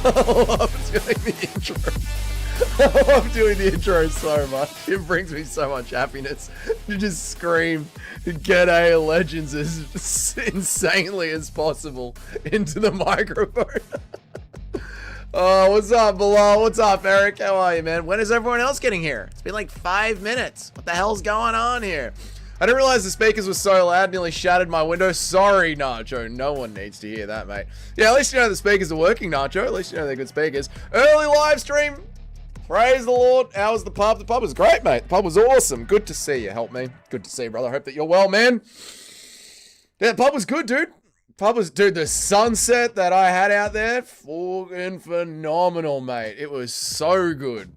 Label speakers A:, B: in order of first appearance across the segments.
A: I love doing the intro. I love doing the intro so much. It brings me so much happiness to just scream "G'day Legends" as insanely as possible into the microphone. Oh, what's up, Bilal? What's up, Eric? How are you, man? When is everyone else getting here? It's been like 5 minutes. What the hell's going on here? I didn't realize the speakers were so loud, nearly shattered my window. Sorry, Nacho. No one needs to hear that, mate. Yeah, at least you know the speakers are working, Nacho. At least you know they're good speakers. Early live stream. Praise the Lord. How was the pub? The pub was great, mate. The pub was awesome. Good to see you. Help me. Good to see you, brother. I hope that you're well, man. Yeah, the pub was good, dude. Dude, the sunset that I had out there, fucking phenomenal, mate. It was so good.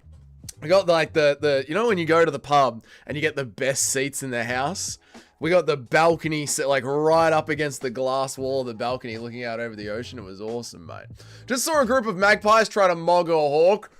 A: We got like the you know when you go to the pub and you get the best seats in the house? We got the balcony set like right up against the glass wall of the balcony looking out over the ocean. It was awesome, mate. Just saw a group of magpies try to mog a hawk.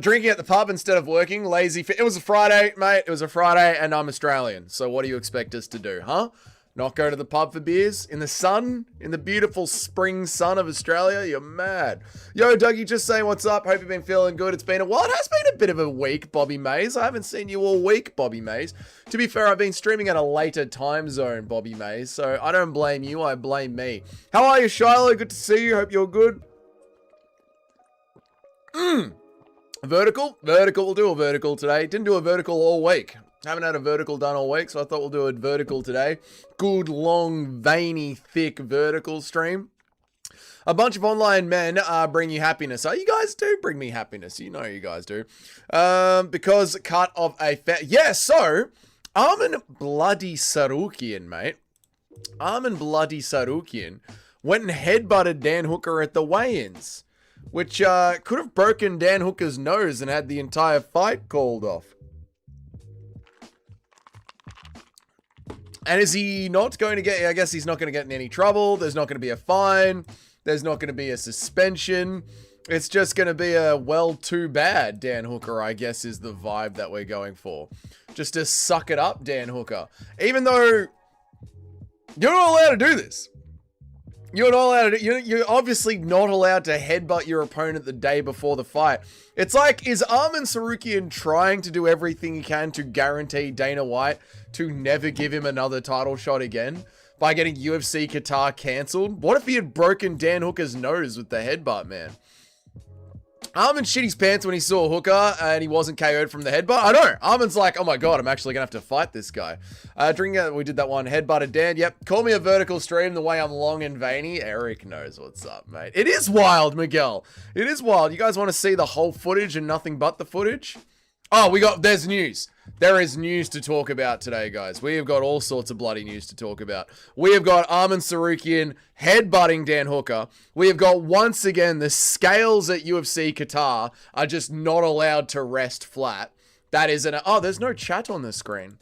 A: Drinking at the pub instead of working, lazy. It was a Friday, mate. It was a Friday, and I'm Australian. So what do you expect us to do, huh? Not go to the pub for beers in the sun, in the beautiful spring sun of Australia? You're mad. Yo, Dougie, just saying what's up. Hope you've been feeling good. It's been a while. It has been a bit of a week, Bobby Mays. I haven't seen you all week, Bobby Mays. To be fair, I've been streaming at a later time zone, Bobby Mays. So I don't blame you. I blame me. How are you, Shiloh? Good to see you. Hope you're good. Vertical? We'll do a vertical today. Didn't do a vertical all week. Haven't had a vertical done all week, so I thought we'll do a vertical today. Good, long, veiny, thick vertical stream. A bunch of online men bring you happiness. Oh, you guys do bring me happiness. You know you guys do. Because cut of a yeah, so, Arman bloody Tsarukyan, mate. Arman bloody Tsarukyan went and headbutted Dan Hooker at the weigh-ins, which could have broken Dan Hooker's nose and had the entire fight called off. And is he not going to get, I guess he's not going to get in any trouble. There's not going to be a fine. There's not going to be a suspension. It's just going to be a, well, too bad, Dan Hooker, I guess is the vibe that we're going for. Just to suck it up, Dan Hooker. Even though you're not allowed to do this. You're not allowed to, you're obviously not allowed to headbutt your opponent the day before the fight. It's like, is Arman Tsarukyan trying to do everything he can to guarantee Dana White to never give him another title shot again by getting UFC Qatar cancelled? What if he had broken Dan Hooker's nose with the headbutt, man? Arman shit his pants when he saw Hooker and he wasn't KO'd from the headbutt. I know. Arman's like, oh my god, I'm actually going to have to fight this guy. We did that one. Headbutted Dan. Yep. Call me a vertical stream the way I'm long and veiny. Eric knows what's up, mate. It is wild, Miguel. It is wild. You guys want to see the whole footage and nothing but the footage? Oh, there's news. There is news to talk about today, guys. We have got all sorts of bloody news to talk about. We have got Arman Tsarukyan headbutting Dan Hooker. We have got, once again, the scales at UFC Qatar are just not allowed to rest flat. That is oh, there's no chat on the screen.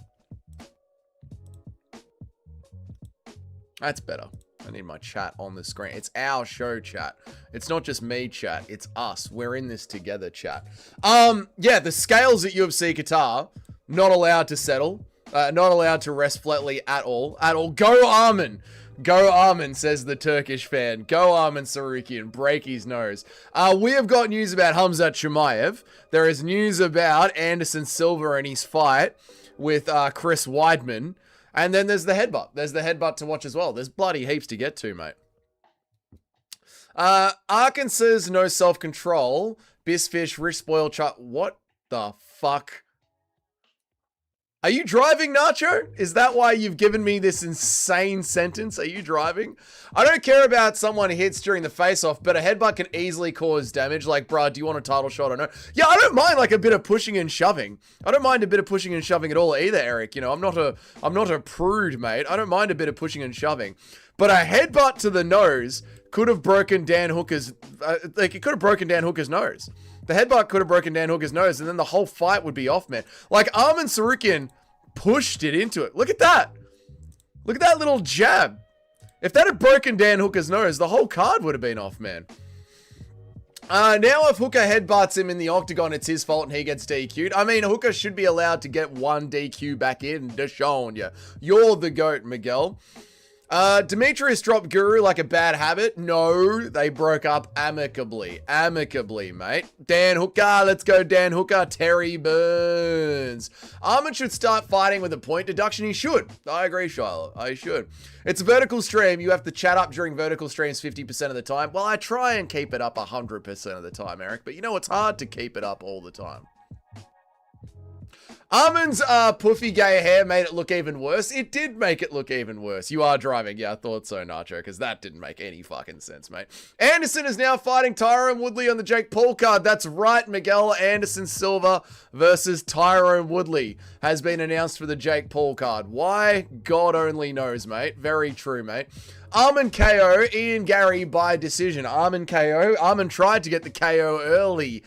A: That's better. I need my chat on the screen. It's our show, chat. It's not just me, chat. It's us. We're in this together, chat. Yeah, the scales at UFC Qatar, not allowed to settle. Not allowed to rest flatly at all. At all. Go Arman. Go Arman, says the Turkish fan. Go Arman Tsarukyan. Break his nose. We have got news about Khamzat Chimaev. There is news about Anderson Silva and his fight with Chris Weidman. And then there's the headbutt. There's the headbutt to watch as well. There's bloody heaps to get to, mate. Arkansas's no self-control. Bisfish, wrist spoil chart. What the fuck? Are you driving, Nacho? Is that why you've given me this insane sentence? Are you driving? I don't care about someone hits during the face-off, but a headbutt can easily cause damage. Like, bruh, do you want a title shot or no? Yeah, I don't mind like a bit of pushing and shoving. I don't mind a bit of pushing and shoving at all either, Eric. You know, I'm not a prude, mate. I don't mind a bit of pushing and shoving. But a headbutt to the nose could have broken Dan Hooker's, it could have broken Dan Hooker's nose. The headbutt could have broken Dan Hooker's nose, and then the whole fight would be off, man. Like, Arman Tsarukyan pushed it into it. Look at that. Look at that little jab. If that had broken Dan Hooker's nose, the whole card would have been off, man. Now if Hooker headbutts him in the octagon, it's his fault and he gets DQ'd. I mean, Hooker should be allowed to get one DQ back in. Deshaun, yeah. You're the GOAT, Miguel. Demetrius dropped Guru like a bad habit. No, they broke up amicably. Amicably, mate. Dan Hooker, let's go Dan Hooker. Terry Burns. Arman should start fighting with a point deduction. He should. I agree, Shiloh. I should. It's a vertical stream. You have to chat up during vertical streams 50% of the time. Well, I try and keep it up 100% of the time, Eric. But you know, it's hard to keep it up all the time. Arman's puffy gay hair made it look even worse. It did make it look even worse. You are driving. Yeah, I thought so, Nacho, because that didn't make any fucking sense, mate. Anderson is now fighting Tyrone Woodley on the Jake Paul card. That's right, Miguel. Anderson Silva versus Tyrone Woodley has been announced for the Jake Paul card. Why? God only knows, mate. Very true, mate. Arman KO, Ian Gary by decision. Arman KO. Arman tried to get the KO early.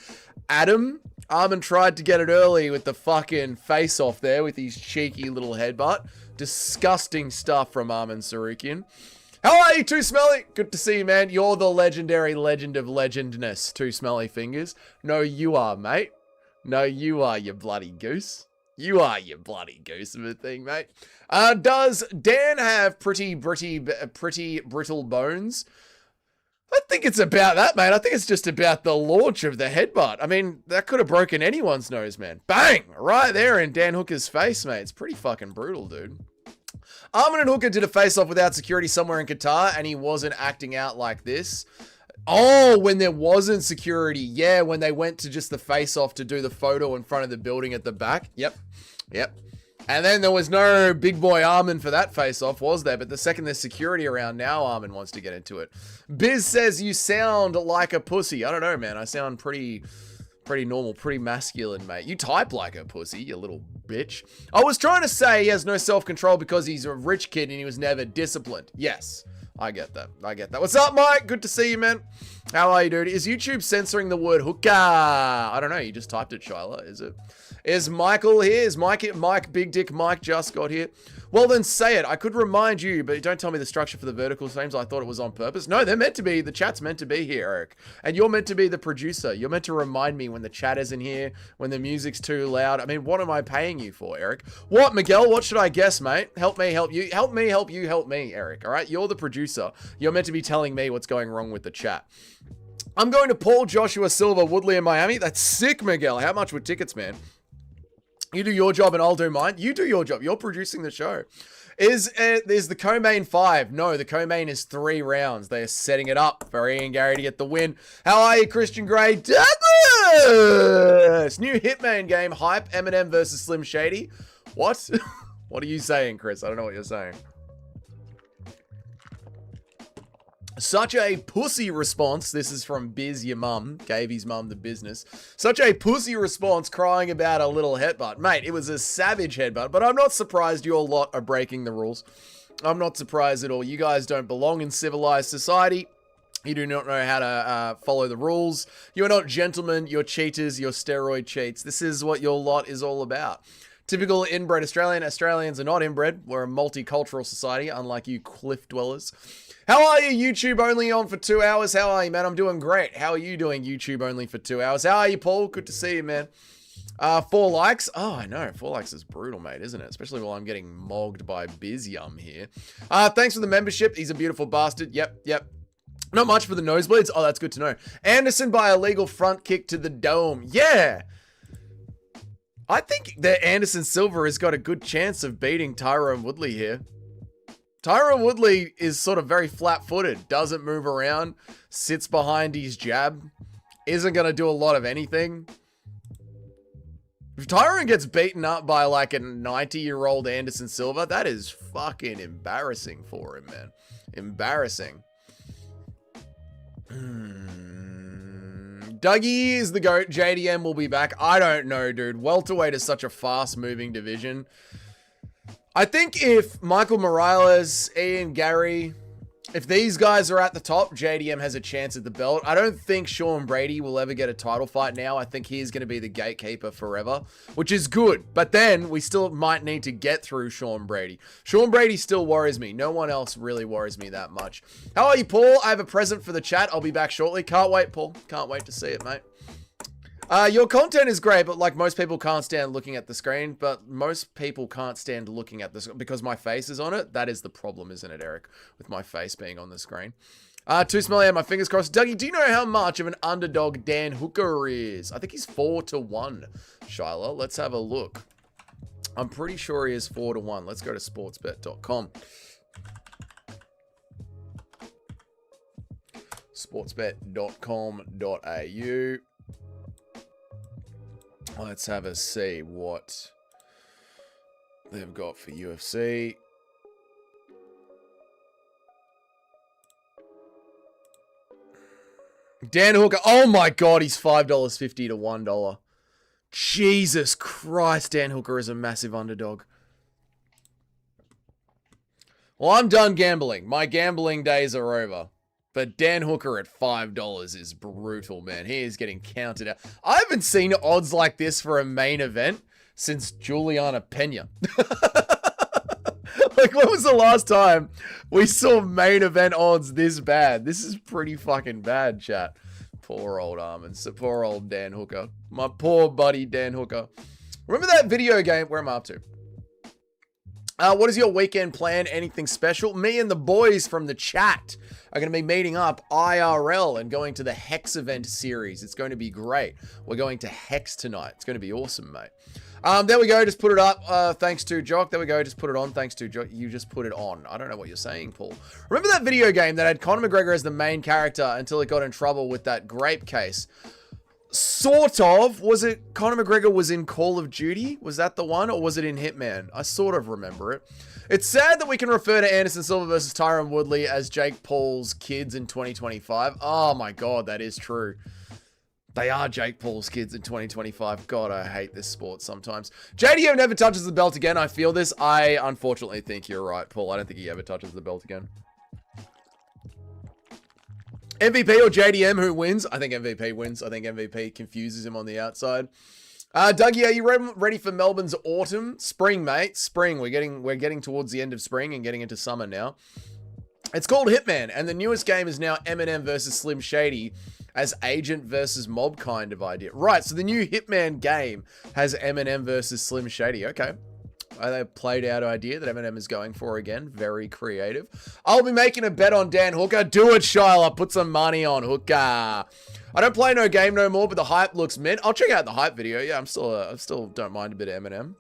A: Arman tried to get it early with the fucking face-off there with his cheeky little headbutt. Disgusting stuff from Arman Tsarukyan. How are you, Too Smelly? Good to see you, man. You're the legendary legend of legendness, Too Smelly Fingers. No, you are, mate. No, you are, you bloody goose. You are, you bloody goose of a thing, mate. Does Dan have pretty brittle bones? I think it's about that, mate. I think it's just about the launch of the headbutt. I mean, that could have broken anyone's nose, man. Bang! Right there in Dan Hooker's face, mate. It's pretty fucking brutal, dude. Arman and Hooker did a face-off without security somewhere in Qatar, and he wasn't acting out like this. Oh, when there wasn't security. Yeah, when they went to just the face-off to do the photo in front of the building at the back. Yep. And then there was no big boy Arman for that face-off, was there? But the second there's security around, now Arman wants to get into it. Biz says you sound like a pussy. I don't know, man. I sound pretty normal, pretty masculine, mate. You type like a pussy, you little bitch. I was trying to say he has no self-control because he's a rich kid and he was never disciplined. Yes, I get that. What's up, Mike? Good to see you, man. How are you, dude? Is YouTube censoring the word hookah? I don't know. You just typed it, Shyla. Is it? Is Michael here? Is Mike Big Dick Mike just got here? Well, then say it. I could remind you, but don't tell me the structure for the vertical streams. I thought it was on purpose. No, they're meant to be. The chat's meant to be here, Eric. And you're meant to be the producer. You're meant to remind me when the chat isn't here, when the music's too loud. I mean, what am I paying you for, Eric? What, Miguel? What should I guess, mate? Help me, help you. Help me, help you, help me, Eric. All right? You're the producer. You're meant to be telling me what's going wrong with the chat. I'm going to Paul, Joshua, Silva, Woodley in Miami. That's sick, Miguel. How much were tickets, man? You do your job and I'll do mine. You do your job. You're producing the show. Is the co-main 5? No, the co-main is 3 rounds. They are setting it up for Ian Gary to get the win. How are you, Christian Grey? Douglas! New Hitman game. Hype. Eminem versus Slim Shady. What? What are you saying, Chris? I don't know what you're saying. Such a pussy response. This is from Biz, your mum. Gave his mum the business. Such a pussy response crying about a little headbutt. Mate, it was a savage headbutt, but I'm not surprised your lot are breaking the rules. I'm not surprised at all. You guys don't belong in civilized society. You do not know how to follow the rules. You're not gentlemen. You're cheaters. You're steroid cheats. This is what your lot is all about. Typical inbred Australian. Australians are not inbred. We're a multicultural society, unlike you cliff dwellers. How are you, YouTube only on for 2 hours? How are you, man? I'm doing great. How are you doing, YouTube only for 2 hours? How are you, Paul? Good to see you, man. 4 likes. Oh, I know. 4 likes is brutal, mate, isn't it? Especially while I'm getting mogged by Bizyum here. Thanks for the membership. He's a beautiful bastard. Yep. Not much for the nosebleeds. Oh, that's good to know. Anderson by a legal front kick to the dome. Yeah. I think that Anderson Silva has got a good chance of beating Tyrone Woodley here. Tyrone Woodley is sort of very flat-footed, doesn't move around, sits behind his jab, isn't going to do a lot of anything. If Tyrone gets beaten up by like a 90-year-old Anderson Silva, that is fucking embarrassing for him, man. Embarrassing. Dougie is the GOAT. JDM will be back. I don't know, dude. Welterweight is such a fast-moving division. I think if Michael Morales, Ian Gary, if these guys are at the top, JDM has a chance at the belt. I don't think Sean Brady will ever get a title fight now. I think he's going to be the gatekeeper forever, which is good. But then we still might need to get through Sean Brady. Sean Brady still worries me. No one else really worries me that much. How are you, Paul? I have a present for the chat. I'll be back shortly. Can't wait, Paul. Can't wait to see it, mate. Your content is great, but like most people can't stand looking at the screen, but most people can't stand looking at this because my face is on it. That is the problem, isn't it, Eric? With my face being on the screen. Too smelly, I have my fingers crossed. Dougie, do you know how much of an underdog Dan Hooker is? I think he's 4-1, Shyla. Let's have a look. I'm pretty sure he is 4-1. Let's go to sportsbet.com. Sportsbet.com.au. Let's have a see what they've got for UFC. Dan Hooker. Oh my God, he's $5.50 to $1. Jesus Christ, Dan Hooker is a massive underdog. Well, I'm done gambling. My gambling days are over. But Dan Hooker at $5 is brutal, man. He is getting counted out. I haven't seen odds like this for a main event since Juliana Pena. Like, when was the last time we saw main event odds this bad? This is pretty fucking bad, chat. Poor old Arman. So poor old Dan Hooker. My poor buddy Dan Hooker. Remember that video game? Where am I up to? What is your weekend plan? Anything special? Me and the boys from the chat are going to be meeting up IRL and going to the Hex event series. It's going to be great. We're going to Hex tonight. It's going to be awesome, mate. There we go. Just put it up. Thanks to Jock. There we go. Just put it on. Thanks to Jock. You just put it on. I don't know what you're saying, Paul. Remember that video game that had Conor McGregor as the main character until it got in trouble with that grape case? Sort of. Was it Conor McGregor was in Call of Duty? Was that the one? Or was it in Hitman? I sort of remember it. It's sad that we can refer to Anderson Silva versus Tyron Woodley as Jake Paul's kids in 2025. Oh my God, that is true. They are Jake Paul's kids in 2025. God, I hate this sport sometimes. JDM never touches the belt again. I feel this. I unfortunately think you're right, Paul. I don't think he ever touches the belt again. MVP or JDM, who wins? I think MVP wins. I think MVP confuses him on the outside. Dougie, are you ready for Melbourne's autumn? Spring, mate. Spring. We're getting towards the end of spring and getting into summer now. It's called Hitman, and the newest game is now Eminem versus Slim Shady as agent versus mob kind of idea. Right, so the new Hitman game has Eminem versus Slim Shady. Okay. A played out idea that Eminem is going for again. Very creative. I'll be making a bet on Dan Hooker. Do it, Shyla. Put some money on Hooker. I don't play no game no more, but the hype looks mint. I'll check out the hype video. Yeah, I still don't mind a bit of Eminem.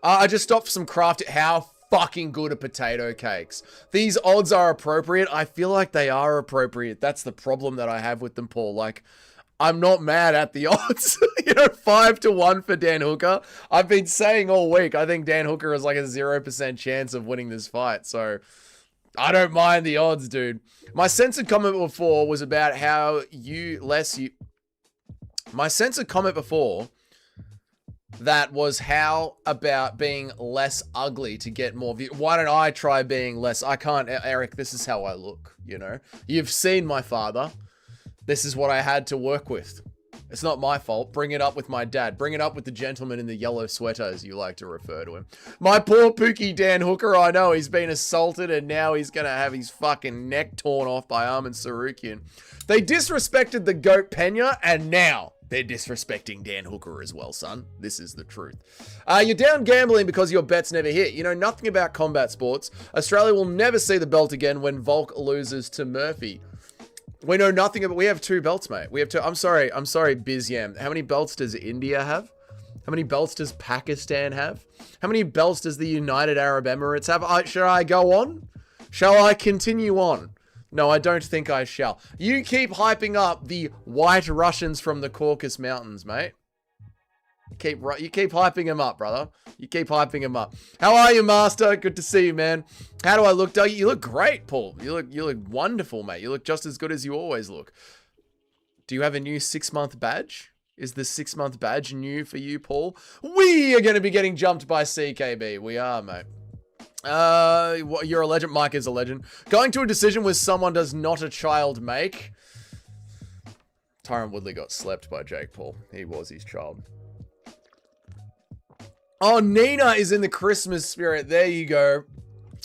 A: I just stopped for some craft. How fucking good are potato cakes? These odds are appropriate. I feel like they are appropriate. That's the problem that I have with them, Paul. Like, I'm not mad at the odds. 5-1 for Dan Hooker. I've been saying all week, I think Dan Hooker has like a 0% chance of winning this fight. So I don't mind the odds, dude. My censored comment before was about how my censored comment before that was how about being less ugly to get more views. Why don't I try being less? I can't, Eric, this is how I look, You've seen my father. This is what I had to work with. It's not my fault. Bring it up with my dad. Bring it up with the gentleman in the yellow sweater, as you like to refer to him. My poor Pookie Dan Hooker, I know he's been assaulted and now he's going to have his fucking neck torn off by Arman Tsarukyan. They disrespected the GOAT Pena and now they're disrespecting Dan Hooker as well, son. This is the truth. You're down gambling because your bets never hit. You know nothing about combat sports. Australia will never see the belt again when Volk loses to Murphy. We know nothing about. We have 2 belts, mate. We have 2. I'm sorry, BizYam. How many belts does India have? How many belts does Pakistan have? How many belts does the United Arab Emirates have? Should I go on? Shall I continue on? No, I don't think I shall. You keep hyping up the white Russians from the Caucasus Mountains, mate. You keep hyping him up, brother. You keep hyping him up. How are you, Master? Good to see you, man. How do I look, Doug? You look great, Paul. You look wonderful, mate. You look just as good as you always look. Do you have a new 6-month badge? Is the 6-month badge new for you, Paul? We are going to be getting jumped by CKB. We are, mate. You're a legend. Mike is a legend. Going to a decision where someone does not a child make. Tyron Woodley got slept by Jake Paul. He was his child. Oh, Nina is in the Christmas spirit. There you go.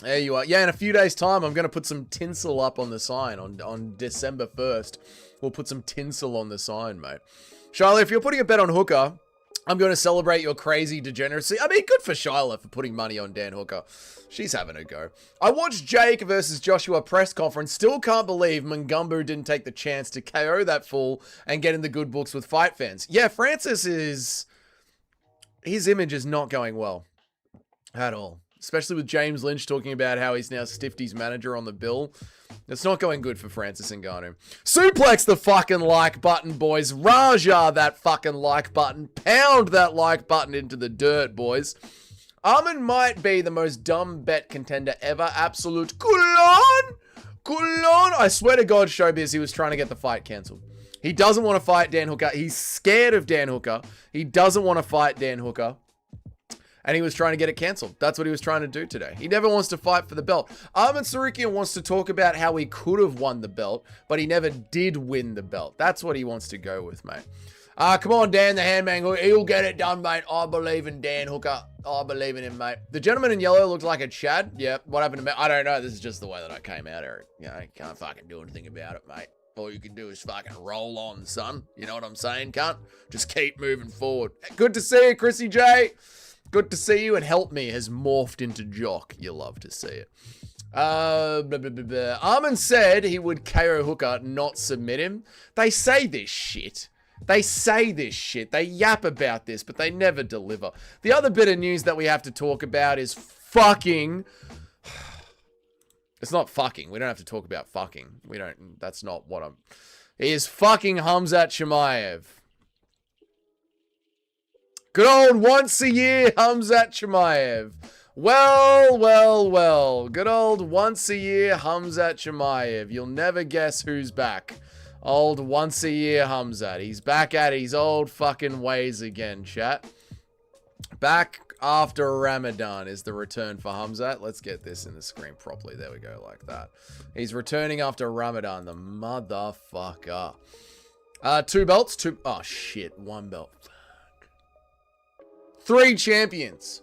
A: There you are. Yeah, in a few days' time, I'm going to put some tinsel up on the sign on December 1st. We'll put some tinsel on the sign, mate. Shyla, if you're putting a bet on Hooker, I'm going to celebrate your crazy degeneracy. I mean, good for Shyla for putting money on Dan Hooker. She's having a go. I watched Jake versus Joshua press conference. Still can't believe Mungumbu didn't take the chance to KO that fool and get in the good books with fight fans. Yeah, Francis is... his image is not going well at all. Especially with James Lynch talking about how he's now Stifty's manager on the bill. It's not going good for Francis Ngannou. Suplex the fucking like button, boys. Raja that fucking like button. Pound that like button into the dirt, boys. Arman might be the most dumb bet contender ever. Absolute Kulon! Kulon! I swear to God, Showbiz, he was trying to get the fight cancelled. He doesn't want to fight Dan Hooker. He's scared of Dan Hooker. He doesn't want to fight Dan Hooker. And he was trying to get it cancelled. That's what he was trying to do today. He never wants to fight for the belt. Arman Tsarukyan wants to talk about how he could have won the belt, but he never did win the belt. That's what he wants to go with, mate. Come on, Dan the Handman. He'll get it done, mate. I believe in Dan Hooker. I believe in him, mate. The gentleman in yellow looked like a Chad. Yeah, what happened to me? I don't know. This is just the way that I came out, Eric. You know, you can't fucking do anything about it, mate. All you can do is fucking roll on, son. You know what I'm saying, cunt? Just keep moving forward. Good to see you, Chrissy J. Good to see you, and Help Me has morphed into Jock. You love to see it. Arman said he would KO Hooker, not submit him. They say this shit. They say this shit. They yap about this, but they never deliver. The other bit of news that we have to talk about is fucking... It's not fucking. We don't have to talk about fucking. We don't... That's not what I'm... Is fucking Khamzat Chimaev. Good old once a year Khamzat Chimaev. Well, well, well. Good old once a year Khamzat Chimaev. You'll never guess who's back. Old once a year Khamzat. He's back at his old fucking ways again, chat. Back after Ramadan is the return for Khamzat. Let's get this in the screen properly. There we go, like that. He's returning after Ramadan, the motherfucker. 2 belts, 2... Oh, shit. 1 belt. 3 champions.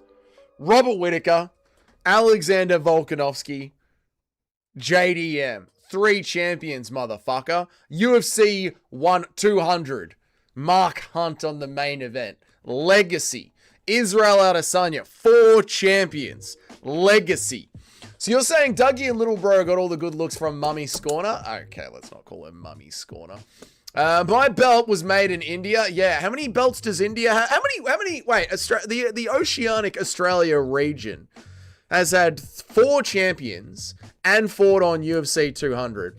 A: Robert Whittaker, Alexander Volkanovski, JDM. 3 champions, motherfucker. UFC 200. Mark Hunt on the main event. Legacy. Israel Adesanya. 4 champions. Legacy. So you're saying Dougie and Little Bro got all the good looks from Mummy Scorner? Okay, let's not call her Mummy Scorner. My belt was made in India. Yeah, how many belts does India have? How many, wait, the Oceanic Australia region has had 4 champions and fought on UFC 200.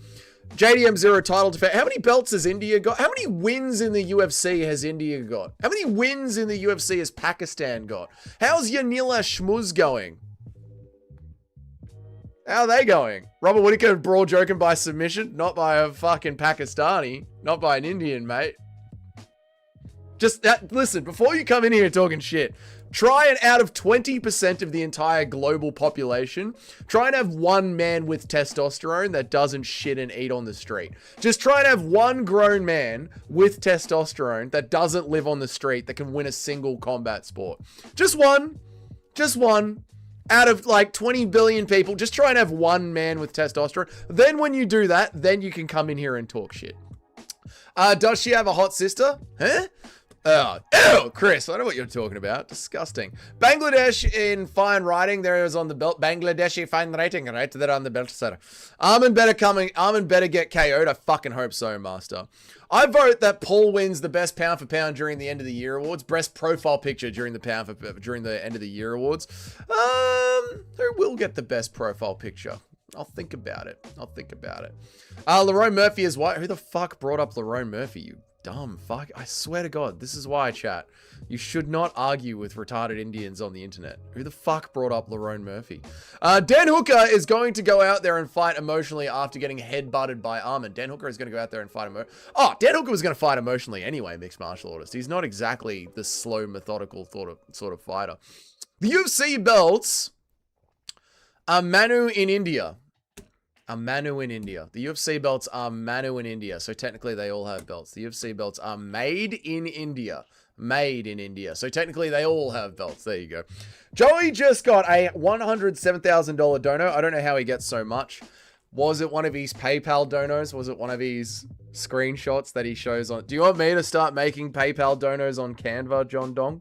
A: JDM 0 title defense. How many belts has India got? How many wins in the UFC has India got? How many wins in the UFC has Pakistan got? How's Yanila Shmuz going? How are they going? Robert Whittaker brawl joking by submission, not by a fucking Pakistani, not by an Indian, mate. Just that, listen, before you come in here talking shit, try and out of 20% of the entire global population, try and have 1 man with testosterone that doesn't shit and eat on the street. Just try and have 1 grown man with testosterone that doesn't live on the street that can win a single combat sport. Just one. Just one. Out of like 20 billion people, just try and have 1 man with testosterone. Then when you do that, then you can come in here and talk shit. Does she have a hot sister? Huh? Ew, Chris, I know what you're talking about. Disgusting. Bangladesh in fine writing. There is on the belt. Bangladeshi fine writing, right? They're on the belt, sir. Arman better get KO'd. I fucking hope so, master. I vote that Paul wins the best pound for pound during the end of the year awards. Best profile picture during the end of the year awards. Who will get the best profile picture? I'll think about it. Lerone Murphy is white. Who the fuck brought up Lerone Murphy, you dumb fuck? I swear to God, this is why, chat. You should not argue with retarded Indians on the internet. Who the fuck brought up Lerone Murphy? Dan Hooker is going to go out there and fight emotionally after getting headbutted by Arman. Dan Hooker is going to go out there and fight emotionally. Oh, Dan Hooker was going to fight emotionally anyway, mixed martial artist. He's not exactly the slow, methodical sort of fighter. The UFC belts are Manu in India. The UFC belts are Manu in India. So technically they all have belts. The UFC belts are made in India. So technically they all have belts. There you go. Joey just got a $107,000 dono. I don't know how he gets so much. Was it one of his PayPal donos? Was it one of his screenshots that he shows on? Do you want me to start making PayPal donos on Canva, John Dong?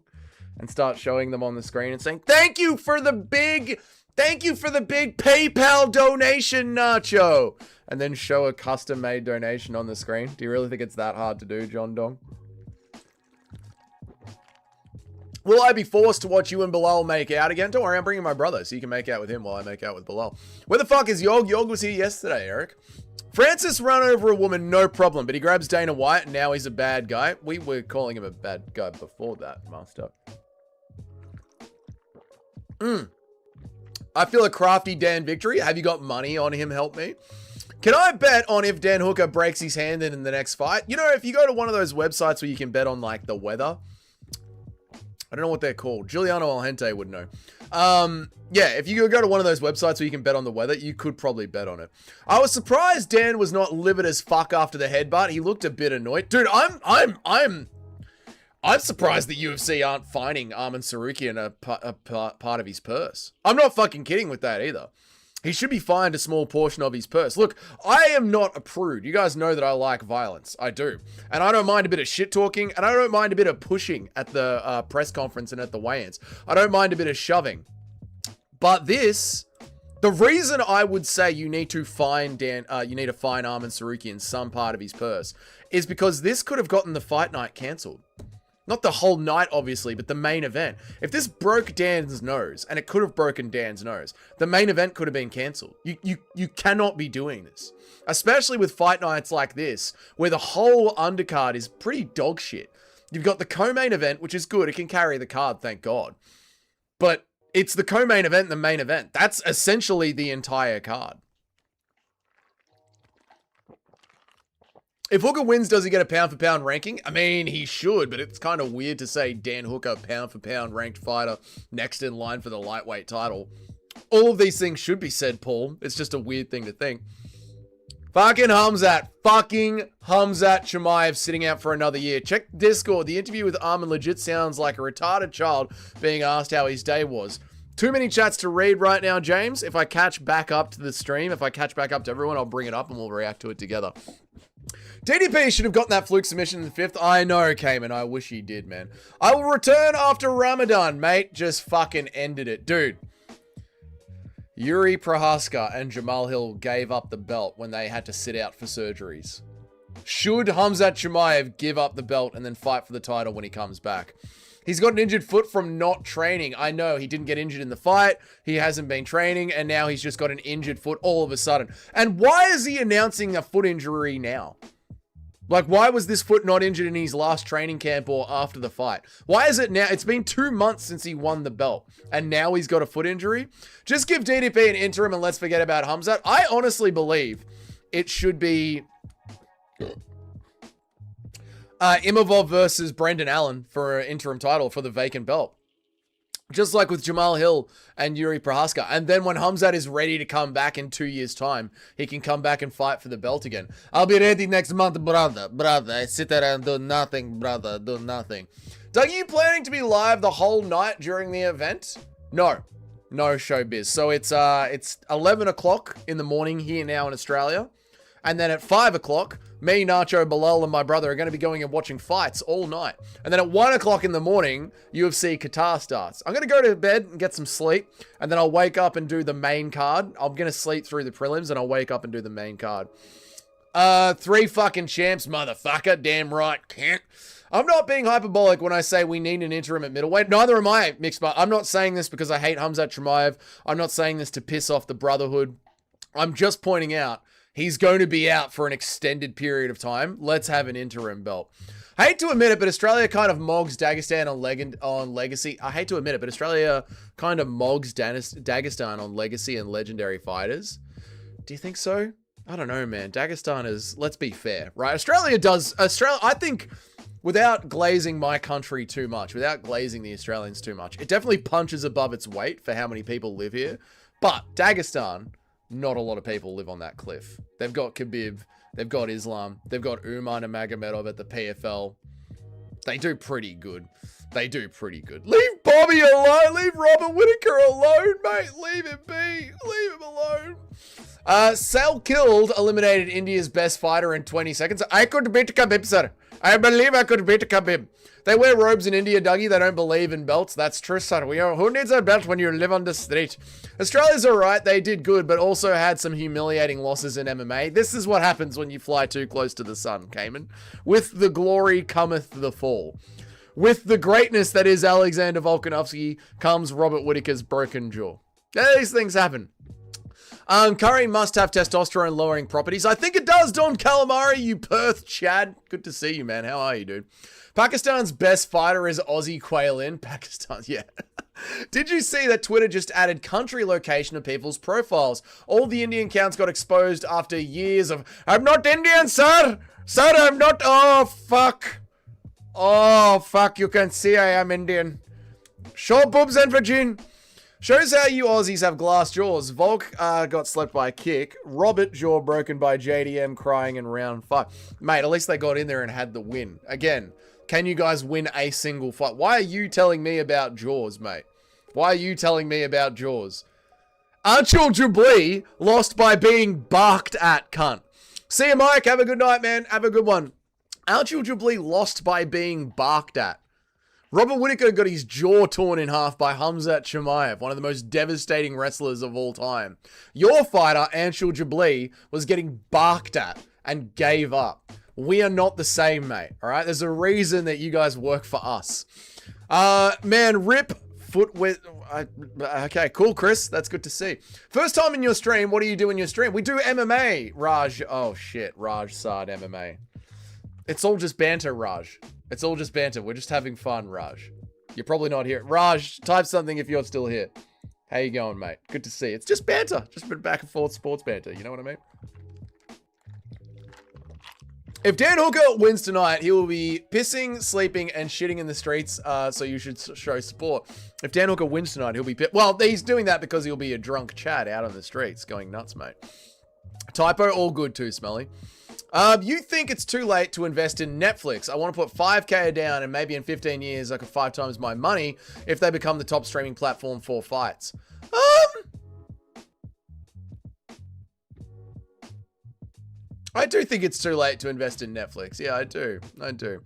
A: And start showing them on the screen and saying, thank you for the big PayPal donation, Nacho. And then show a custom-made donation on the screen. Do you really think it's that hard to do, John Dong? Will I be forced to watch you and Bilal make out again? Don't worry, I'm bringing my brother so you can make out with him while I make out with Bilal. Where the fuck is Yog? Yog was here yesterday, Eric. Francis ran over a woman, no problem, but he grabs Dana White and now he's a bad guy. We were calling him a bad guy before that, Master. I feel a crafty Dan victory. Have you got money on him? Help me. Can I bet on if Dan Hooker breaks his hand in the next fight? You know, if you go to one of those websites where you can bet on, like, the weather. I don't know what they're called. Giuliano Alhente would know. Yeah, if you go to one of those websites where you can bet on the weather, you could probably bet on it. I was surprised Dan was not livid as fuck after the headbutt. He looked a bit annoyed. Dude, I'm surprised the UFC aren't fining Arman Tsarukyan a part of his purse. I'm not fucking kidding with that either. He should be fined a small portion of his purse. Look, I am not a prude. You guys know that I like violence. I do. And I don't mind a bit of shit talking, and I don't mind a bit of pushing at the press conference and at the weigh-ins. I don't mind a bit of shoving. But this, the reason I would say you need to fine Arman Tsarukyan some part of his purse is because this could have gotten the fight night cancelled. Not the whole night, obviously, but the main event. If this broke Dan's nose, and it could have broken Dan's nose, the main event could have been cancelled. You cannot be doing this. Especially with fight nights like this, where the whole undercard is pretty dog shit. You've got the co-main event, which is good. It can carry the card, thank God. But it's the co-main event and the main event. That's essentially the entire card. If Hooker wins, does he get a pound-for-pound ranking? I mean, he should, but it's kind of weird to say Dan Hooker, pound-for-pound ranked fighter, next in line for the lightweight title. All of these things should be said, Paul. It's just a weird thing to think. Fucking Hamzat Chimaev sitting out for another year. Check Discord. The interview with Arman legit sounds like a retarded child being asked how his day was. Too many chats to read right now, James. If I catch back up to the stream, if I catch back up to everyone, I'll bring it up and we'll react to it together. DDP should have gotten that fluke submission in the 5th. I know, Cayman. I wish he did, man. I will return after Ramadan, mate. Just fucking ended it. Dude. Yuri Prohaska and Jamal Hill gave up the belt when they had to sit out for surgeries. Should Hamzat Chimaev give up the belt and then fight for the title when he comes back? He's got an injured foot from not training. I know, he didn't get injured in the fight. He hasn't been training, and now he's just got an injured foot all of a sudden. And why is he announcing a foot injury now? Like, why was this foot not injured in his last training camp or after the fight? Why is it now? It's been 2 months since he won the belt, and now he's got a foot injury? Just give DDP an interim and let's forget about Hamzat. I honestly believe it should be Imavov versus Brendan Allen for an interim title for the vacant belt. Just like with Jamal Hill and Yuri Prohaska. And then when Hamzat is ready to come back in 2 years' time, he can come back and fight for the belt again. I'll be ready next month, brother. I sit there and do nothing, brother. Do nothing. Doug, are you planning to be live the whole night during the event? No. No showbiz. So it's 11 o'clock in the morning here now in Australia. And then at 5 o'clock, me, Nacho, Bilal, and my brother are going to be going and watching fights all night. And then at 1 o'clock in the morning, UFC Qatar starts. I'm going to go to bed and get some sleep. And then I'll wake up and do the main card. I'm going to sleep through the prelims and I'll wake up and do the main card. 3 fucking champs, motherfucker. Damn right, can't. I'm not being hyperbolic when I say we need an interim at middleweight. Neither am I, Mixed Bar. I'm not saying this because I hate Hamzat Chimaev. I'm not saying this to piss off the Brotherhood. I'm just pointing out he's going to be out for an extended period of time. Let's have an interim belt. I hate to admit it, but Australia kind of mogs Dagestan on legacy. I hate to admit it, but Australia kind of mogs Dagestan on legacy and legendary fighters. Do you think so? I don't know, man. Dagestan is, let's be fair, right? Australia, I think, without glazing my country too much, without glazing the Australians too much, it definitely punches above its weight for how many people live here. But Dagestan, not a lot of people live on that cliff. They've got Khabib, they've got Islam, they've got Umar Nurmagomedov at the PFL. They do pretty good. They do pretty good. Leave Bobby alone. Leave Robert Whittaker alone, mate. Leave him be. Leave him alone. Sal Killed eliminated India's best fighter in 20 seconds. I could beat Khabib, sir. I believe I could beat Khabib. They wear robes in India, Dougie. They don't believe in belts. That's true, sir. Who needs a belt when you live on the street? Australia's alright. They did good, but also had some humiliating losses in MMA. This is what happens when you fly too close to the sun, Cayman. With the glory cometh the fall. With the greatness that is Alexander Volkanovski comes Robert Whittaker's broken jaw. These things happen. Curry must have testosterone lowering properties. I think it does, Don Calamari, you Perth Chad. Good to see you, man. How are you, dude? Pakistan's best fighter is Aussie Quailin. Pakistan, yeah. Did you see that Twitter just added country location to people's profiles? All the Indian accounts got exposed after years of, I'm not Indian, sir. Sir, I'm not. Oh, fuck. Oh, fuck. You can see I am Indian. Show boobs and vagine. Shows how you Aussies have glass jaws. Volk got slept by a kick. Robert jaw broken by JDM crying in round 5. Mate, at least they got in there and had the win. Again, can you guys win a single fight? Why are you telling me about jaws, mate? Why are you telling me about jaws? Anshul Jubli lost by being barked at, cunt. See you, Mike. Have a good night, man. Have a good one. Anshul Jubli lost by being barked at. Robert Whittaker got his jaw torn in half by Khamzat Chimaev, one of the most devastating wrestlers of all time. Your fighter, Anshul Jubli, was getting barked at and gave up. We are not the same, mate, all right? There's a reason that you guys work for us. Man, rip foot with... okay, cool, Chris. That's good to see. First time in your stream, what do you do in your stream? We do MMA, Raj. Oh, shit, Raj Saad MMA. It's all just banter, Raj. It's all just banter. We're just having fun, Raj. You're probably not here. Raj, type something if you're still here. How you going, mate? Good to see you. It's just banter. Just a bit back and forth sports banter. You know what I mean? If Dan Hooker wins tonight, he will be pissing, sleeping, and shitting in the streets, so you should show support. If Dan Hooker wins tonight, he'll be... Well, he's doing that because he'll be a drunk Chad out on the streets going nuts, mate. Typo, all good too, Smelly. You think it's too late to invest in Netflix? I want to put 5k down and maybe in 15 years I could 5 times my money if they become the top streaming platform for fights. I do think it's too late to invest in Netflix. Yeah, I do. I do.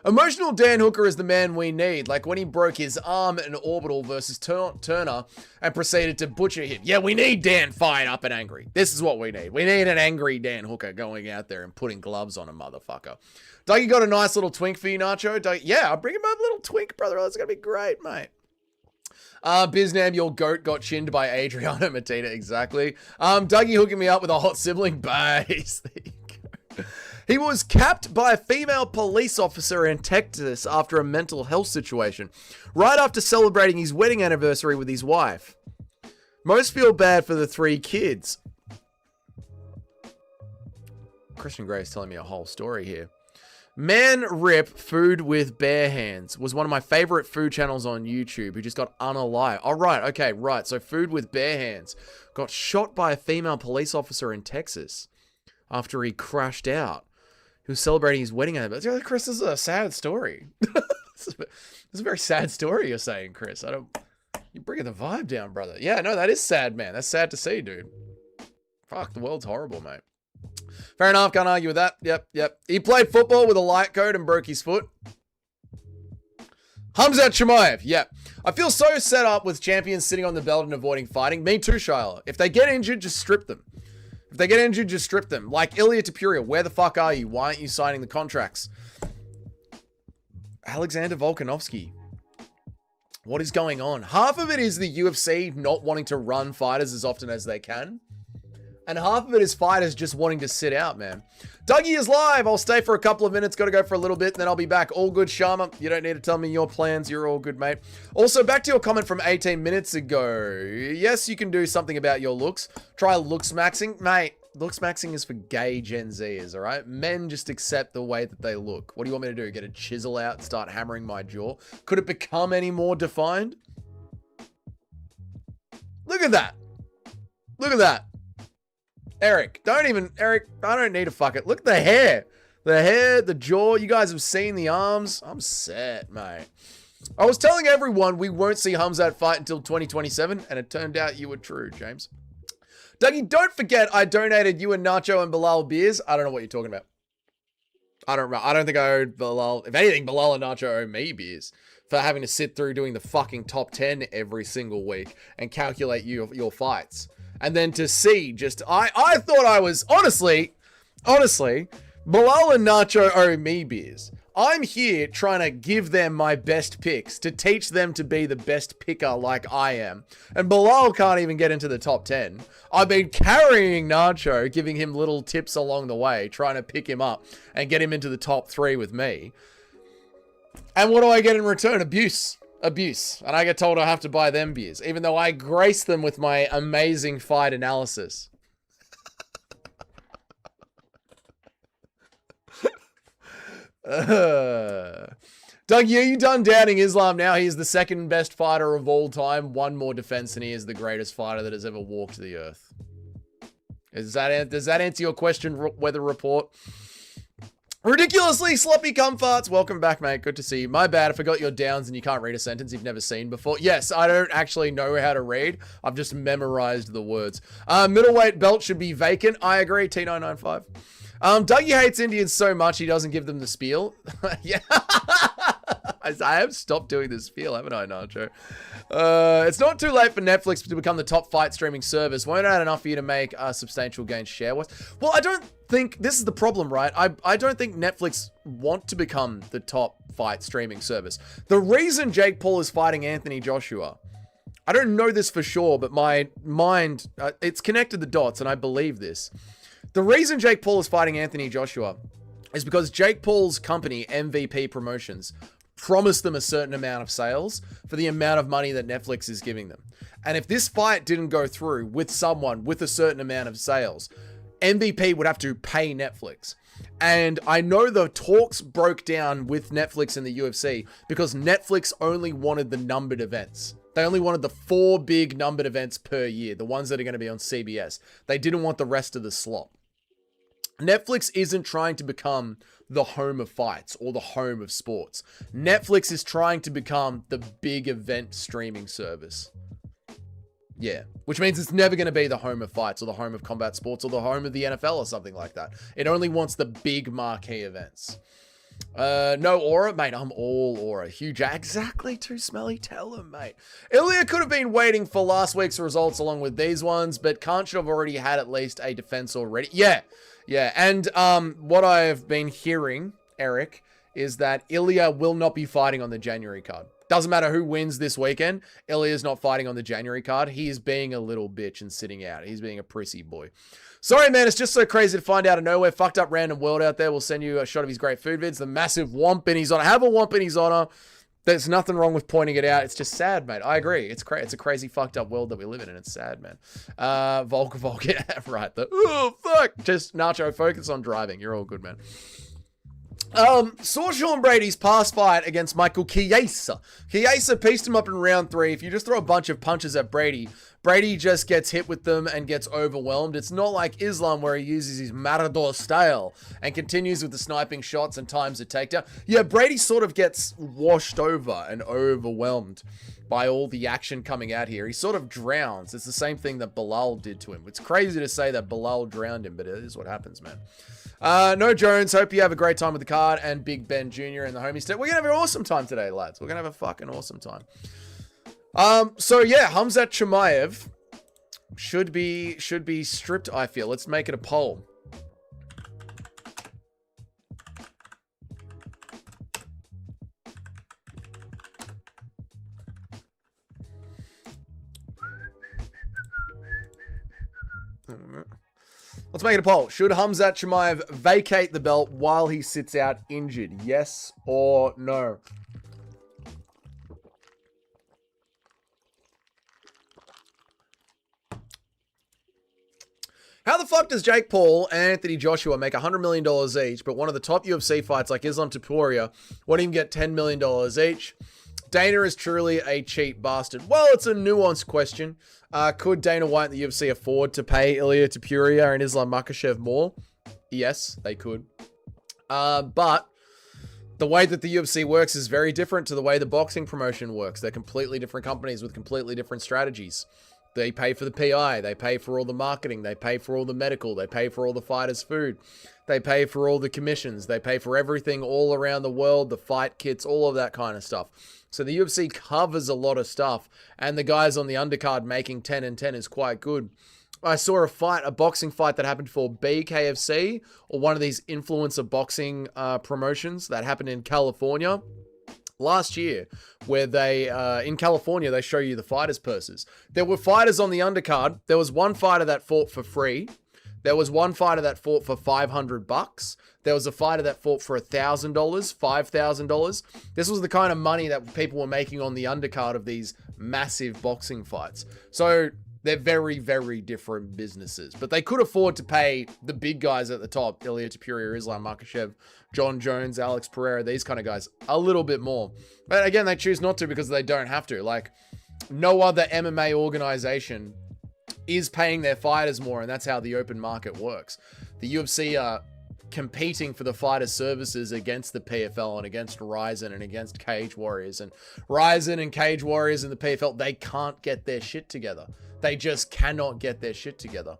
A: Emotional Dan Hooker is the man we need, like when he broke his arm in Orbital versus Turner and proceeded to butcher him. Yeah, we need Dan fired up and angry. This is what we need. We need an angry Dan Hooker going out there and putting gloves on a motherfucker. Dougie got a nice little twink for you, Nacho. Yeah, I'll bring him a little twink, brother. That's going to be great, mate. Biznam, your goat got chinned by Adriana Matita. Exactly. Dougie hooking me up with a hot sibling base. There you go. He was capped by a female police officer in Texas after a mental health situation, right after celebrating his wedding anniversary with his wife. Most feel bad for the 3 kids. Christian Gray's telling me a whole story here. Man Rip Food with Bare Hands was one of my favorite food channels on YouTube who just got unalived. Oh, right. Okay, right. So Food with Bare Hands got shot by a female police officer in Texas after he crashed out. He was celebrating his wedding anniversary. Chris, this is a sad story. This is a very sad story you're saying, Chris. You're bringing the vibe down, brother. Yeah, no, that is sad, man. That's sad to see, dude. Fuck, the world's horrible, mate. Fair enough, can't argue with that. Yep. He played football with a light coat and broke his foot. Khamzat Chimaev, yeah. I feel so set up with champions sitting on the belt and avoiding fighting. Me too, Shiloh. If they get injured, just strip them. If they get injured, just strip them. Like Ilya Tapuria, where the fuck are you? Why aren't you signing the contracts? Alexander Volkanovski. What is going on? Half of it is the UFC not wanting to run fighters as often as they can. And half of it is fighters just wanting to sit out, man. Dougie is live. I'll stay for a couple of minutes. Got to go for a little bit, and then I'll be back. All good, Sharma. You don't need to tell me your plans. You're all good, mate. Also, back to your comment from 18 minutes ago. Yes, you can do something about your looks. Try looks maxing. Mate, looks maxing is for gay Gen Zers, all right? Men just accept the way that they look. What do you want me to do? Get a chisel out and start hammering my jaw? Could it become any more defined? Look at that. Look at that. Eric, I don't need to fuck it. Look at the hair. The hair, the jaw. You guys have seen the arms. I'm set, mate. I was telling everyone we won't see Khamzat fight until 2027, and it turned out you were true, James. Dougie, don't forget I donated you and Nacho and Bilal beers. I don't know what you're talking about. I don't remember. I don't think I owed Bilal. If anything, Bilal and Nacho owe me beers for having to sit through doing the fucking top 10 every single week and calculate your fights. And then to see just, I thought I was, honestly, Bilal and Nacho owe me beers. I'm here trying to give them my best picks, to teach them to be the best picker like I am. And Bilal can't even get into the top 10. I've been carrying Nacho, giving him little tips along the way, trying to pick him up and get him into the top 3 with me. And what do I get in return? Abuse. And I get told I have to buy them beers, even though I grace them with my amazing fight analysis. Doug, are you done doubting Islam now? He is the second best fighter of all time. One more defense and he is the greatest fighter that has ever walked the earth. Does that answer your question, Weather Report? Ridiculously sloppy cum farts. Welcome back, mate. Good to see you. My bad. I forgot your downs and you can't read a sentence you've never seen before. Yes, I don't actually know how to read. I've just memorized the words. Middleweight belt should be vacant. I agree. T995. Dougie hates Indians so much he doesn't give them the spiel. Yeah. I have stopped doing the spiel, haven't I, Nacho? It's not too late for Netflix to become the top fight streaming service. Won't add enough for you to make substantial gains share-wise. Well, I don't think... This is the problem, right? I don't think Netflix want to become the top fight streaming service. The reason Jake Paul is fighting Anthony Joshua... I don't know this for sure, but my mind... it's connected the dots, and I believe this. The reason Jake Paul is fighting Anthony Joshua is because Jake Paul's company, MVP Promotions, promised them a certain amount of sales for the amount of money that Netflix is giving them. And if this fight didn't go through with someone with a certain amount of sales, MVP would have to pay Netflix. And I know the talks broke down with Netflix and the UFC because Netflix only wanted the numbered events. They only wanted the 4 big numbered events per year, the ones that are going to be on CBS. They didn't want the rest of the slop. Netflix isn't trying to become the home of fights or the home of sports. Netflix is trying to become the big event streaming service. Yeah, which means it's never going to be the home of fights or the home of combat sports or the home of the NFL or something like that. It only wants the big marquee events. No aura, mate. I'm all aura. Huge, exactly. Too smelly. Tell him, mate. Ilya could have been waiting for last week's results along with these ones, but can't you have already had at least a defense already? Yeah. And what I've been hearing, Eric, is that Ilya will not be fighting on the January card. Doesn't matter who wins this weekend. Ilya's not fighting on the January card. He is being a little bitch and sitting out. He's being a prissy boy. Sorry, man. It's just so crazy to find out of nowhere. Fucked up random world out there. We'll send you a shot of his great food vids. The massive womp in his honor. Have a womp in his honor. There's nothing wrong with pointing it out. It's just sad, mate. I agree. It's a crazy fucked up world that we live in, and it's sad, man. Volk, yeah, right. Oh, fuck. Just, Nacho, focus on driving. You're all good, man. Saw Sean Brady's past fight against Michael Chiesa. Chiesa pieced him up in round 3. If you just throw a bunch of punches at Brady, Brady just gets hit with them and gets overwhelmed. It's not like Islam where he uses his Matador style and continues with the sniping shots and times a takedown. Yeah, Brady sort of gets washed over and overwhelmed by all the action coming out here. He sort of drowns. It's the same thing that Bilal did to him. It's crazy to say that Bilal drowned him, but it is what happens, man. No Jones, hope you have a great time with the card and Big Ben Jr. and the homie step. We're going to have an awesome time today, lads. We're going to have a fucking awesome time. So yeah, Khamzat Chimaev should be stripped, I feel. Let's make it a poll. Let's make it a poll. Should Khamzat Chimaev vacate the belt while he sits out injured? Yes or no? How the fuck does Jake Paul and Anthony Joshua make $100 million each, but one of the top UFC fights like Islam Topuria won't even get $10 million each? Dana is truly a cheap bastard. Well, it's a nuanced question. Could Dana White and the UFC afford to pay Ilia Topuria and Islam Makhachev more? Yes, they could. But the way that the UFC works is very different to the way the boxing promotion works. They're completely different companies with completely different strategies. They pay for the PI. They pay for all the marketing. They pay for all the medical. They pay for all the fighters' food. They pay for all the commissions. They pay for everything all around the world, the fight kits, all of that kind of stuff. So the UFC covers a lot of stuff, and the guys on the undercard making 10 and 10 is quite good. I saw a boxing fight that happened for BKFC, or one of these influencer boxing promotions that happened in California last year, where they, in California, they show you the fighters' purses. There were fighters on the undercard. There was one fighter that fought for free. There was one fighter that fought for $500. There was a fighter that fought for $1,000, $5,000. This was the kind of money that people were making on the undercard of these massive boxing fights. So they're very, very different businesses. But they could afford to pay the big guys at the top, Ilia Topuria, Islam Makhachev, John Jones, Alex Pereira, these kind of guys, a little bit more. But again, they choose not to because they don't have to. Like, no other MMA organization is paying their fighters more, and that's how the open market works. The UFC are competing for the fighter services against the PFL and against Ryzen and against Cage Warriors. And Ryzen and Cage Warriors and the PFL, they can't get their shit together. They just cannot get their shit together.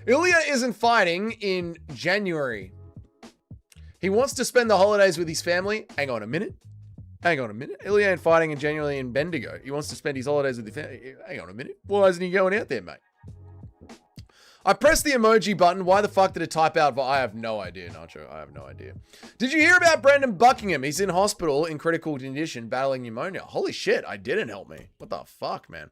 A: Ilya isn't fighting in January. He wants to spend the holidays with his family. Hang on a minute. Ilya ain't fighting in January in Bendigo. He wants to spend his holidays with his family. Hang on a minute. Why isn't he going out there, mate? I pressed the emoji button. Why the fuck did it type out? I have no idea, Nacho. I have no idea. Did you hear about Brendan Buckingham? He's in hospital in critical condition, battling pneumonia. Holy shit, I didn't help me. What the fuck, man?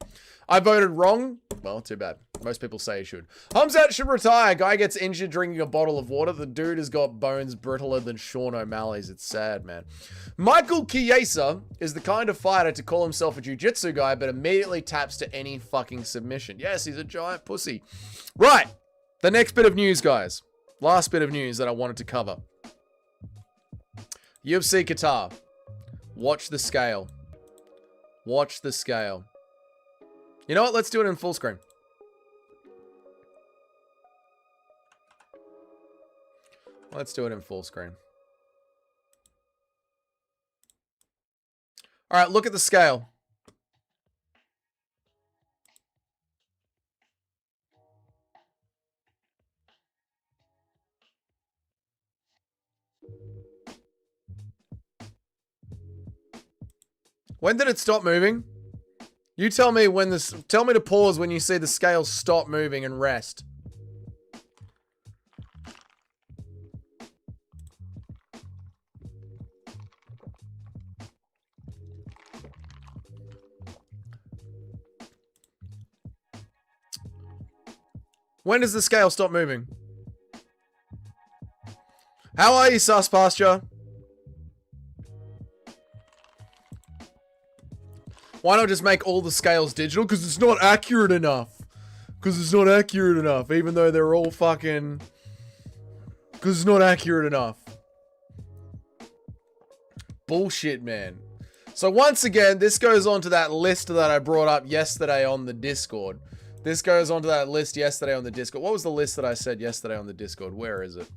A: I voted wrong. Well, too bad. Most people say he should. Hamzat should retire. Guy gets injured drinking a bottle of water. The dude has got bones brittler than Sean O'Malley's. It's sad, man. Michael Chiesa is the kind of fighter to call himself a jiu-jitsu guy, but immediately taps to any fucking submission. Yes, he's a giant pussy. Right. The next bit of news, guys. Last bit of news that I wanted to cover. UFC Qatar. Watch the scale. Watch the scale. You know what? Let's do it in full screen. Let's do it in full screen. All right, look at the scale. When did it stop moving? You tell me when this. Tell me to pause when you see the scale stop moving and rest. When does the scale stop moving? How are you, Sus Pasture? Why not just make all the scales digital? Because it's not accurate enough. Even though they're all fucking... Because it's not accurate enough. Bullshit, man. So once again, this goes on to that list that I brought up yesterday on the Discord. This goes on to that list yesterday on the Discord. What was the list that I said yesterday on the Discord? Where is it?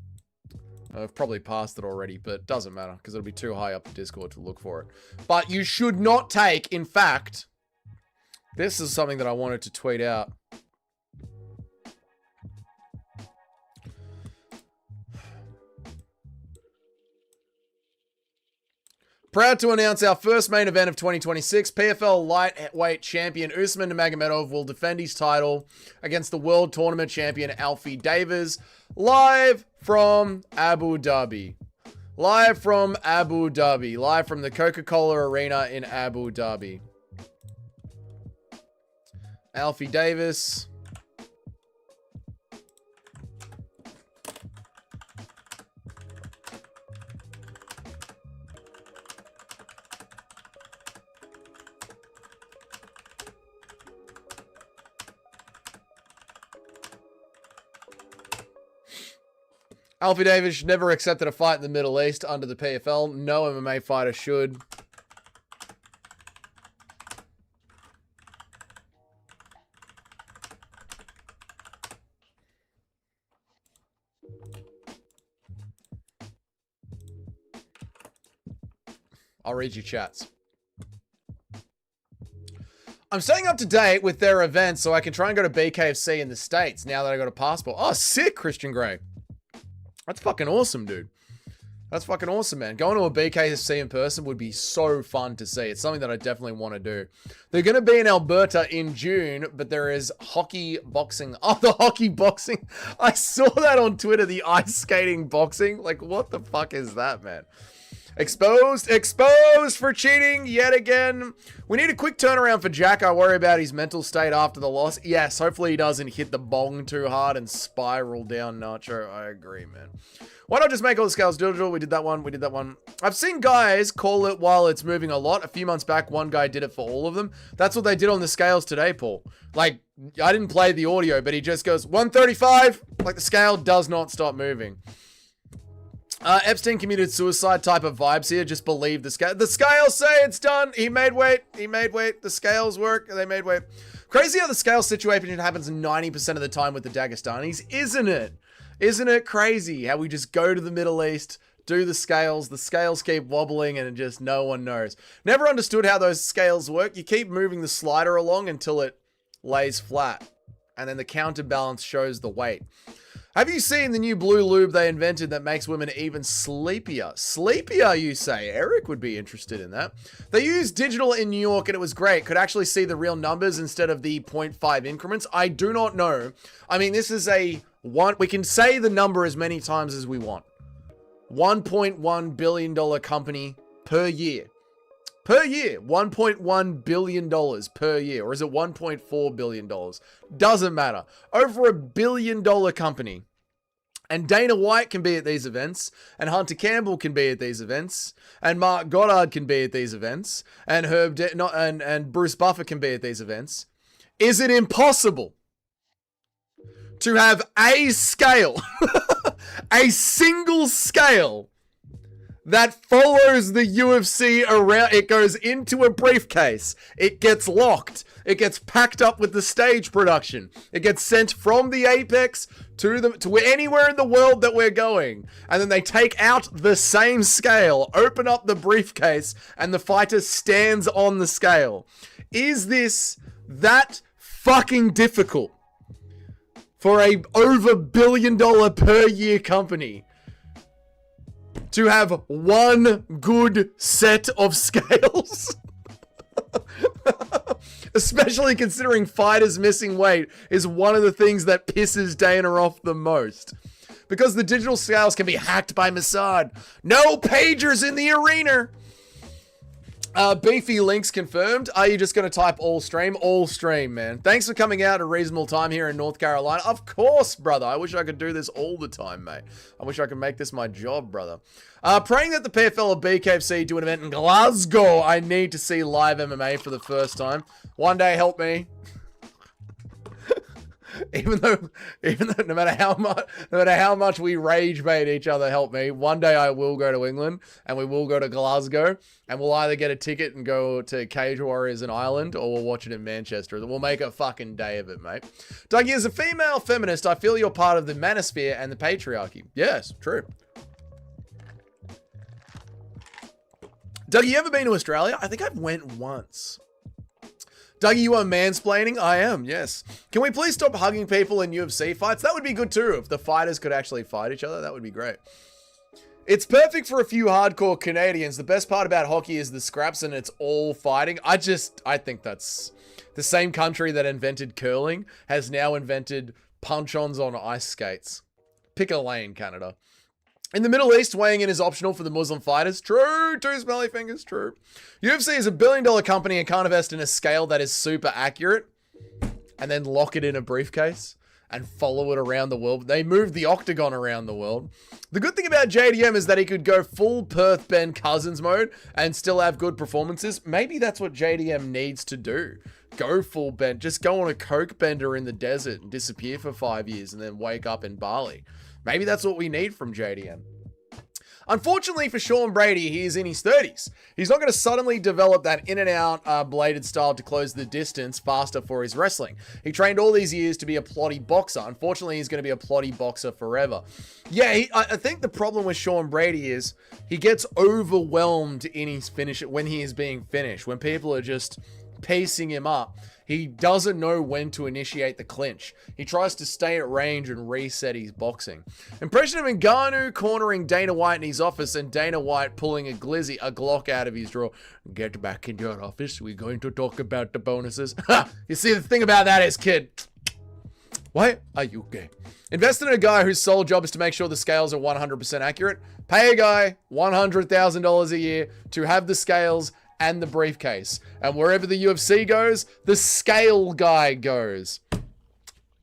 A: I've probably passed it already, but it doesn't matter because it'll be too high up the Discord to look for it. But you should not take, in fact, this is something that I wanted to tweet out. Proud to announce our first main event of 2026. PFL lightweight champion Usman Nurmagomedov will defend his title against the world tournament champion Alfie Davis, live from Abu Dhabi. Live from the Coca-Cola Arena in Abu Dhabi. Alfie Davis. Alfie Davis never accepted a fight in the Middle East under the PFL. No MMA fighter should. I'll read your chats. I'm staying up to date with their events so I can try and go to BKFC in the States now that I got a passport. Oh, sick, Christian Grey. That's fucking awesome, dude. That's fucking awesome, man. Going to a BKFC in person would be so fun to see. It's something that I definitely want to do. They're going to be in Alberta in June, but there is hockey boxing. Oh, the hockey boxing. I saw that on Twitter, the ice skating boxing. Like, what the fuck is that, man? Exposed for cheating yet again. We need a quick turnaround for Jack. I worry about his mental state after the loss. Yes, hopefully he doesn't hit the bong too hard and spiral down Nacho. I agree, man. Why not just make all the scales digital? We did that one. I've seen guys call it while it's moving a lot. A few months back, one guy did it for all of them. That's what they did on the scales today, Paul. Like, I didn't play the audio, but he just goes, 135. Like, the scale does not stop moving. Epstein committed suicide type of vibes here. Just believe the scale. The scales say it's done. He made weight. The scales work. They made weight. Crazy how the scale situation happens 90% of the time with the Dagestanis, isn't it? Isn't it crazy how we just go to the Middle East, do the scales keep wobbling, and just no one knows. Never understood how those scales work. You keep moving the slider along until it lays flat, and then the counterbalance shows the weight. Have you seen the new blue lube they invented that makes women even sleepier? Sleepier, you say? Eric would be interested in that. They used digital in New York and it was great. Could actually see the real numbers instead of the 0.5 increments. I do not know. I mean, this is we can say the number as many times as we want. $1.1 billion company per year. Per year, $1.1 billion per year. Or is it $1.4 billion? Doesn't matter. Over $1 billion company. And Dana White can be at these events. And Hunter Campbell can be at these events. And Mark Goddard can be at these events. And and Bruce Buffer can be at these events. Is it impossible to have a scale, a single scale, that follows the UFC around? It goes into a briefcase. It gets locked. It gets packed up with the stage production. It gets sent from the Apex to anywhere in the world that we're going. And then they take out the same scale, open up the briefcase, and the fighter stands on the scale. Is this that fucking difficult for a over $1 billion per year company to have one good set of scales? Especially considering fighters missing weight is one of the things that pisses Dana off the most. Because the digital scales can be hacked by Mossad. No pagers in the arena. Beefy links confirmed. Are you just going to type all stream? All stream, man. Thanks for coming out at a reasonable time here in North Carolina. Of course, brother. I wish I could do this all the time, mate. I wish I could make this my job, brother. Praying that the PFL or BKFC do an event in Glasgow. I need to see live MMA for the first time. One day, help me. Even though no matter how much we rage bait each other, help me. One day I will go to England and we will go to Glasgow and we'll either get a ticket and go to Cage Warriors in Ireland or we'll watch it in Manchester. We'll make a fucking day of it, mate. Dougie, as a female feminist, I feel you're part of the manosphere and the patriarchy. Yes, true. Dougie, you ever been to Australia? I think I've went once. Dougie, you are mansplaining? I am, yes. Can we please stop hugging people in UFC fights? That would be good too. If the fighters could actually fight each other, that would be great. It's perfect for a few hardcore Canadians. The best part about hockey is the scraps and it's all fighting. I think that's the same country that invented curling has now invented punch-ons on ice skates. Pick a lane, Canada. In the Middle East, weighing in is optional for the Muslim fighters. True. Two smelly fingers. True. UFC is $1 billion company and can't invest in a scale that is super accurate and then lock it in a briefcase and follow it around the world. They moved the octagon around the world. The good thing about JDM is that he could go full Perth Ben Cousins mode and still have good performances. Maybe that's what JDM needs to do. Go full bend. Just go on a coke bender in the desert and disappear for 5 years and then wake up in Bali. Maybe that's what we need from JDM. Unfortunately for Sean Brady, he is in his 30s. He's not going to suddenly develop that in-and-out bladed style to close the distance faster for his wrestling. He trained all these years to be a plotty boxer. Unfortunately, he's going to be a plotty boxer forever. Yeah, I think the problem with Sean Brady is he gets overwhelmed in his finish when he is being finished. When people are just pacing him up. He doesn't know when to initiate the clinch. He tries to stay at range and reset his boxing. Impression of Ngannou cornering Dana White in his office and Dana White pulling a Glock out of his drawer. Get back in your office. We're going to talk about the bonuses. You see, the thing about that is, kid, why are you gay? Invest in a guy whose sole job is to make sure the scales are 100% accurate. Pay a guy $100,000 a year to have the scales and the briefcase. And wherever the UFC goes, the scale guy goes.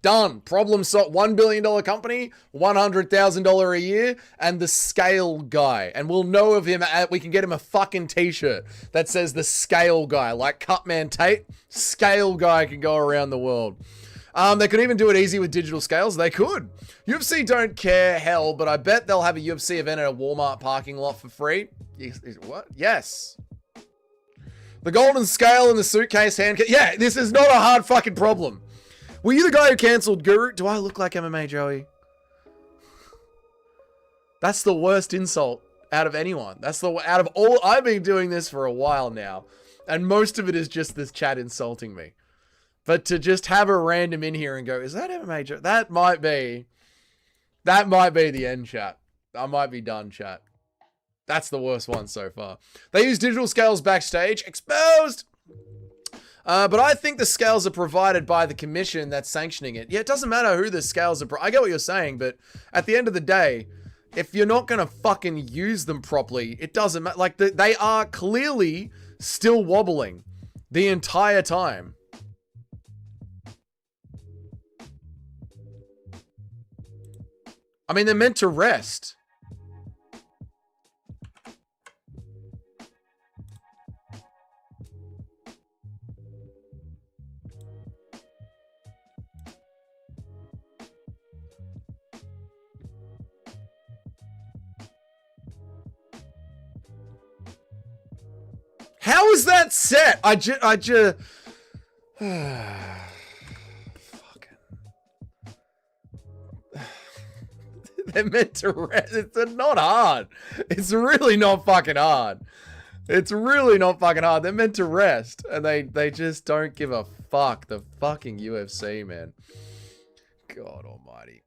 A: Done. Problem solved. $1 billion company, $100,000 a year, and the scale guy. And we'll know of him. We can get him a fucking t-shirt that says the scale guy. Like Cutman Tate, scale guy can go around the world. They could even do it easy with digital scales. They could. UFC don't care hell, but I bet they'll have a UFC event at a Walmart parking lot for free. What? Yes. The golden scale in the suitcase hand. Yeah, this is not a hard fucking problem. Were you the guy who cancelled Guru? Do I look like MMA Joey? That's the worst insult out of anyone. That's out of all. I've been doing this for a while now, and most of it is just this chat insulting me. But to just have a random in here and go, is that MMA Joey? That might be the end, chat. I might be done, chat. That's the worst one so far. They use digital scales backstage. Exposed! But I think the scales are provided by the commission that's sanctioning it. Yeah, it doesn't matter who the scales are. I get what you're saying, but at the end of the day, if you're not going to fucking use them properly, it doesn't matter. Like, they are clearly still wobbling the entire time. I mean, they're meant to rest. How is that set? I just fucking. They're meant to rest. It's not hard. It's really not fucking hard. It's really not fucking hard. They're meant to rest, and they just don't give a fuck. The fucking UFC, man. God almighty.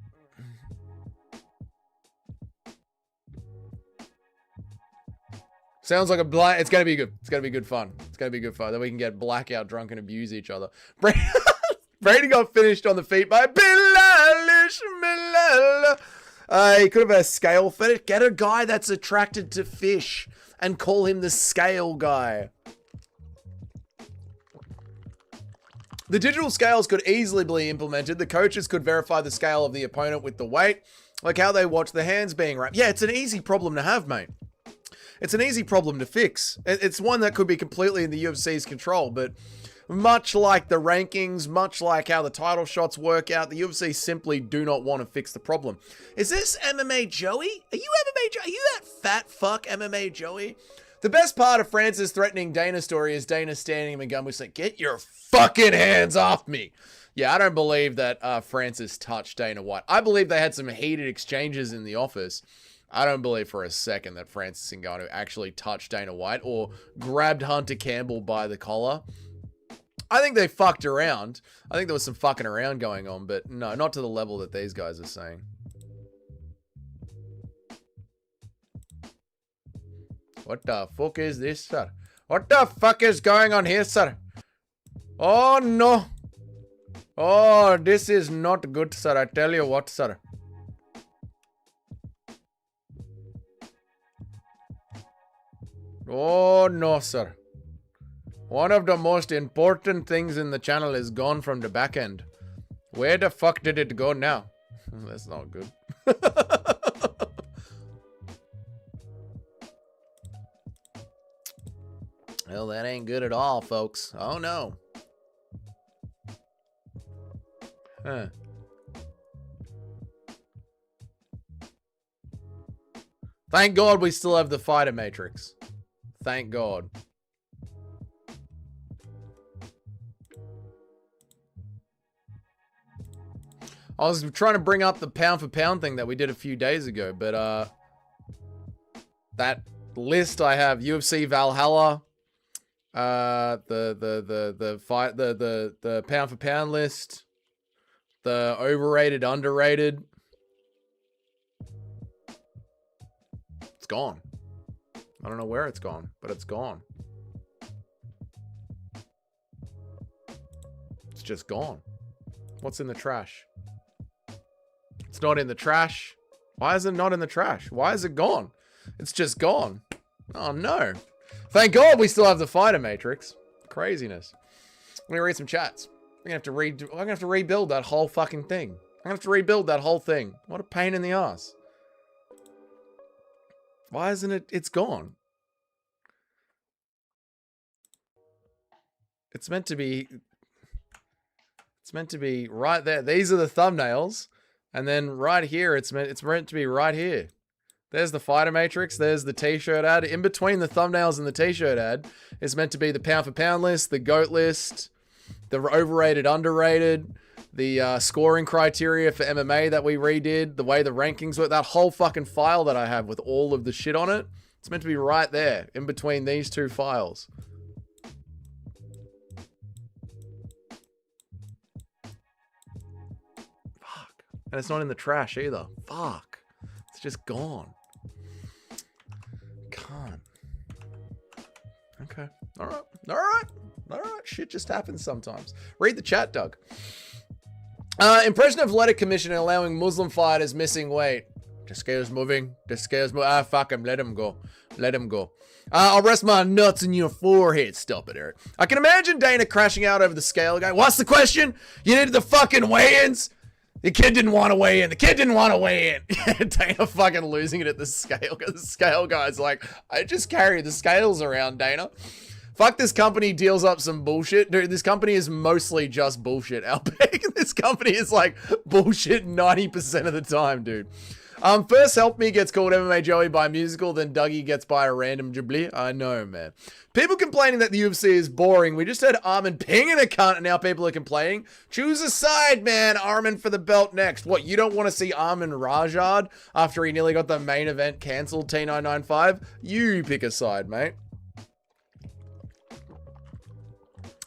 A: Sounds like a black. It's gonna be good. It's gonna be good fun. It's gonna be good fun. Then we can get blackout drunk and abuse each other. Brady got finished on the feet by Bilal. He could have a scale fetish. Get a guy that's attracted to fish and call him the scale guy. The digital scales could easily be implemented. The coaches could verify the scale of the opponent with the weight, like how they watch the hands being wrapped. Yeah, it's an easy problem to have, mate. It's an easy problem to fix. It's one that could be completely in the UFC's control, but much like the rankings, much like how the title shots work out, the UFC simply do not want to fix the problem. Is this MMA Joey? Are you MMA Joey? Are you that fat fuck MMA Joey? The best part of Francis threatening Dana's story is Dana standing him and gun, saying, "Get your fucking hands off me." Yeah, I don't believe that Francis touched Dana White. I believe they had some heated exchanges in the office. I don't believe for a second that Francis Ngannou actually touched Dana White or grabbed Hunter Campbell by the collar. I think they fucked around. I think there was some fucking around going on, but no, not to the level that these guys are saying. What the fuck is this, sir? What the fuck is going on here, sir? Oh, no. Oh, this is not good, sir. I tell you what, sir. Oh, no, sir. One of the most important things in the channel is gone from the back end. Where the fuck did it go now? That's not good. Well, that ain't good at all, folks. Oh, no. Huh. Thank God we still have the fighter matrix. Thank God. I was trying to bring up the pound for pound thing that we did a few days ago, but that list I have, UFC Valhalla, The pound for pound list, the overrated, underrated. It's gone. I don't know where it's gone, but it's gone. It's just gone. What's in the trash? It's not in the trash. Why is it not in the trash? Why is it gone? It's just gone. Oh no. Thank God we still have the fighter matrix. Craziness. I'm gonna read some chats. I'm gonna have to rebuild that whole fucking thing. I'm gonna have to rebuild that whole thing. What a pain in the ass. Why isn't it? It's gone. It's meant to be right there. These are the thumbnails. And then right here, it's meant to be right here. There's the fighter matrix. There's the t-shirt ad. In between the thumbnails and the t-shirt ad is meant to be the pound for pound list, the GOAT list, the overrated, underrated, the scoring criteria for MMA that we redid, the way the rankings work, that whole fucking file that I have with all of the shit on it. It's meant to be right there in between these two files. Fuck. And it's not in the trash either. Fuck. It's just gone. Can't. Okay. All right. All right. All right. Shit just happens sometimes. Read the chat, Doug. Impression of athletic commissioner allowing Muslim fighters missing weight. The scale's moving. The scale's moving. Ah, fuck him. Let him go. Let him go. I'll rest my nuts in your forehead. Stop it, Eric. I can imagine Dana crashing out over the scale guy. What's the question? You needed the fucking weigh-ins? The kid didn't want to weigh in. The kid didn't want to weigh in. Dana fucking losing it at the scale. Because the scale guy's like, I just carry the scales around, Dana. Fuck, this company deals up some bullshit. Dude, this company is mostly just bullshit, Outback. This company is like bullshit 90% of the time, dude. First Help Me gets called MMA Joey by a musical, then Dougie gets by a random Ghibli. I know, man. People complaining that the UFC is boring. We just had Arman pinging a cunt and now people are complaining. Choose a side, man. Arman for the belt next. What, you don't want to see Arman Rajad after he nearly got the main event cancelled, T995? You pick a side, mate.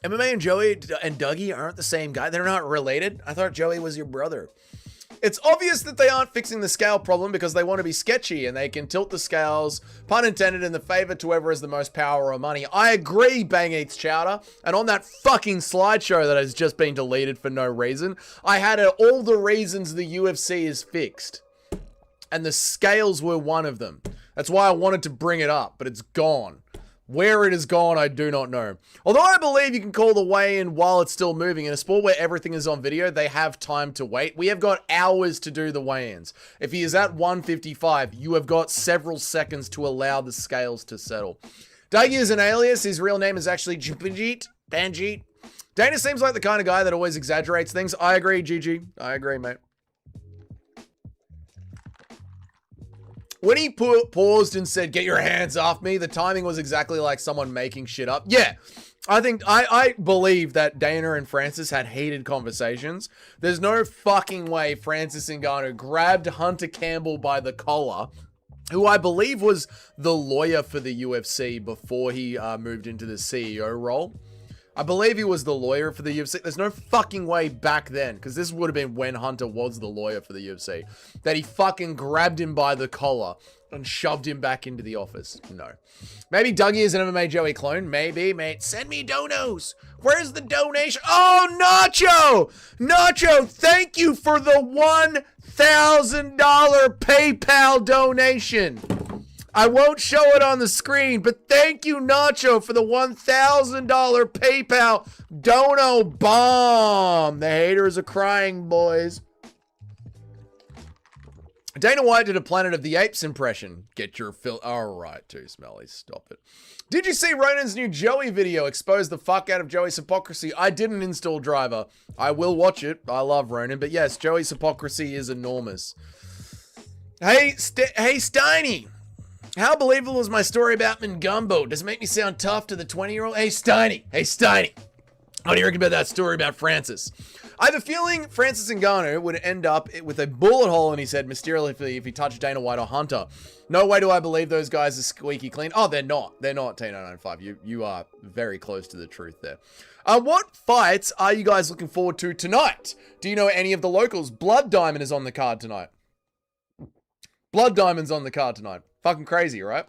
A: MMA and Joey and Dougie aren't the same guy. They're not related. I thought Joey was your brother. It's obvious that they aren't fixing the scale problem because they want to be sketchy and they can tilt the scales, pun intended, in the favor to whoever has the most power or money. I agree, Bang Eats Chowder. And on that fucking slideshow that has just been deleted for no reason, I had all the reasons the UFC is fixed. And the scales were one of them. That's why I wanted to bring it up, but it's gone. Where it is gone, I do not know. Although I believe you can call the weigh-in while it's still moving. In a sport where everything is on video, they have time to wait. We have got hours to do the weigh-ins. If he is at 155, you have got several seconds to allow the scales to settle. Dougie is an alias. His real name is actually Banjeet. Dana seems like the kind of guy that always exaggerates things. I agree, Gigi. I agree, mate. When he paused and said, "Get your hands off me," the timing was exactly like someone making shit up. Yeah, I think, I believe that Dana and Francis had heated conversations. There's no fucking way Francis Ngannou grabbed Hunter Campbell by the collar, who I believe was the lawyer for the UFC before he moved into the CEO role. I believe he was the lawyer for the UFC. There's no fucking way back then, because this would have been when Hunter was the lawyer for the UFC, that he fucking grabbed him by the collar and shoved him back into the office. No. Maybe Dougie is an MMA Joey clone. Maybe, mate. Send me donos. Where's the donation? Oh, Nacho! Nacho, thank you for the $1,000 PayPal donation. I won't show it on the screen, but thank you, Nacho, for the $1,000 PayPal dono bomb. The haters are crying, boys. Dana White did a Planet of the Apes impression. Get your fill. All right, too smelly. Stop it. Did you see Ronan's new Joey video expose the fuck out of Joey's hypocrisy? I didn't install Driver. I will watch it. I love Ronan, but yes, Joey's hypocrisy is enormous. Hey, Steiny. How believable is my story about Mingumbo? Does it make me sound tough to the 20-year-old? Hey, Steiny. What do you reckon about that story about Francis? I have a feeling Francis Ngannou would end up with a bullet hole in his head mysteriously if he touched Dana White or Hunter. No way do I believe those guys are squeaky clean. Oh, they're not. They're not, T995. You are very close to the truth there. What fights are you guys looking forward to tonight? Do you know any of the locals? Blood Diamond is on the card tonight. Blood Diamond's on the card tonight. Fucking crazy, right?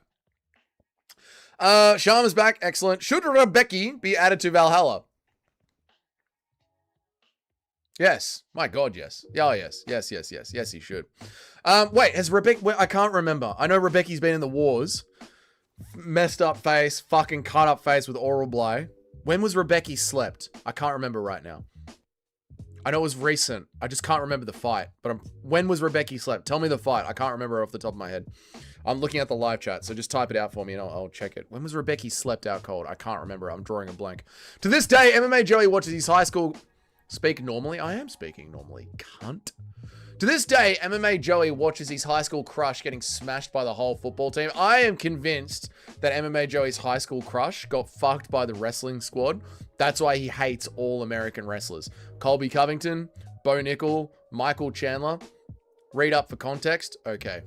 A: Sharma's back. Excellent. Should Rebecca be added to Valhalla? Yes. My God, yes. Oh, yes. Yes, yes, yes. Yes, he should. Wait, has Rebecca... I can't remember. I know Rebecca's been in the wars. Messed up face. Fucking cut up face with oral blow. When was Rebecca slept? I can't remember right now. I know it was recent. I just can't remember the fight. But when was Rebecca slept? Tell me the fight. I can't remember off the top of my head. I'm looking at the live chat, so just type it out for me and I'll check it. When was Rebecca slept out cold? I can't remember. I'm drawing a blank. To this day, MMA Joey watches his high school... Speak normally? I am speaking normally, cunt. To this day, MMA Joey watches his high school crush getting smashed by the whole football team. I am convinced that MMA Joey's high school crush got fucked by the wrestling squad. That's why he hates all American wrestlers. Colby Covington, Bo Nickel, Michael Chandler. Read up for context. Okay.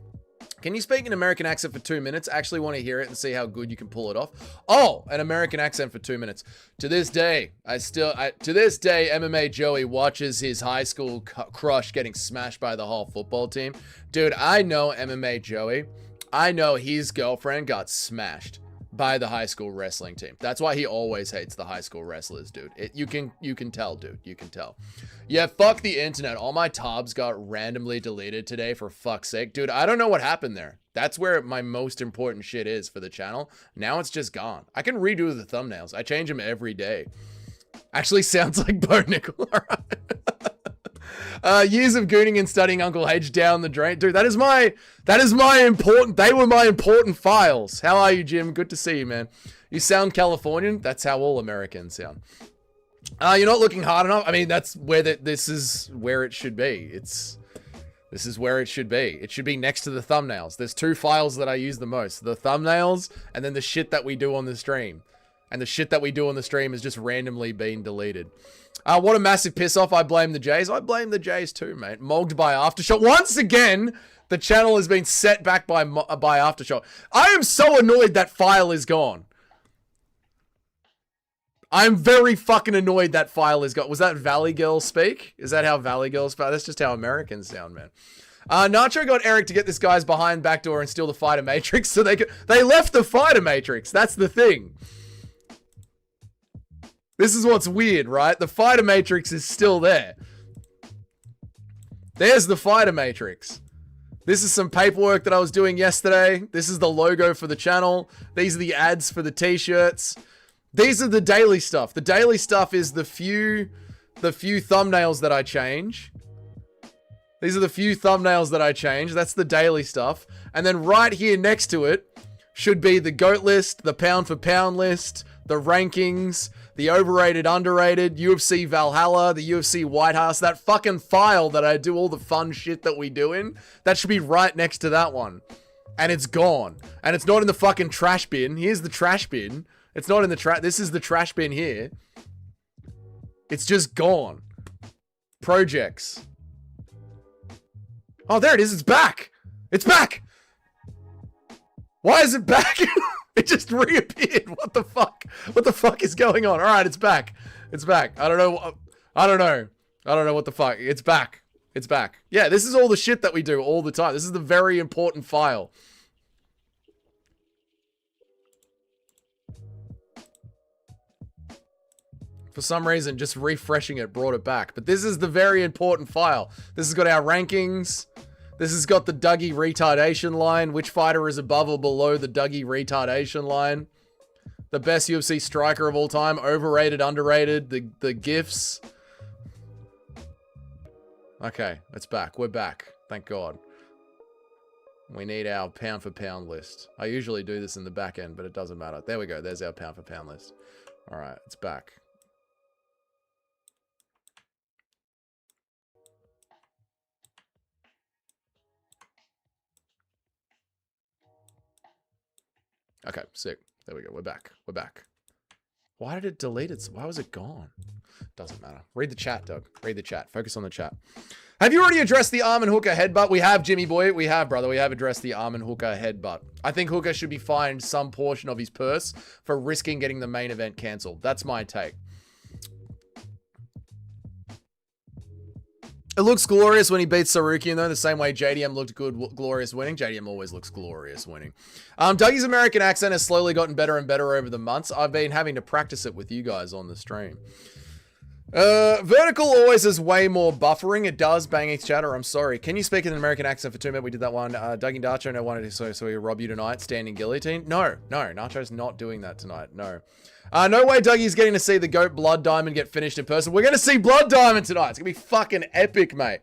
A: Can you speak an American accent for 2 minutes? I actually want to hear it and see how good you can pull it off. Oh, an American accent for 2 minutes. To this day, MMA Joey watches his high school crush getting smashed by the whole football team. Dude, I know MMA Joey. I know his girlfriend got smashed by the high school wrestling team. That's why he always hates the high school wrestlers, dude. You can tell, dude. You can tell. Yeah, fuck the internet. All my tabs got randomly deleted today, for fuck's sake. Dude, I don't know what happened there. That's where my most important shit is for the channel. Now it's just gone. I can redo the thumbnails. I change them every day. Actually sounds like Bo Nickel. Years of gooning and studying Uncle H down the drain. Dude, that is my important, they were my important files. How are you, Jim? Good to see you, man. You sound Californian? That's how all Americans sound. You're not looking hard enough. I mean, that's where this is where it should be. This is where it should be. It should be next to the thumbnails. There's two files that I use the most. The thumbnails and then the shit that we do on the stream. And the shit that we do on the stream is just randomly being deleted. What a massive piss off. I blame the Jays. I blame the Jays too, mate. Mogged by Aftershock. Once again, the channel has been set back by Aftershock. I am so annoyed that file is gone. I'm very fucking annoyed that file is gone. Was that Valley Girl speak? Is that how Valley Girls speak? That's just how Americans sound, man. Nacho got Eric to get this guy's behind backdoor and steal the fighter matrix so they left the fighter matrix. That's the thing. This is what's weird, right? The fighter matrix is still there. There's the fighter matrix. This is some paperwork that I was doing yesterday. This is the logo for the channel. These are the ads for the t-shirts. These are the daily stuff. The daily stuff is the few thumbnails that I change. These are the few thumbnails that I change. That's the daily stuff. And then right here next to it should be the GOAT list, the pound for pound list, the rankings, the overrated, underrated, UFC Valhalla, the UFC White House, that fucking file that I do all the fun shit that we do in, that should be right next to that one. And it's gone. And it's not in the fucking trash bin. Here's the trash bin. It's not in the trash. This is the trash bin here. It's just gone. Projects. Oh, there it is. It's back. It's back. Why is it back? It just reappeared. What the fuck? What the fuck is going on? All right, it's back. It's back. I don't know. I don't know. I don't know what the fuck. It's back. It's back. Yeah, this is all the shit that we do all the time. This is the very important file. For some reason, just refreshing it brought it back. But this is the very important file. This has got our rankings. This has got the Dougie retardation line. Which fighter is above or below the Dougie retardation line? The best UFC striker of all time. Overrated, underrated. The GIFs. Okay, it's back. We're back. Thank God. We need our pound for pound list. I usually do this in the back end, but it doesn't matter. There we go. There's our pound for pound list. All right, it's back. Okay, sick. There we go. We're back. We're back. Why did it delete it? Why was it gone? Doesn't matter. Read the chat, Doug. Read the chat. Focus on the chat. Have you already addressed the Arman Hooker headbutt? We have, Jimmy boy. We have, brother. We have addressed the Arman Hooker headbutt. I think Hooker should be fined some portion of his purse for risking getting the main event cancelled. That's my take. It looks glorious when he beats Tsarukyan, though, the same way JDM looked good, glorious winning. JDM always looks glorious winning. Dougie's American accent has slowly gotten better and better over the months. I've been having to practice it with you guys on the stream. Vertical always has way more buffering. It does, bang each chatter. I'm sorry. Can you speak in an American accent for 2 minutes? We did that one. Dougie Nacho, no wanted to, so we rob you tonight. Standing guillotine. No, Nacho's not doing that tonight. No. No way Dougie's getting to see the GOAT Blood Diamond get finished in person. We're going to see Blood Diamond tonight. It's going to be fucking epic, mate.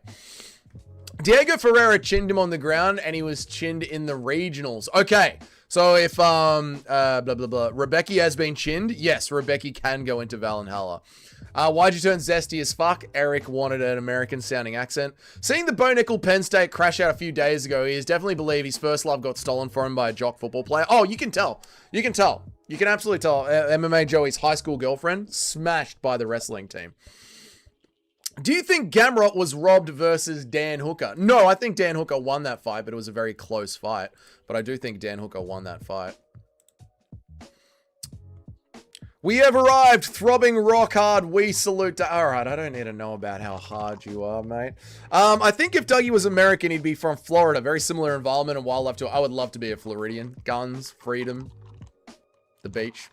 A: Diego Ferreira chinned him on the ground, and he was chinned in the regionals. Okay, so if, Rebecca has been chinned, yes, Rebecca can go into Valhalla. Why'd you turn zesty as fuck? Eric wanted an American-sounding accent. Seeing the Bo Nickel Penn State crash out a few days ago, he has definitely believed his first love got stolen from him by a jock football player. Oh, you can tell. You can tell. You can absolutely tell. MMA Joey's high school girlfriend smashed by the wrestling team. Do you think Gamrot was robbed versus Dan Hooker? No, I think Dan Hooker won that fight, but it was a very close fight. But I do think Dan Hooker won that fight. We have arrived, throbbing rock hard. We salute to... All right, I don't need to know about how hard you are, mate. I think if Dougie was American, he'd be from Florida. Very similar environment and wildlife to... I would love to be a Floridian. Guns, freedom, the beach.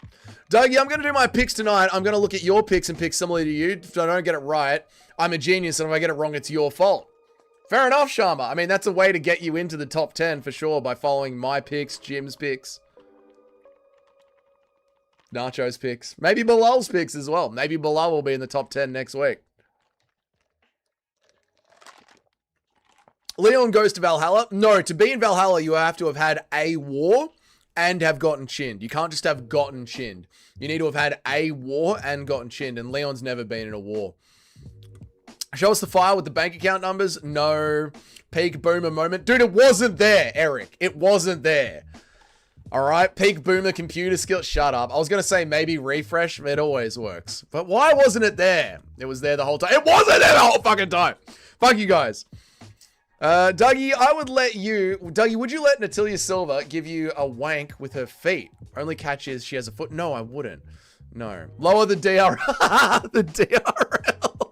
A: Dougie, I'm going to do my picks tonight. I'm going to look at your picks and pick similarly to you. If I don't get it right, I'm a genius, and if I get it wrong, it's your fault. Fair enough, Sharma. I mean, that's a way to get you into the top 10 for sure by following my picks, Jim's picks. Nacho's picks. Maybe Bilal's picks as well. Maybe Bilal will be in the top 10 next week. Leon goes to Valhalla. No, to be in Valhalla, you have to have had a war and have gotten chinned. You can't just have gotten chinned. You need to have had a war and gotten chinned, and Leon's never been in a war. Show us the file with the bank account numbers. No. Peak boomer moment. Dude, it wasn't there, Eric. It wasn't there. All right, peak boomer computer skill. Shut up. I was going to say maybe refresh. It always works. But why wasn't it there? It was there the whole time. It wasn't there the whole fucking time. Fuck you guys. Dougie, I would let you... Dougie, would you let Natalia Silva give you a wank with her feet? Only catch is she has a foot. No, I wouldn't. No. Lower the DRL. The DRL.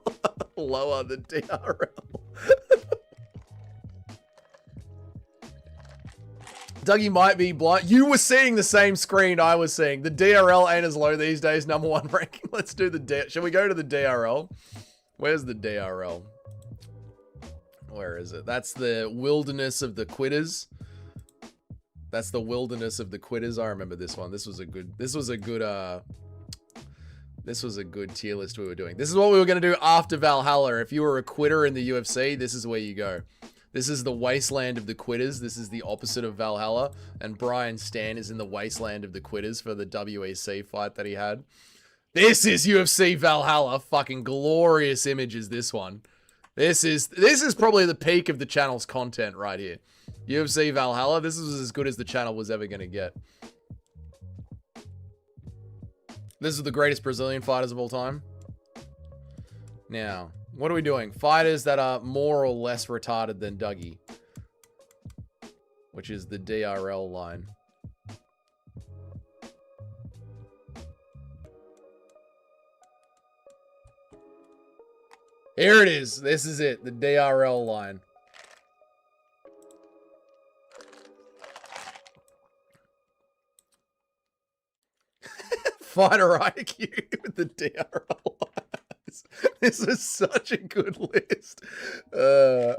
A: Lower the DRL. Dougie might be blind. You were seeing the same screen I was seeing. The DRL ain't as low these days. Number 1 ranking. Let's do the DRL. Shall we go to the DRL? Where's the DRL? Where is it? That's the wilderness of the quitters. That's the wilderness of the quitters. I remember this one. This was a good tier list we were doing. This is what we were going to do after Valhalla. If you were a quitter in the UFC, this is where you go. This is the wasteland of the quitters. This is the opposite of Valhalla. And Brian Stan is in the wasteland of the quitters for the WEC fight that he had. This is UFC Valhalla. Fucking glorious images, this one. This is probably the peak of the channel's content right here. UFC Valhalla. This is as good as the channel was ever going to get. This is the greatest Brazilian fighters of all time. Now... what are we doing? Fighters that are more or less retarded than Dougie. Which is the DRL line. Here it is. This is it. The DRL line. Fighter IQ with the DRL line. This is such a good list. I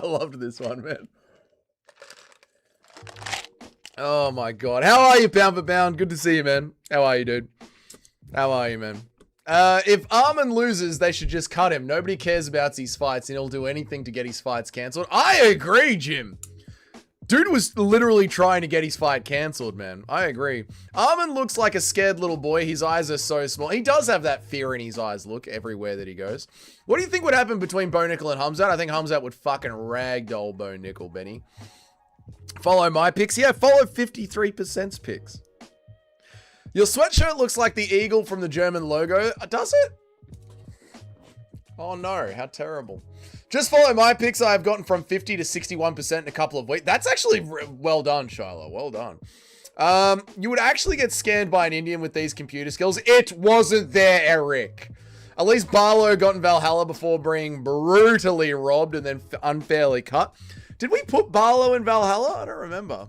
A: loved this one, man. Oh my god. How are you, pound for pound? Good to see you, man. How are you, dude? How are you, man? If Arman loses, they should just cut him. Nobody cares about his fights, and he'll do anything to get his fights cancelled. I agree, Jim. Dude was literally trying to get his fight cancelled, man. I agree. Arman looks like a scared little boy. His eyes are so small. He does have that fear in his eyes, look, everywhere that he goes. What do you think would happen between Bo Nickel and Hamzat? I think Hamzat would fucking ragdoll Bo Nickel, Benny. Follow my picks. Yeah, follow 53%'s picks. Your sweatshirt looks like the eagle from the German logo. Does it? Oh no, how terrible. Just follow my picks. I've gotten from 50 to 61% in a couple of weeks. That's actually well done, Shiloh. Well done. You would actually get scanned by an Indian with these computer skills. It wasn't there, Eric. At least Barlow got in Valhalla before being brutally robbed and then unfairly cut. Did we put Barlow in Valhalla? I don't remember.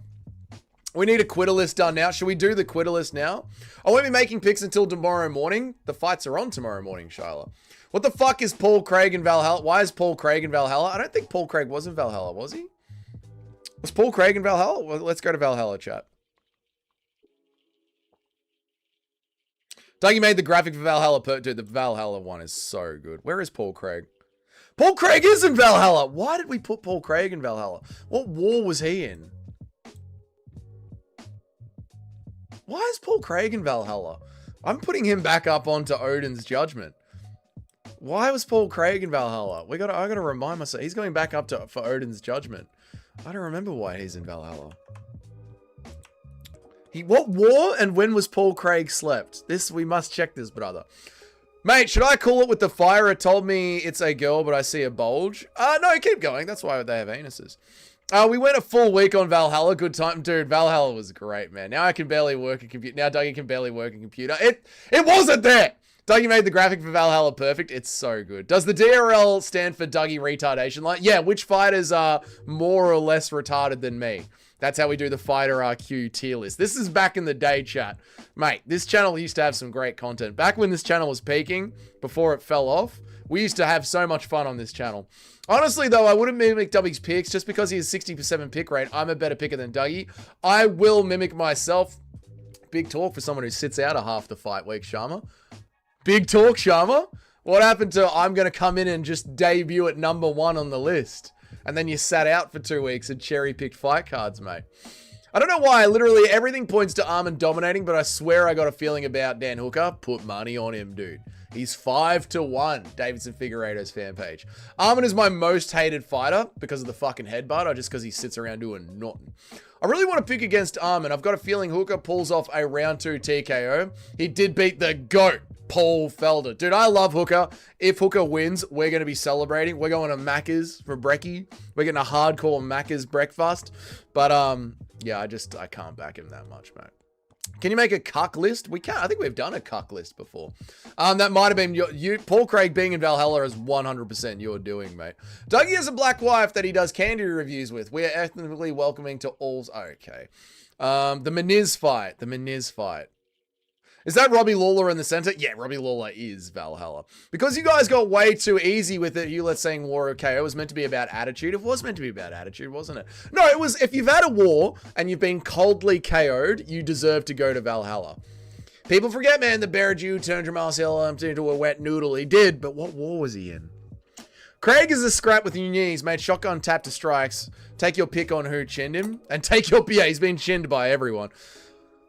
A: We need a quitter list done now. Should we do the quitter list now? I won't be making picks until tomorrow morning. The fights are on tomorrow morning, Shiloh. What the fuck is Paul Craig in Valhalla? Why is Paul Craig in Valhalla? I don't think Paul Craig was in Valhalla, was he? Was Paul Craig in Valhalla? Well, let's go to Valhalla, chat. Dougie made the graphic for Valhalla. Dude, the Valhalla one is so good. Where is Paul Craig? Paul Craig is in Valhalla. Why did we put Paul Craig in Valhalla? What war was he in? Why is Paul Craig in Valhalla? I'm putting him back up onto Odin's Judgment. Why was Paul Craig in Valhalla? I gotta remind myself. He's going back up for Odin's Judgment. I don't remember why he's in Valhalla. What war and when was Paul Craig slept? We must check this, brother. Mate, should I call it with the fire? It told me it's a girl, but I see a bulge. No, keep going. That's why they have anuses. We went a full week on Valhalla. Good time. Dude, Valhalla was great, man. Now I can barely work a computer. Now Dougie can barely work a computer. It wasn't there. Dougie made the graphic for Valhalla perfect. It's so good. Does the DRL stand for Dougie retardation line? Yeah, which fighters are more or less retarded than me? That's how we do the Fighter RQ tier list. This is back in the day, chat. Mate, this channel used to have some great content. Back when this channel was peaking, before it fell off, we used to have so much fun on this channel. Honestly, though, I wouldn't mimic Dougie's picks just because he has 60% pick rate. I'm a better picker than Dougie. I will mimic myself. Big talk for someone who sits out a half the fight week, Sharma. Big talk, Sharma. What happened to I'm going to come in and just debut at #1 on the list? And then you sat out for 2 weeks and cherry-picked fight cards, mate. I don't know why. Literally, everything points to Arman dominating, but I swear I got a feeling about Dan Hooker. Put money on him, dude. He's 5-1. Davidson Figueiredo's fan page. Arman is my most hated fighter because of the fucking headbutt, or just because he sits around doing nothing. I really want to pick against Arman. I've got a feeling Hooker pulls off a round 2 TKO. He did beat the GOAT, Paul Felder. Dude, I love Hooker. If Hooker wins, we're going to be celebrating. We're going to Macca's for brekkie. We're getting a hardcore Macca's breakfast. But, yeah, I can't back him that much, mate. Can you make a cuck list? We can. I think we've done a cuck list before. That might have been you. Paul Craig being in Valhalla is 100% your doing, mate. Dougie has a black wife that he does candy reviews with. We are ethnically welcoming to all's. Okay. The Meniz fight. The Meniz fight. Is that Robbie Lawler in the center? Yeah, Robbie Lawler is Valhalla. Because you guys got way too easy with it, Hewlett saying war KO was meant to be about attitude. It was meant to be about attitude, wasn't it? No, it was, if you've had a war and you've been coldly KO'd, you deserve to go to Valhalla. People forget, man, the Barraju turned Jamal Hill into a wet noodle. He did, but what war was he in? Craig is a scrap with Nunez, made shotgun tap to strikes. Take your pick on who chinned him. And take your, yeah, he's been chinned by everyone.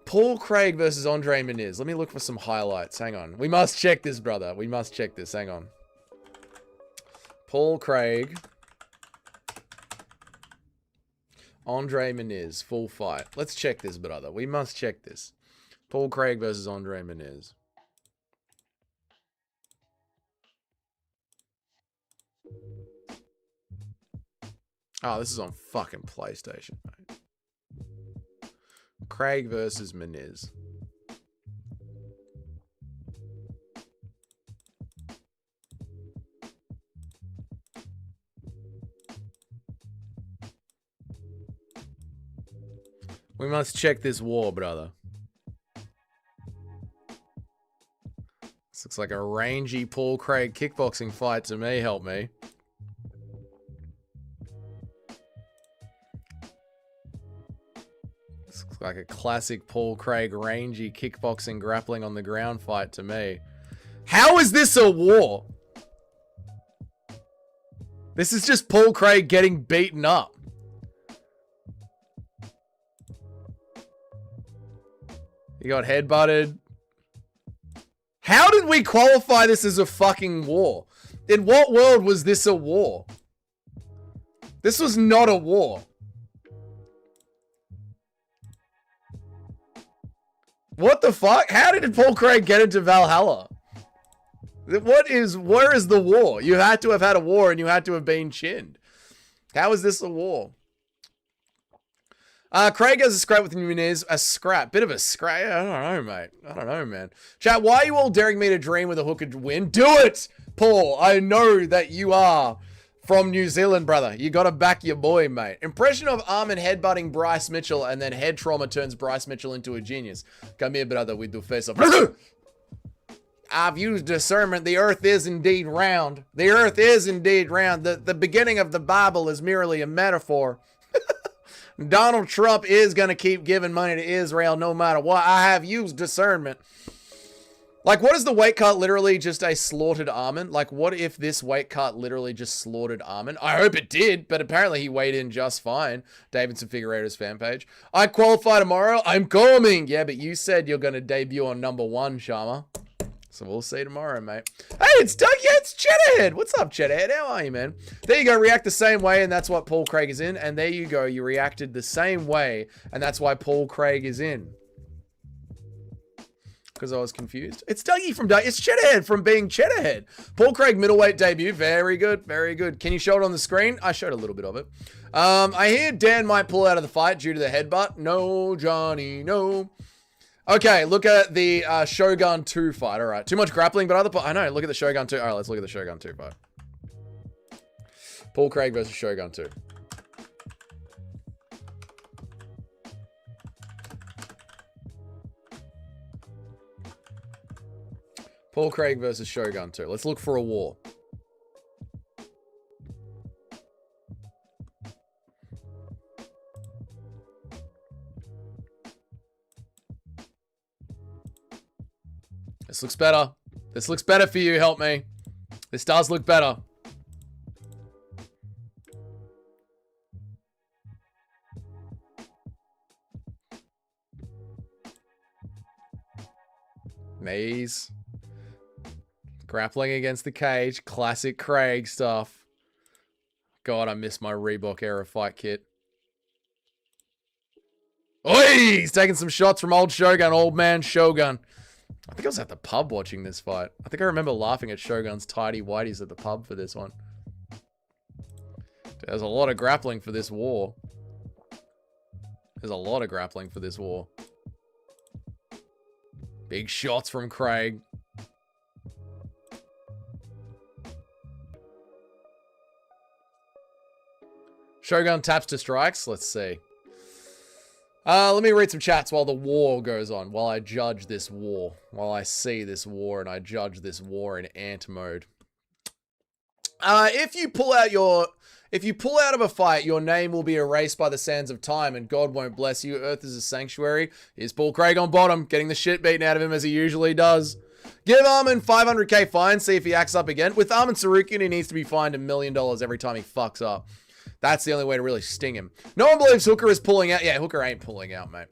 A: Paul Craig versus Andre Meniz. Let me look for some highlights. Hang on. We must check this, brother. We must check this. Hang on. Paul Craig. Andre Meniz. Full fight. Let's check this, brother. We must check this. Paul Craig versus Andre Meniz. Oh, this is on fucking PlayStation, mate. Craig versus Meniz. We must check this war, brother. This looks like a rangy Paul Craig kickboxing fight to me. Help me. Like a classic Paul Craig rangy kickboxing grappling on the ground fight to me. How is this a war? This is just Paul Craig getting beaten up. He got headbutted. How did we qualify this as a fucking war? In what world was this a war? This was not a war. What the fuck? How did Paul Craig get into Valhalla? Where is the war? You had to have had a war and you had to have been chinned. How is this a war? Craig has a scrap with Nunez. A scrap. Bit of a scrap. I don't know, mate. I don't know, man. Chat, why are you all daring me to dream with a hooker win? Do it, Paul. I know that you are from New Zealand, brother. You got to back your boy, mate. Impression of Arman headbutting Bryce Mitchell and then head trauma turns Bryce Mitchell into a genius. Come here, brother. We do face off. I've used discernment. The earth is indeed round. The earth is indeed round. The beginning of the Bible is merely a metaphor. Donald Trump is going to keep giving money to Israel no matter what. I have used discernment. Like, what is the weight cut literally just a slaughtered Arman? Like, what if this weight cut literally just slaughtered Arman? I hope it did, but apparently he weighed in just fine. Davidson Figueiredo's fan page. I qualify tomorrow. I'm coming. Yeah, but you said you're going to debut on #1, Sharma. So we'll see tomorrow, mate. Hey, it's Doug. Yeah, it's Cheddarhead. What's up, Cheddarhead? How are you, man? There you go. React the same way, and that's what Paul Craig is in. And there you go. You reacted the same way, and that's why Paul Craig is in. Because I was confused. It's Dougie from Doug. It's Cheddarhead from being Cheddarhead. Paul Craig middleweight debut. Very good. Very good. Can you show it on the screen? I showed a little bit of it. I hear Dan might pull out of the fight due to the headbutt. No, Johnny, no. Okay, look at the Shogun 2 fight. All right, too much grappling, but other... I know, look at the Shogun 2. All right, let's look at the Shogun 2 fight. Paul Craig versus Shogun 2. Paul Craig versus Shogun 2. Let's look for a war. This looks better. This looks better for you. Help me. This does look better. Maze. Grappling against the cage. Classic Craig stuff. God, I miss my Reebok era fight kit. Oi! He's taking some shots from old Shogun. Old man Shogun. I think I was at the pub watching this fight. I think I remember laughing at Shogun's tidy whities at the pub for this one. There's a lot of grappling for this war. There's a lot of grappling for this war. Big shots from Craig. Shogun taps to strikes. Let's see. Let me read some chats while the war goes on, while I judge this war, while I see this war and I judge this war in ant mode. If you pull out of a fight, your name will be erased by the sands of time and God won't bless you. Earth is a sanctuary. Here's Paul Craig on bottom, getting the shit beaten out of him as he usually does. Give Arman 500k fine, see if he acts up again. With Arman Tsarukyan, he needs to be fined $1 million every time he fucks up. That's the only way to really sting him. No one believes Hooker is pulling out. Yeah, Hooker ain't pulling out, mate.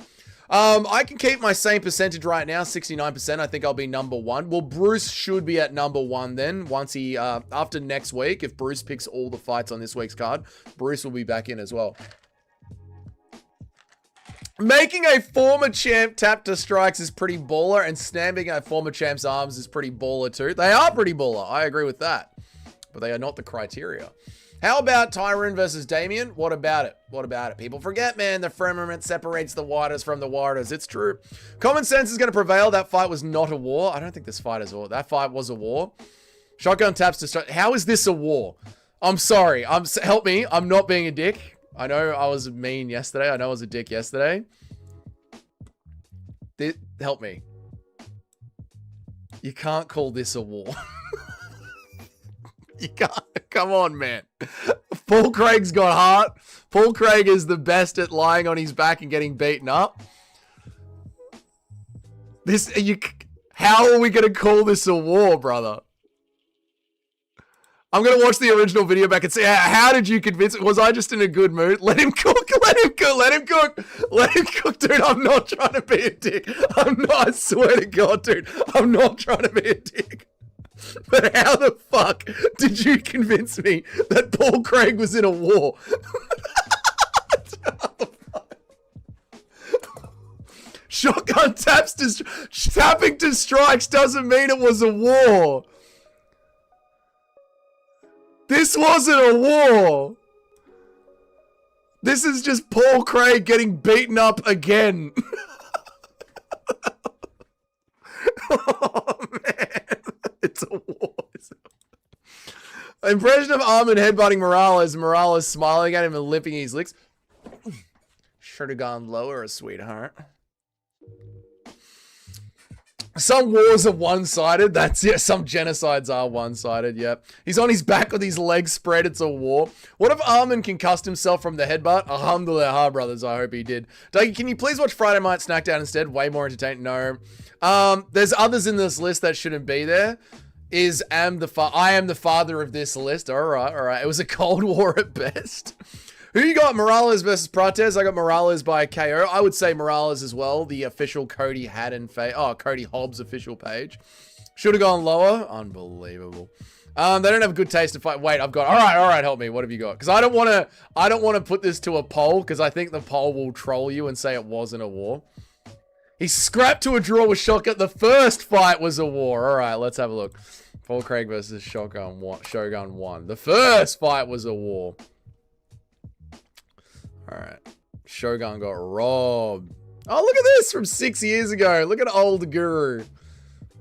A: I can keep my same percentage right now, 69%. I think I'll be #1. Well, Bruce should be at #1 then. Once he, after next week, if Bruce picks all the fights on this week's card, Bruce will be back in as well. Making a former champ tap to strikes is pretty baller, and snapping a former champ's arms is pretty baller too. They are pretty baller. I agree with that. But they are not the criteria. How about Tyrone versus Damien? What about it? What about it? People forget, man, the firmament separates the waters from the waters. It's true. Common sense is going to prevail. That fight was not a war. I don't think this fight is a war. That fight was a war. Shotgun taps to strike. How is this a war? I'm sorry. Help me. I'm not being a dick. I know I was mean yesterday. I know I was a dick yesterday. Help me. You can't call this a war. You can't. Come on, man. Paul Craig's got heart. Paul Craig is the best at lying on his back and getting beaten up. How are we going to call this a war, brother? I'm going to watch the original video back and see, how did you convince me? Was I just in a good mood? Let him cook. Let him cook. Let him cook. Let him cook, dude. I'm not trying to be a dick. I'm not. I swear to God, dude. I'm not trying to be a dick. But how the fuck did you convince me that Paul Craig was in a war? Shotgun tapping to strikes doesn't mean it was a war. This wasn't a war. This is just Paul Craig getting beaten up again. Oh, man. It's a war. Impression of Arman headbutting Morales. Morales smiling at him and lipping his lips. Should have gone lower, sweetheart. Some wars are one-sided. That's it. Some genocides are one-sided. Yep. He's on his back with his legs spread. It's a war. What if Arman concussed himself from the headbutt? Alhamdulillah, brothers. I hope he did. Dougie, can you please watch Friday Night Snackdown instead? Way more entertaining. No. There's others in this list that shouldn't be there. I am the father of this list. All right. It was a Cold War at best. Who you got? Morales versus Prates. I got Morales by KO. I would say Morales as well. The official Cody Haddon Cody Hobbs official page. Should have gone lower. Unbelievable. They don't have a good taste to fight. Wait, I've got. All right. Help me. What have you got? Because I don't want to put this to a poll because I think the poll will troll you and say it wasn't a war. He scrapped to a draw with Shotgun. The first fight was a war. All right, let's have a look. Paul Craig versus Shogun 1. The first fight was a war. All right. Shogun got robbed. Oh, look at this from 6 years ago. Look at old Guru.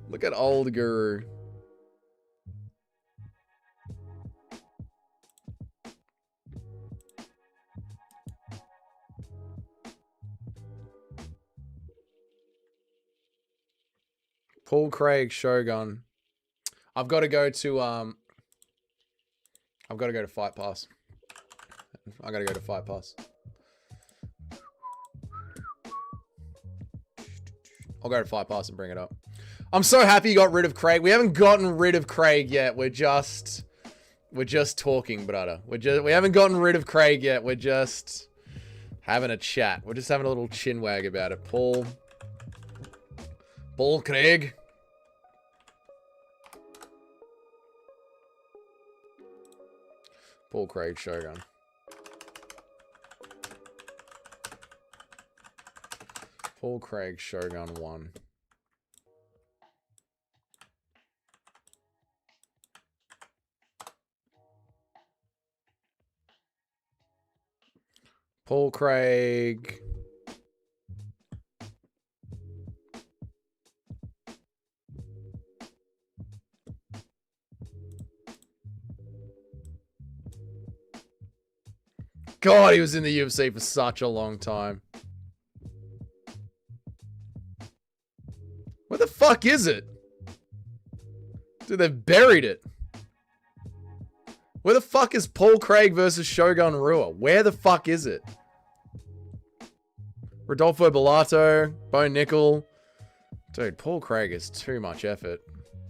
A: Look at old Guru. Paul Craig Shogun. I've got to go to Fight Pass. I gotta go to Fight Pass. I'll go to Fight Pass and bring it up. I'm so happy you got rid of Craig. We haven't gotten rid of Craig yet. We're just talking, brother. We haven't gotten rid of Craig yet. We're just having a chat. We're just having a little chinwag about it. Paul Craig. Paul Craig Shogun. Paul Craig Shogun 1. Paul Craig. God, he was in the UFC for such a long time. Where the fuck is it? Dude, they've buried it. Where the fuck is Paul Craig versus Shogun Rua? Where the fuck is it? Rodolfo Bellato, Bo Nickel. Dude, Paul Craig is too much effort.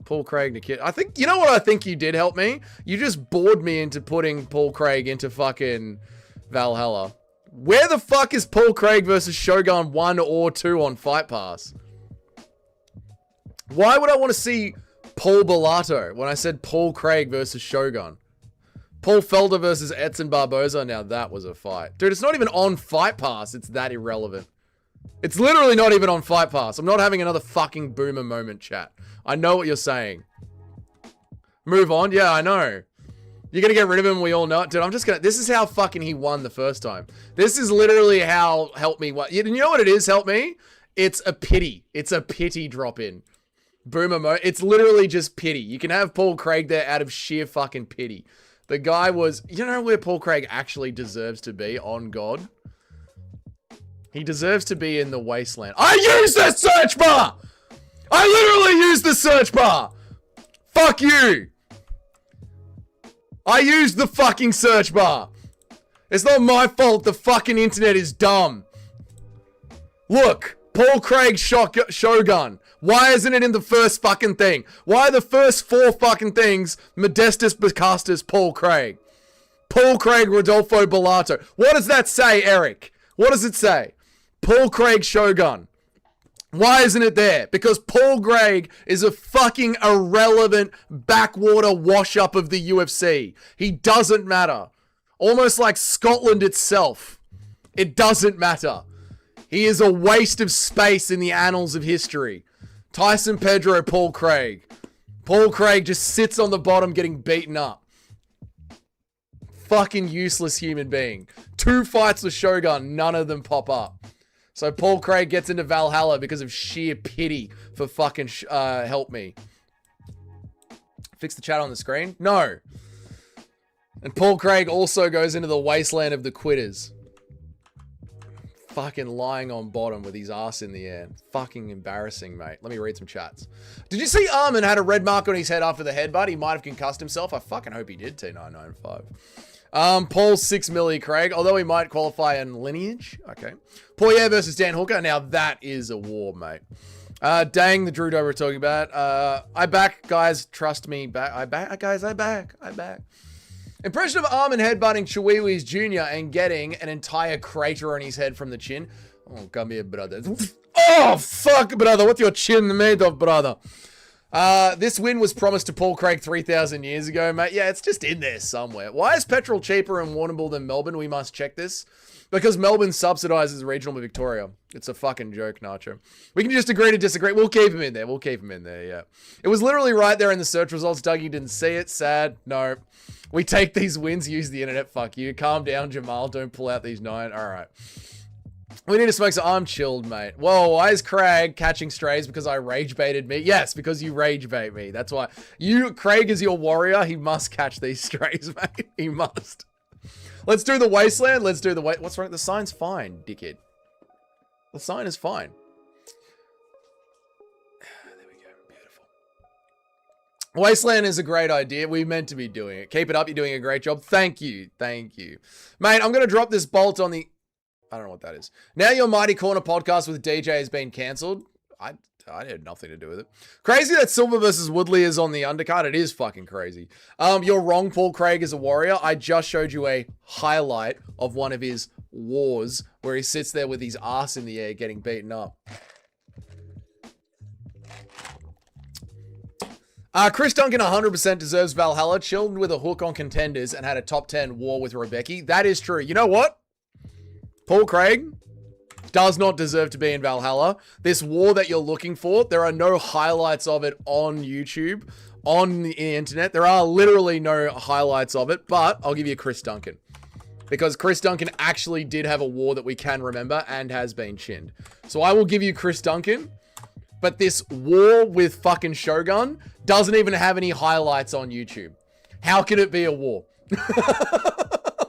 A: Paul Craig, Nikita. I think, you know what I think you did help me? You just bored me into putting Paul Craig into fucking Valhalla. Where the fuck is Paul Craig versus Shogun 1 or 2 on Fight Pass? Why would I want to see Paul Bellato when I said Paul Craig versus Shogun? Paul Felder versus Edson Barboza. Now that was a fight. Dude, it's not even on Fight Pass. It's that irrelevant. It's literally not even on Fight Pass. I'm not having another fucking boomer moment, chat. I know what you're saying. Move on. Yeah, I know. You're going to get rid of him. We all know it. Dude, I'm just going to... This is how fucking he won the first time. This is literally how Help Me... You know what it is, Help Me? It's a pity. It's a pity drop-in. Boomer mode. It's literally just pity. You can have Paul Craig there out of sheer fucking pity. The guy was... You know where Paul Craig actually deserves to be? On God. He deserves to be in the wasteland. I use the search bar! I literally use the search bar! Fuck you! I use the fucking search bar. It's not my fault the fucking internet is dumb. Look, Paul Craig Shogun. Why isn't it in the first fucking thing? Why are the first 4 fucking things Modestus Bacastus Paul Craig? Paul Craig Rodolfo Bellato. What does that say, Eric? What does it say? Paul Craig Shogun. Why isn't it there? Because Paul Craig is a fucking irrelevant backwater wash-up of the UFC. He doesn't matter. Almost like Scotland itself. It doesn't matter. He is a waste of space in the annals of history. Tyson Pedro, Paul Craig. Paul Craig just sits on the bottom getting beaten up. Fucking useless human being. 2 fights with Shogun, none of them pop up. So Paul Craig gets into Valhalla because of sheer pity for fucking help me. Fix the chat on the screen? No. And Paul Craig also goes into the wasteland of the quitters. Fucking lying on bottom with his ass in the air. Fucking embarrassing, mate. Let me read some chats. Did you see Arman had a red mark on his head after the headbutt? He might have concussed himself. I fucking hope he did, T995. Paul 6 milli, Craig. Although he might qualify in lineage. Okay. Poirier versus Dan Hooker. Now that is a war, mate. Dang, the Drew Doe we're talking about. I back, guys. Trust me. I back. Impression of Arman headbutting Chihuahuas Jr. and getting an entire crater on his head from the chin. Oh, come here, brother. Oh, fuck, brother. What's your chin made of, brother? This win was promised to Paul Craig 3,000 years ago, mate. Yeah, it's just in there somewhere. Why is petrol cheaper in Warrnambool than Melbourne? We must check this. Because Melbourne subsidizes regional Victoria. It's a fucking joke, Nacho. We can just agree to disagree. We'll keep him in there. Yeah. It was literally right there in the search results. Dougie didn't see it. Sad. No. We take these wins, use the internet. Fuck you. Calm down, Jamal. Don't pull out these 9. All right. We need to smoke, so I'm chilled, mate. Whoa, why is Craig catching strays because I rage baited me? Yes, because you rage bait me. That's why. Craig is your warrior. He must catch these strays, mate. He must. Let's do the wasteland. What's wrong? The sign's fine, dickhead. The sign is fine. There we go. Beautiful. Wasteland is a great idea. We meant to be doing it. Keep it up. You're doing a great job. Thank you. Thank you. Mate, I'm going to drop this bolt on the... I don't know what that is. Now Your Mighty Corner podcast with DJ has been cancelled. I had nothing to do with it. Crazy that Silver versus Woodley is on the undercard. It is fucking crazy. You're wrong, Paul Craig is a warrior. I just showed you a highlight of one of his wars where he sits there with his ass in the air getting beaten up. Chris Duncan 100% deserves Valhalla. Chilled with a hook on contenders and had a top 10 war with Rebecca. That is true. You know what? Paul Craig does not deserve to be in Valhalla. This war that you're looking for, there are no highlights of it on YouTube, on the internet. There are literally no highlights of it, but I'll give you Chris Duncan. Because Chris Duncan actually did have a war that we can remember and has been chinned. So I will give you Chris Duncan, but this war with fucking Shogun doesn't even have any highlights on YouTube. How can it be a war?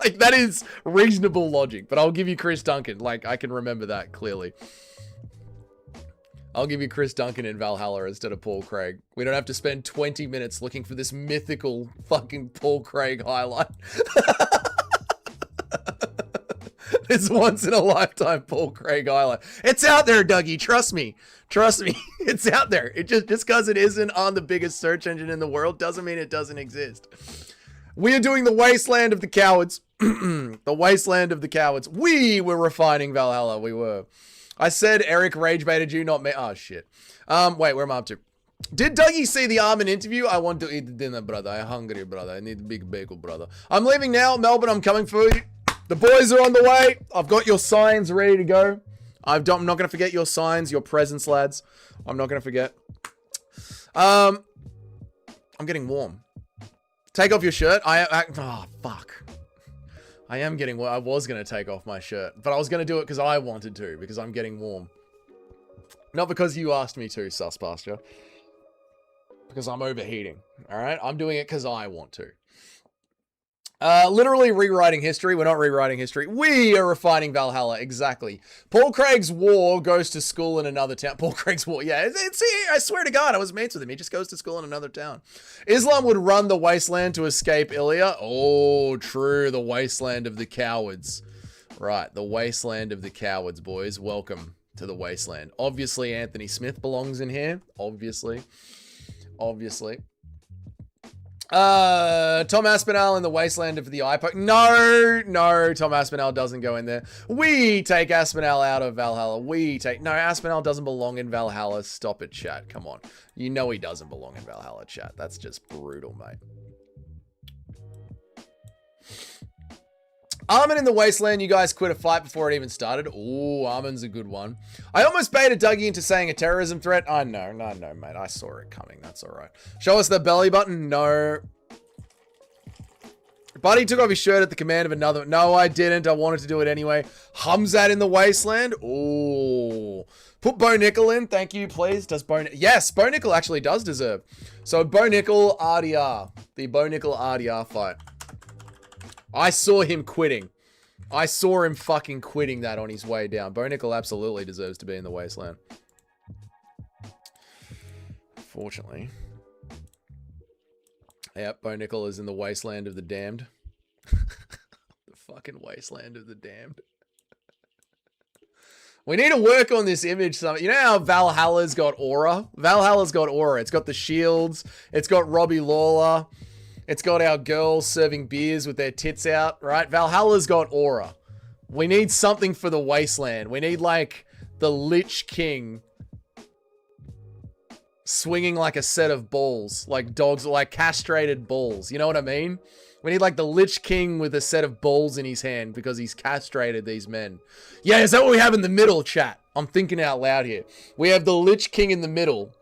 A: Like, that is reasonable logic, but I'll give you Chris Duncan. Like, I can remember that clearly. I'll give you Chris Duncan in Valhalla instead of Paul Craig. We don't have to spend 20 minutes looking for this mythical fucking Paul Craig highlight. This once in a lifetime Paul Craig highlight. It's out there, Dougie. Trust me. Trust me. It's out there. It just because it isn't on the biggest search engine in the world doesn't mean it doesn't exist. We are doing the Wasteland of the Cowards. The Wasteland of the Cowards. We were refining Valhalla. We were. I said Eric rage baited you, not me. Oh, shit. Wait, where am I up to? Did Dougie see the Arman interview? I want to eat dinner, brother. I'm hungry, brother. I need a big bagel, brother. I'm leaving now. Melbourne, I'm coming for you. The boys are on the way. I've got your signs ready to go. I'm not going to forget your signs, your presents, lads. I'm not going to forget. I'm getting warm. Take off your shirt. Oh, fuck. I am getting warm. I was going to take off my shirt, but I was going to do it because I wanted to, because I'm getting warm. Not because you asked me to, sus pasture. Because I'm overheating. All right? I'm doing it because I want to. Literally rewriting history. We're not rewriting history. We are refining Valhalla. Exactly. Paul Craig's war goes to school in another town. Paul Craig's war. Yeah, I swear to God, I was mates with him. He just goes to school in another town. Islam would run the wasteland to escape Ilya. Oh, true. The wasteland of the cowards. Right. The wasteland of the cowards, boys. Welcome to the wasteland. Obviously, Anthony Smith belongs in here. Obviously. Tom Aspinall in the wasteland of the iPod. No, Tom Aspinall doesn't go in there. We take Aspinall out of Valhalla. No, Aspinall doesn't belong in Valhalla. Stop it, chat. Come on. You know he doesn't belong in Valhalla, chat. That's just brutal, mate. Arman in the Wasteland, you guys quit a fight before it even started. Ooh, Arman's a good one. I almost baited Dougie into saying a terrorism threat. Oh, no, mate. I saw it coming. That's all right. Show us the belly button. No. Buddy took off his shirt at the command of another. No, I didn't. I wanted to do it anyway. Humzat in the Wasteland. Ooh. Put Bo Nickel in. Thank you, please. Does Bo... Yes, Bo Nickel actually does deserve. So, Bo Nickel, RDR. The Bo Nickel RDR fight. I saw him quitting. I saw him fucking quitting that on his way down. Bo Nickel absolutely deserves to be in the Wasteland. Fortunately. Yep, Bo Nickel is in the Wasteland of the Damned. The fucking Wasteland of the Damned. We need to work on this image. You know how Valhalla's got aura? Valhalla's got aura. It's got the shields. It's got Robbie Lawler. It's got our girls serving beers with their tits out, right? Valhalla's got aura. We need something for the Wasteland. We need, like, the Lich King swinging like a set of balls. Like dogs, like castrated balls. You know what I mean? We need, like, the Lich King with a set of balls in his hand because he's castrated these men. Yeah, is that what we have in the middle, chat? I'm thinking out loud here. We have the Lich King in the middle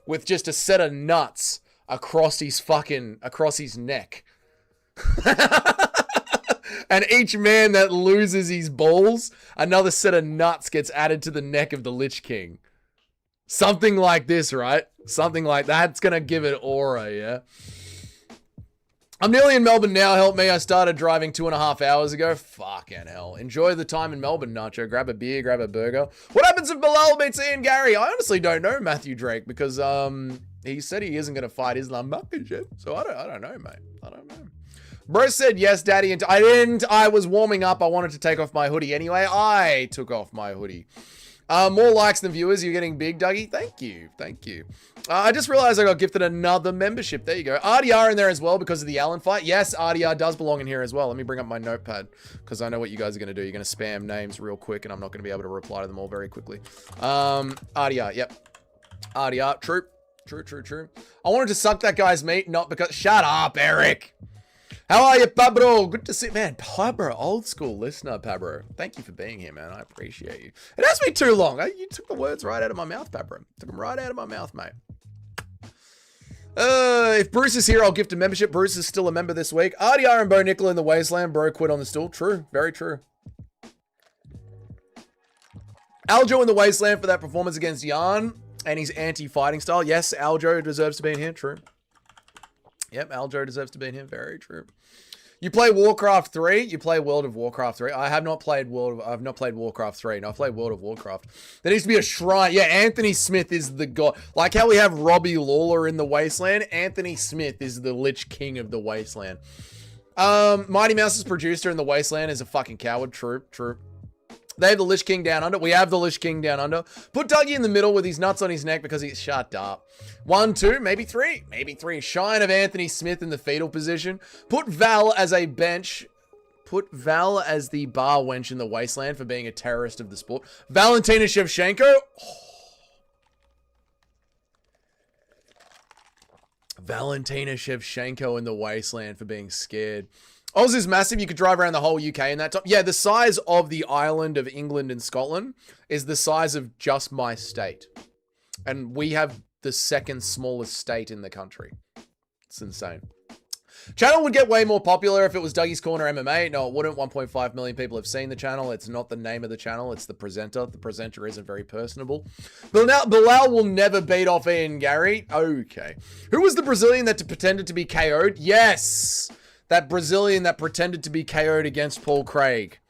A: with just a set of nuts across his neck. And each man that loses his balls, another set of nuts gets added to the neck of the Lich King. Something like this, right? Something like that's gonna give it aura, yeah? I'm nearly in Melbourne now, help me. I started driving 2.5 hours ago. Fucking hell. Enjoy the time in Melbourne, Nacho. Grab a beer, grab a burger. What happens if Bilal beats Ian Gary? I honestly don't know, Matthew Drake, because he said he isn't going to fight Islam Makhachev. So I don't know, mate. I don't know. Bro said yes, daddy. And I didn't. I was warming up. I wanted to take off my hoodie anyway. I took off my hoodie. More likes than viewers. You're getting big, Dougie. Thank you. Thank you. I just realized I got gifted another membership. There you go. RDR in there as well because of the Allen fight. Yes, RDR does belong in here as well. Let me bring up my notepad because I know what you guys are going to do. You're going to spam names real quick and I'm not going to be able to reply to them all very quickly. RDR. Yep. RDR. True. True. I wanted to suck that guy's meat, not because... Shut up, Eric. How are you, Pablo? Good to see... Man, Pablo, old school listener, Pablo. Thank you for being here, man. I appreciate you. It hasn't been too long. You took the words right out of my mouth, Pablo. Took them right out of my mouth, mate. If Bruce is here, I'll gift a membership. Bruce is still a member this week. RDR and Bo Nickel in the Wasteland. Bro quit on the stool. True. Very true. Aljo in the Wasteland for that performance against Jan and his anti-fighting style. Yes, Aljo deserves to be in here. True. Yep, Aljo deserves to be in here. Very true. You play Warcraft 3. You play World of Warcraft 3. I have not played I've not played Warcraft 3. No, I've played World of Warcraft. There needs to be a shrine. Yeah, Anthony Smith is the god. Like how we have Robbie Lawler in the Wasteland. Anthony Smith is the Lich King of the Wasteland. Mighty Mouse's producer in the Wasteland is a fucking coward. True. They have the Lich King down under. We have the Lich King down under. Put Dougie in the middle with his nuts on his neck because he's shut up. 1, 2, maybe 3. Maybe 3. Shine of Anthony Smith in the fetal position. Put Val as a bench. Put Val as the bar wench in the Wasteland for being a terrorist of the sport. Valentina Shevchenko. Oh. Valentina Shevchenko in the Wasteland for being scared. Oz is massive. You could drive around the whole UK in that top. Yeah, the size of the island of England and Scotland is the size of just my state. And we have the second smallest state in the country. It's insane. Channel would get way more popular if it was Dougie's Corner MMA. No, it wouldn't. 1.5 million people have seen the channel. It's not the name of the channel. It's the presenter. The presenter isn't very personable. Bilal will never beat off Ian Gary. Okay. Who was the Brazilian that pretended to be KO'd? Yes. That Brazilian that pretended to be KO'd against Paul Craig.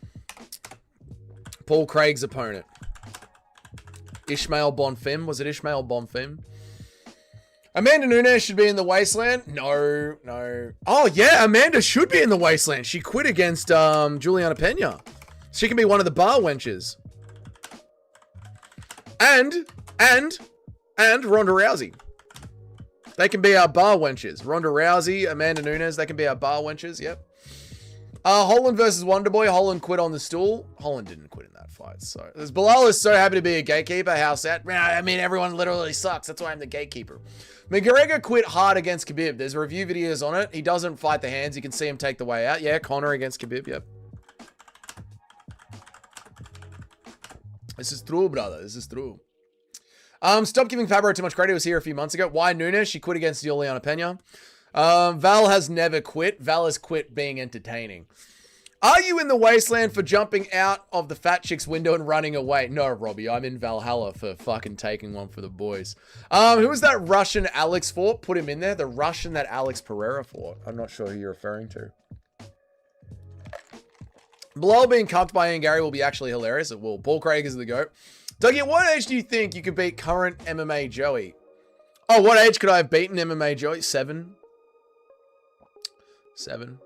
A: Paul Craig's opponent. Ishmael Bonfim. Was it Ishmael Bonfim? Amanda Nunes should be in the Wasteland. No. Oh, yeah. Amanda should be in the Wasteland. She quit against Juliana Pena. She can be one of the bar wenches. And Ronda Rousey. They can be our bar wenches. Ronda Rousey, Amanda Nunes, they can be our bar wenches. Yep. Holland versus Wonderboy. Holland quit on the stool. Holland didn't quit in that fight. So Bilal is so happy to be a gatekeeper. How sad. I mean, everyone literally sucks. That's why I'm the gatekeeper. McGregor quit hard against Khabib. There's review videos on it. He doesn't fight the hands. You can see him take the way out. Yeah, Conor against Khabib. Yep. This is true, brother. This is true. Stop giving Fabro too much credit. He was here a few months ago. Why Nunes? She quit against Juliana Pena. Val has never quit. Val has quit being entertaining. Are you in the wasteland for jumping out of the fat chick's window and running away? No, Robbie. I'm in Valhalla for fucking taking one for the boys. Who was that Russian Alex fought? Put him in there. The Russian that Alex Pereira fought. I'm not sure who you're referring to. Bilal being cucked by Ian Gary will be actually hilarious. It will. Paul Craig is the GOAT. Dougie, at what age do you think you could beat current MMA Joey? Oh, what age could I have beaten MMA Joey? 7. 7.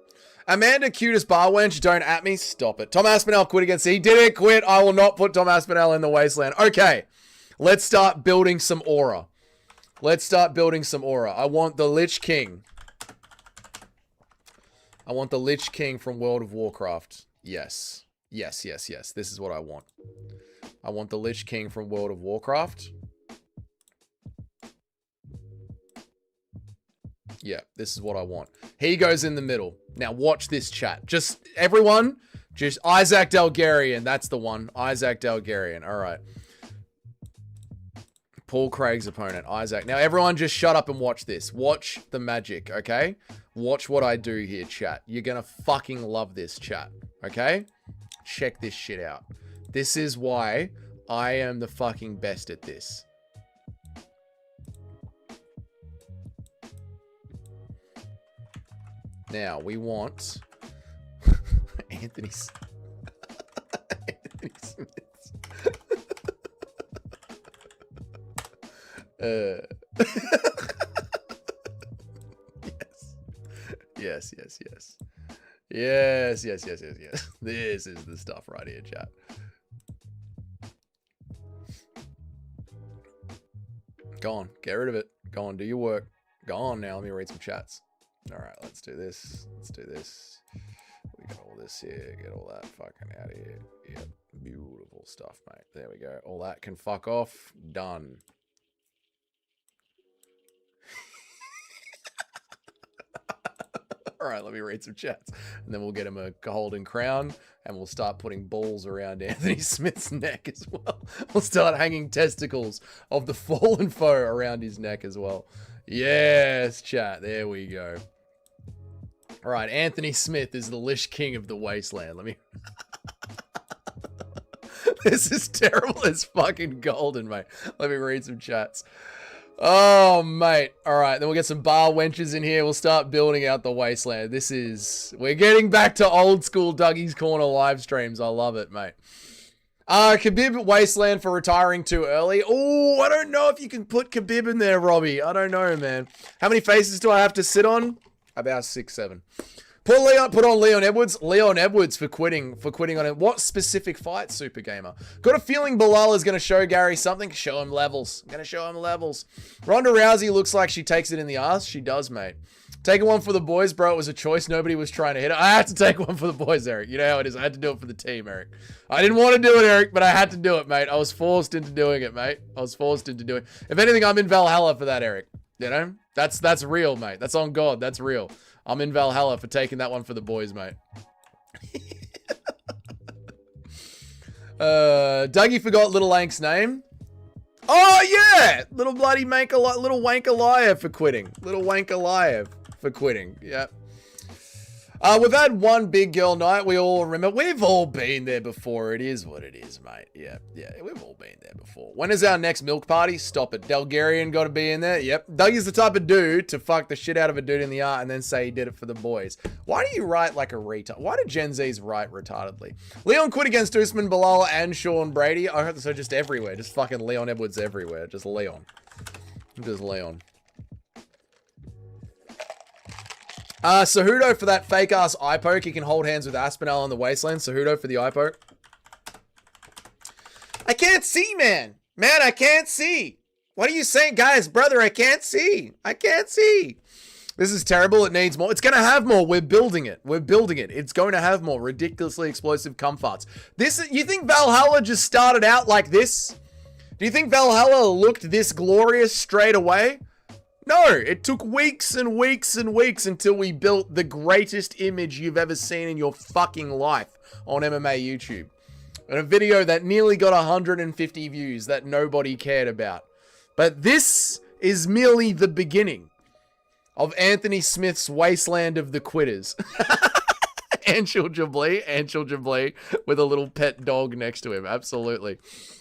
A: Amanda, cutest bar wench. Don't at me. Stop it. Tom Aspinall quit against. He didn't quit. I will not put Tom Aspinall in the wasteland. Okay. Let's start building some aura. Let's start building some aura. I want the Lich King. I want the Lich King from World of Warcraft. Yes. Yes, yes, yes. This is what I want. I want the Lich King from World of Warcraft. Yeah, this is what I want. He goes in the middle. Now watch this chat. Just everyone, just Isaac Delgarian. That's the one. Isaac Delgarian. All right. Paul Craig's opponent, Isaac. Now everyone just shut up and watch this. Watch the magic, okay? Watch what I do here, chat. You're gonna fucking love this, chat. Okay? Check this shit out. This is why I am the fucking best at this. Now, we want Anthony Smith. Yes. Yes, yes, yes. Yes, yes, yes, yes, yes. This is the stuff right here, chat. Go on, get rid of it. Go on, do your work. Go on now, let me read some chats. All right, let's do this. Let's do this. We got all this here. Get all that fucking out of here. Yep, beautiful stuff, mate. There we go. All that can fuck off. Done. All right, let me read some chats. And then we'll get him a golden crown. And we'll start putting balls around Anthony Smith's neck as well. We'll start hanging testicles of the fallen foe around his neck as well. Yes, chat. There we go. All right, Anthony Smith is the Lich King of the Wasteland. Let me... This is terrible. It's fucking golden, mate. Let me read some chats. Oh, mate. All right, then we'll get some bar wenches in here. We'll start building out the Wasteland. This is... We're getting back to old school Dougie's Corner live streams. I love it, mate. Khabib Wasteland for retiring too early. Oh, I don't know if you can put Khabib in there, Robbie. I don't know, man. How many faces do I have to sit on? About 6, 7. Put on Leon Edwards. Leon Edwards for quitting on it. What specific fight, Super Gamer? Got a feeling Bilal is going to show Gary something. Show him levels. I'm going to show him levels. Ronda Rousey looks like she takes it in the ass. She does, mate. Taking one for the boys, bro. It was a choice. Nobody was trying to hit it. I had to take one for the boys, Eric. You know how it is. I had to do it for the team, Eric. I didn't want to do it, Eric, but I had to do it, mate. I was forced into doing it, mate. I was forced into doing it. If anything, I'm in Valhalla for that, Eric. You know? That's real, mate. That's on God. That's real. I'm in Valhalla for taking that one for the boys, mate. Dougie forgot Little Lank's name. Oh, yeah! Little bloody little Wankalive for quitting. Little Wankalive for quitting. Yep. We've had one big girl night. We all remember. We've all been there before. It is what it is, mate. Yeah, we've all been there before. When is our next milk party? Stop it. Delgarian got to be in there. Yep. Dougie's the type of dude to fuck the shit out of a dude in the art and then say he did it for the boys. Why do you write like a retard? Why do Gen Zs write retardedly? Leon quit against Usman, Bilal, and Sean Brady. I heard so just everywhere. Just fucking Leon Edwards everywhere. Just Leon. Just Leon. Cejudo for that fake-ass eye poke. He can hold hands with Aspinall on the Wasteland. Cejudo for the eye poke. I can't see, man. Man, I can't see. What are you saying? Guys, brother, I can't see. I can't see. This is terrible. It needs more. It's going to have more. We're building it. We're building it. It's going to have more ridiculously explosive comfarts. You think Valhalla just started out like this? Do you think Valhalla looked this glorious straight away? No, it took weeks and weeks and weeks until we built the greatest image you've ever seen in your fucking life on MMA YouTube. And a video that nearly got 150 views that nobody cared about. But this is merely the beginning of Anthony Smith's Wasteland of the Quitters. Anshul Jubilee with a little pet dog next to him. Absolutely.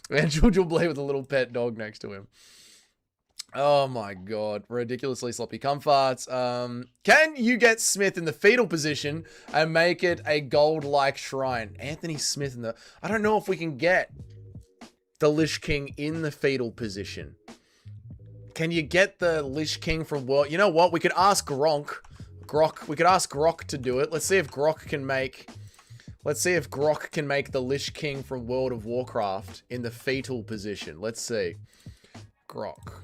A: Anshul Jubilee with a little pet dog next to him. Oh my god. Ridiculously sloppy comforts. Can you get Smith in the fetal position and make it a gold-like shrine? Anthony Smith in the... I don't know if we can get the Lich King in the fetal position. Can you get the Lich King from World... You know what? We could ask Grok. We could ask Grok to do it. Let's see if Grok can make... Let's see if Grok can make the Lich King from World of Warcraft in the fetal position. Let's see. Grok.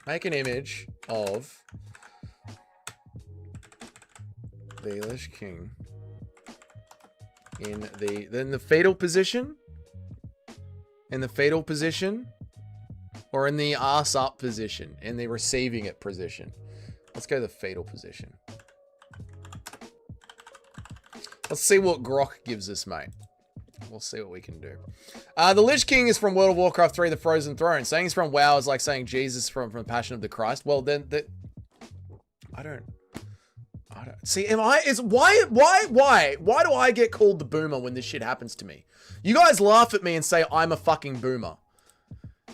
A: Make an image of the Lich King in the fetal position? In the fetal position? Or in the ass up position? In the receiving it position? Let's go to the fetal position. Let's see what Grok gives us, mate. We'll see what we can do. The Lich King is from World of Warcraft 3, The Frozen Throne. Saying he's from WoW is like saying Jesus from the Passion of the Christ. Well, then, I don't see. Why do I get called the boomer when this shit happens to me? You guys laugh at me and say I'm a fucking boomer.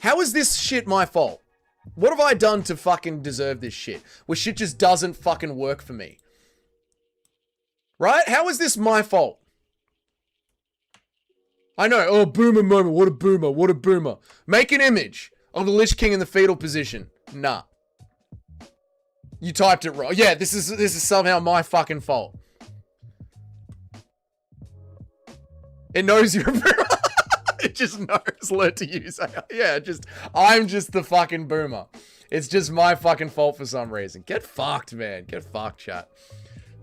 A: How is this shit my fault? What have I done to fucking deserve this shit? Where shit just doesn't fucking work for me. Right? How is this my fault? I know. Oh, boomer moment. What a boomer. What a boomer. Make an image of the Lich King in the fetal position. Nah. You typed it wrong. Yeah, this is somehow my fucking fault. It knows you're a boomer. It just knows. Learn to use AI. Yeah, I'm just the fucking boomer. It's just my fucking fault for some reason. Get fucked, man. Get fucked, chat.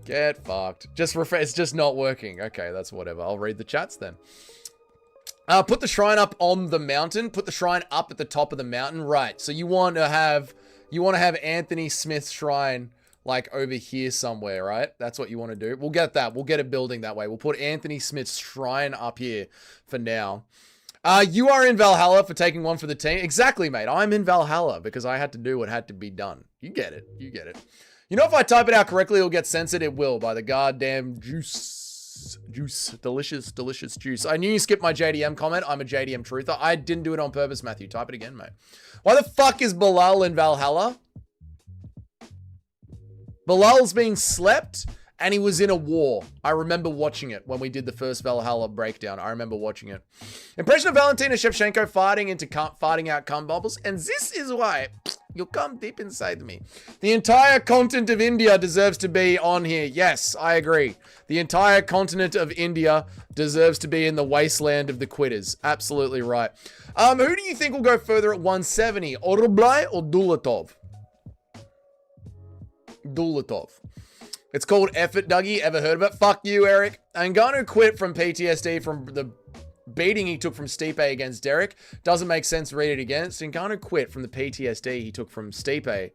A: Get fucked. It's just not working. Okay, that's whatever. I'll read the chats then. Put the shrine up on the mountain. Put the shrine up at the top of the mountain. Right. So you want to have Anthony Smith's shrine like over here somewhere, right? That's what you want to do. We'll get that. We'll get a building that way. We'll put Anthony Smith's shrine up here for now. You are in Valhalla for taking one for the team. Exactly, mate. I'm in Valhalla because I had to do what had to be done. You get it. You get it. You know, if I type it out correctly, it'll get censored. It will by the goddamn juice. Delicious juice. I knew you skipped my JDM comment. I'm a JDM truther. I didn't do it on purpose, Matthew. Type it again, mate. Why the fuck is Bilal in Valhalla? Bilal's being slept and he was in a war. I remember watching it when we did the first Valhalla breakdown. I remember watching it. Impression of Valentina Shevchenko farting out cum bubbles. And this is why you'll come deep inside me. The entire continent of India deserves to be on here. Yes, I agree. The entire continent of India deserves to be in the wasteland of the quitters. Absolutely right. Who do you think will go further at 170? Orublai or Dulatov? Dulatov. It's called effort, Dougie. Ever heard of it? Fuck you, Eric. Ngannou quit from PTSD from the beating he took from Stipe against Derek. Doesn't make sense to read it again. Ngannou quit from the PTSD he took from Stipe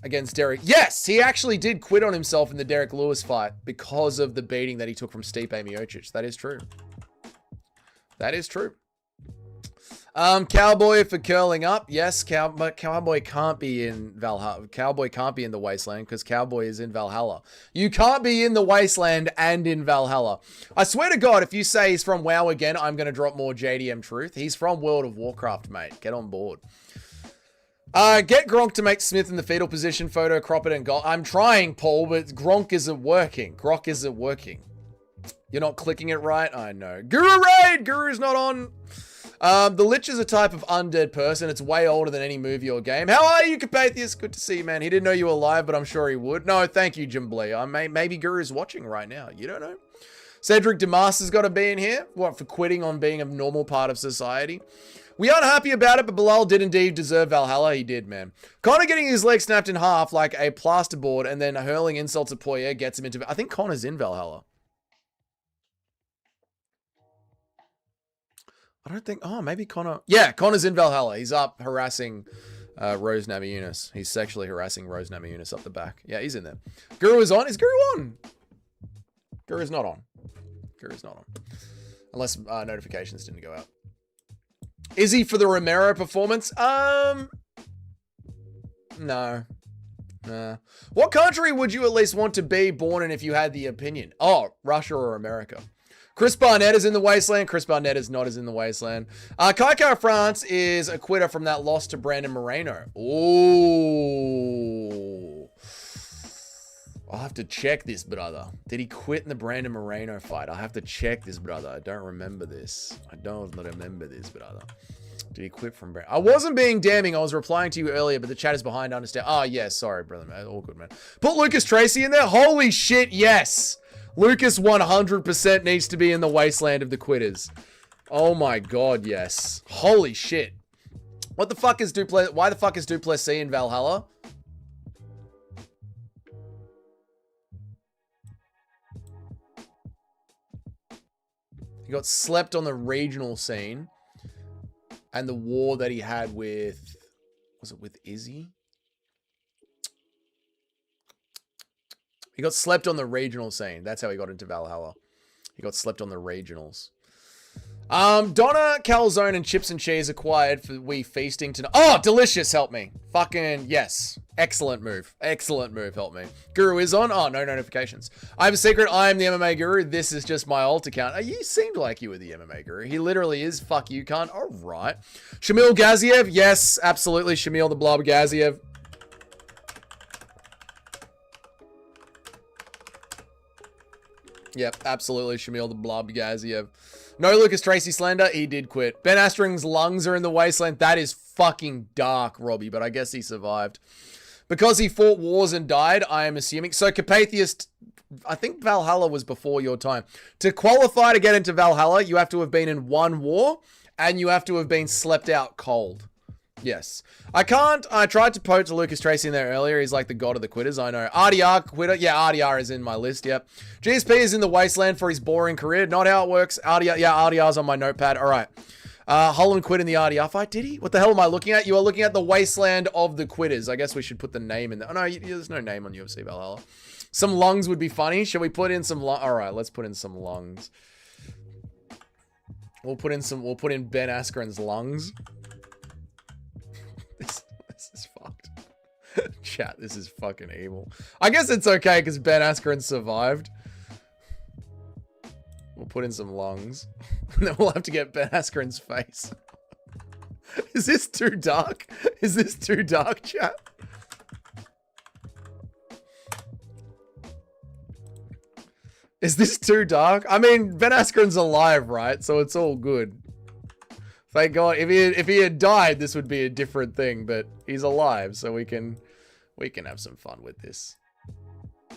A: against Derek. Yes, he actually did quit on himself in the Derek Lewis fight because of the beating that he took from Stipe Miocic. That is true. That is true. Cowboy for curling up. Yes, but Cowboy can't be in Valhalla. Cowboy can't be in the wasteland because Cowboy is in Valhalla. You can't be in the wasteland and in Valhalla. I swear to God, if you say he's from WoW again, I'm going to drop more JDM truth. He's from World of Warcraft, mate. Get on board. Get Gronk to make Smith in the fetal position, photo, crop it, and go. I'm trying, Paul, but Gronk isn't working. Grok isn't working. You're not clicking it right? I know. Guru Raid! Guru's not on. The Lich is a type of undead person. It's way older than any movie or game. How are you, Carpathius? Good to see you, man. He didn't know you were live, but I'm sure he would. No, thank you, Jimblee. Maybe Guru's watching right now. You don't know. Cedric Demas has got to be in here. What, for quitting on being a normal part of society? We aren't happy about it, but Bilal did indeed deserve Valhalla. He did, man. Connor getting his leg snapped in half like a plasterboard and then hurling insults at Poirier gets him into... I think Connor's in Valhalla. I don't think... Oh, maybe Connor... Yeah, Connor's in Valhalla. He's up harassing Rose Namajunas. He's sexually harassing Rose Namajunas up the back. Yeah, he's in there. Guru is on. Is Guru on? Guru's not on. Guru's not on. Unless notifications didn't go out. Is he for the Romero performance? No. What country would you at least want to be born in if you had the opinion? Oh, Russia or America. Chris Barnett is in the wasteland. Chris Barnett is not as in the wasteland. Kaikar France is a quitter from that loss to Brandon Moreno. Ooh. I'll have to check this, brother. Did he quit in the Brandon Moreno fight? I'll have to check this, brother. I don't remember this. I don't remember this, brother. Did he quit from Brandon? I wasn't being damning. I was replying to you earlier, but the chat is behind. I understand. Oh, yeah. Sorry, brother, man. All good, man. Put Lucas Tracy in there. Holy shit, yes. Lucas 100% needs to be in the wasteland of the quitters. Oh, my God, yes. Holy shit. What the fuck is Duplessis? Why the fuck is Duplessis in Valhalla? He got slept on the regional scene. And the war that he had with... Was it with Izzy? He got slept on the regional scene. That's how he got into Valhalla. He got slept on the regionals. Donna, calzone, and chips and cheese acquired for we feasting tonight. Oh, delicious. Help me. Fucking yes. Excellent move. Excellent move. Help me. Guru is on. Oh, no notifications. I have a secret. I am the MMA guru. This is just my alt account. You seemed like you were the MMA guru. He literally is. Fuck you, cunt. All right. Shamil Gaziev. Yes, absolutely. Shamil the Blob Gaziev. Yep, absolutely. Shamil the Blob Gaziev. No Lucas Tracy slander. He did quit. Ben Askren's lungs are in the wasteland. That is fucking dark, Robbie, but I guess he survived. Because he fought wars and died, I am assuming. So Carpathius, I think Valhalla was before your time. To qualify to get into Valhalla, you have to have been in one war, and you have to have been slept out cold. Yes. I tried to poach Lucas Tracy in there earlier. He's like the god of the quitters. I know. RDR quitter. Yeah, RDR is in my list. Yep. GSP is in the wasteland for his boring career. Not how it works. RDR. Yeah, RDR's on my notepad. All right. Holland quit in the RDR fight. Did he? What the hell am I looking at? You are looking at the wasteland of the quitters. I guess we should put the name in there. Oh, no, there's no name on UFC Valhalla. Some lungs would be funny. Shall we put in some lungs? All right, let's put in some lungs. We'll put in Ben Askren's lungs. This is fucked. Chat, this is fucking evil. I guess it's okay because Ben Askren survived. We'll put in some lungs. And then we'll have to get Ben Askren's face. Is this too dark? Is this too dark, chat? Is this too dark? I mean, Ben Askren's alive, right? So it's all good. Thank God. If he had died, this would be a different thing, but he's alive, so we can have some fun with this.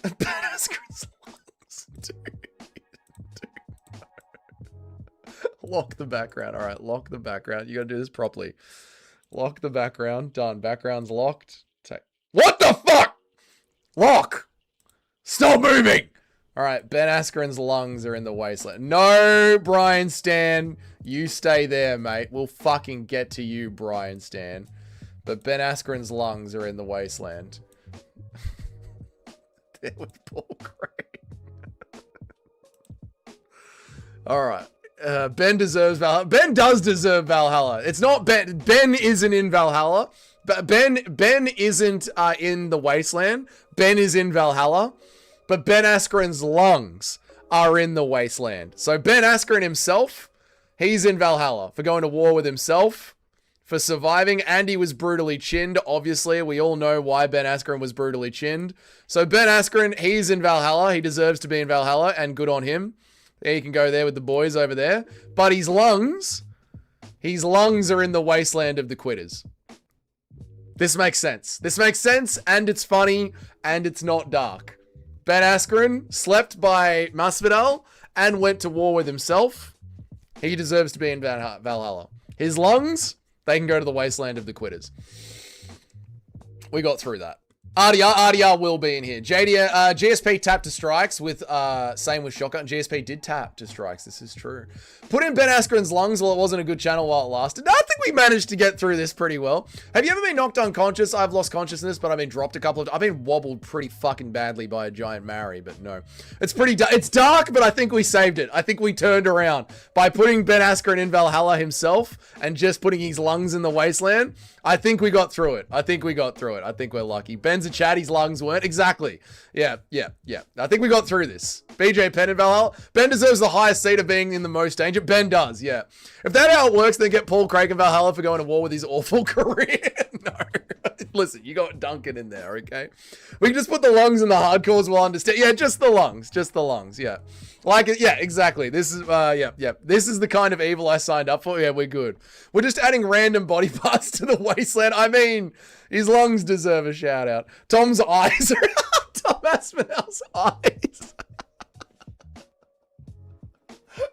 A: Ben Askren's lungs, dude. Lock the background. All right, lock the background. You gotta do this properly. Lock the background. Done. Background's locked. What the fuck? Lock. Stop moving. All right, Ben Askren's lungs are in the wasteland. No, Brian Stan. You stay there, mate. We'll fucking get to you, Brian Stan. But Ben Askren's lungs are in the wasteland. There with Paul Craig. All right. Ben deserves Valhalla. Ben does deserve Valhalla. It's not Ben. Ben isn't in Valhalla. But Ben isn't in the wasteland. Ben is in Valhalla. But Ben Askren's lungs are in the wasteland. So Ben Askren himself, he's in Valhalla for going to war with himself, for surviving, and he was brutally chinned. Obviously, we all know why Ben Askren was brutally chinned. So Ben Askren, he's in Valhalla. He deserves to be in Valhalla, and good on him. He can go there with the boys over there. But his lungs are in the wasteland of the quitters. This makes sense. This makes sense, and it's funny, and it's not dark. Ben Askren slept by Masvidal and went to war with himself. He deserves to be in Valhalla. His lungs, they can go to the wasteland of the quitters. We got through that. RDR will be in here. JD, GSP tapped to strikes with, same with Shotgun. GSP did tap to strikes. This is true. Put in Ben Askren's lungs. Well, it wasn't a good channel while it lasted. No, I think we managed to get through this pretty well. Have you ever been knocked unconscious? I've lost consciousness, but I've been dropped a couple of... I've been wobbled pretty fucking badly by a giant Mary, but no. It's pretty... It's dark, but I think we saved it. I think we turned around by putting Ben Askren in Valhalla himself and just putting his lungs in the wasteland. I think we got through it. I think we got through it. I think we're lucky. Ben's a chat, his lungs weren't. Exactly. Yeah. I think we got through this. BJ Penn in Valhalla. Ben deserves the highest seat of being in the most danger. Ben does, yeah. If that's how it works, then get Paul Craig in Valhalla for going to war with his awful career. No. Listen, you got Duncan in there, okay? We can just put the lungs in the hardcores, we'll understand. Yeah, just the lungs, yeah. Like, yeah, exactly. This is, yeah. This is the kind of evil I signed up for. Yeah, we're good. We're just adding random body parts to the wasteland. I mean, his lungs deserve a shout out. Tom's eyes are Tom Aspinall's eyes.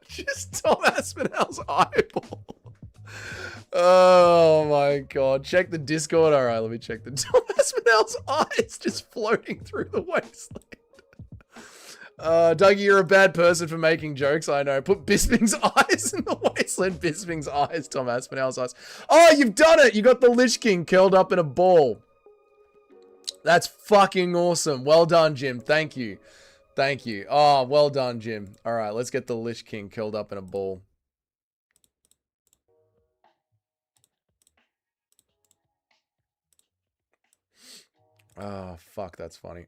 A: Just Tom Aspinall's eyeball. Oh my god. Check the Discord. All right, let me check the Tom Aspinall's eyes just floating through the wasteland. Dougie, you're a bad person for making jokes. I know. Put Bisping's eyes in the wasteland. Bisping's eyes. Tom Aspinall's eyes. Oh, you've done it. You got the Lich King curled up in a ball. That's fucking awesome. Well done, Jim. Thank you. Thank you. Oh, well done, Jim. All right, let's get the Lich King curled up in a ball. Oh, fuck. That's funny.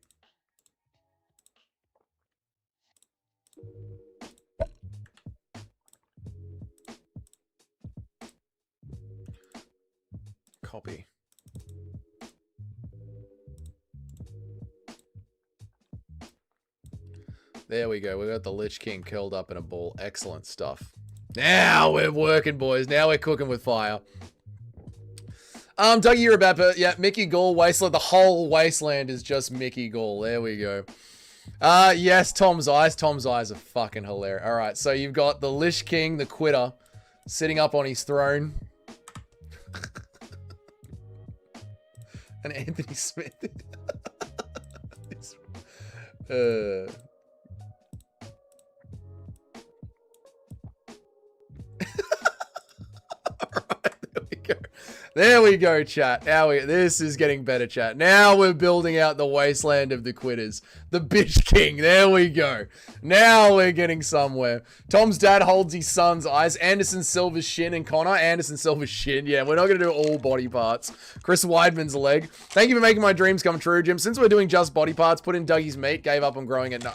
A: Copy. There we go. We got the Lich King curled up in a ball. Excellent stuff. Now we're working, boys. Now we're cooking with fire. Dougie, you're a bad person. Yeah, Mickey Gall, Wasteland. The whole wasteland is just Mickey Gall. There we go. Yes, Tom's eyes. Tom's eyes are fucking hilarious. All right, so you've got the Lich King, the quitter, sitting up on his throne. And Anthony Smith. There we go, chat. This is getting better, chat. Now we're building out the wasteland of the quitters. The bitch king. There we go. Now we're getting somewhere. Tom's dad holds his son's eyes. Anderson Silva's shin and Connor. Anderson Silva's shin. Yeah, we're not going to do all body parts. Chris Weidman's leg. Thank you for making my dreams come true, Jim. Since we're doing just body parts, put in Dougie's meat. Gave up on growing it. No.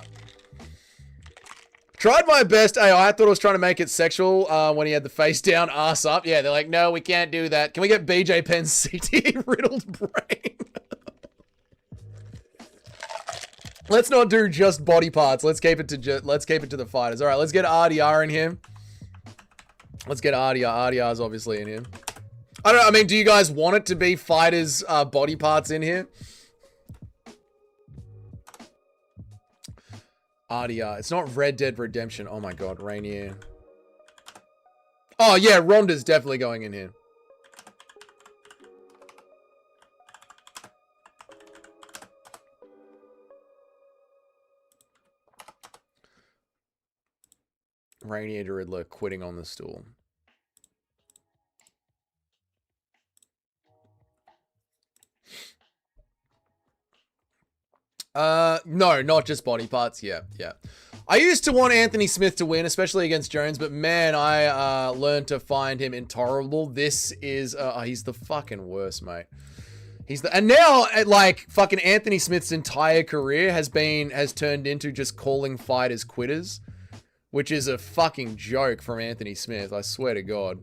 A: Tried my best. Hey, I thought I was trying to make it sexual when he had the face down, ass up. Yeah, they're like, no, we can't do that. Can we get BJ Penn's CT riddled brain? Let's not do just body parts. Let's keep it to the fighters. All right, let's get RDR in here. Let's get RDR. RDR's obviously in here. I don't know. I mean, do you guys want it to be fighters' body parts in here? RDR. It's not Red Dead Redemption. Oh my god, Rainier. Oh yeah, Ronda's definitely going in here. Rainier to Riddler quitting on the stool. No, not just body parts. Yeah. I used to want Anthony Smith to win, especially against Jones, but man, I learned to find him intolerable. This is, he's the fucking worst, mate. And now, like, fucking Anthony Smith's entire career has turned into just calling fighters quitters, which is a fucking joke from Anthony Smith, I swear to God.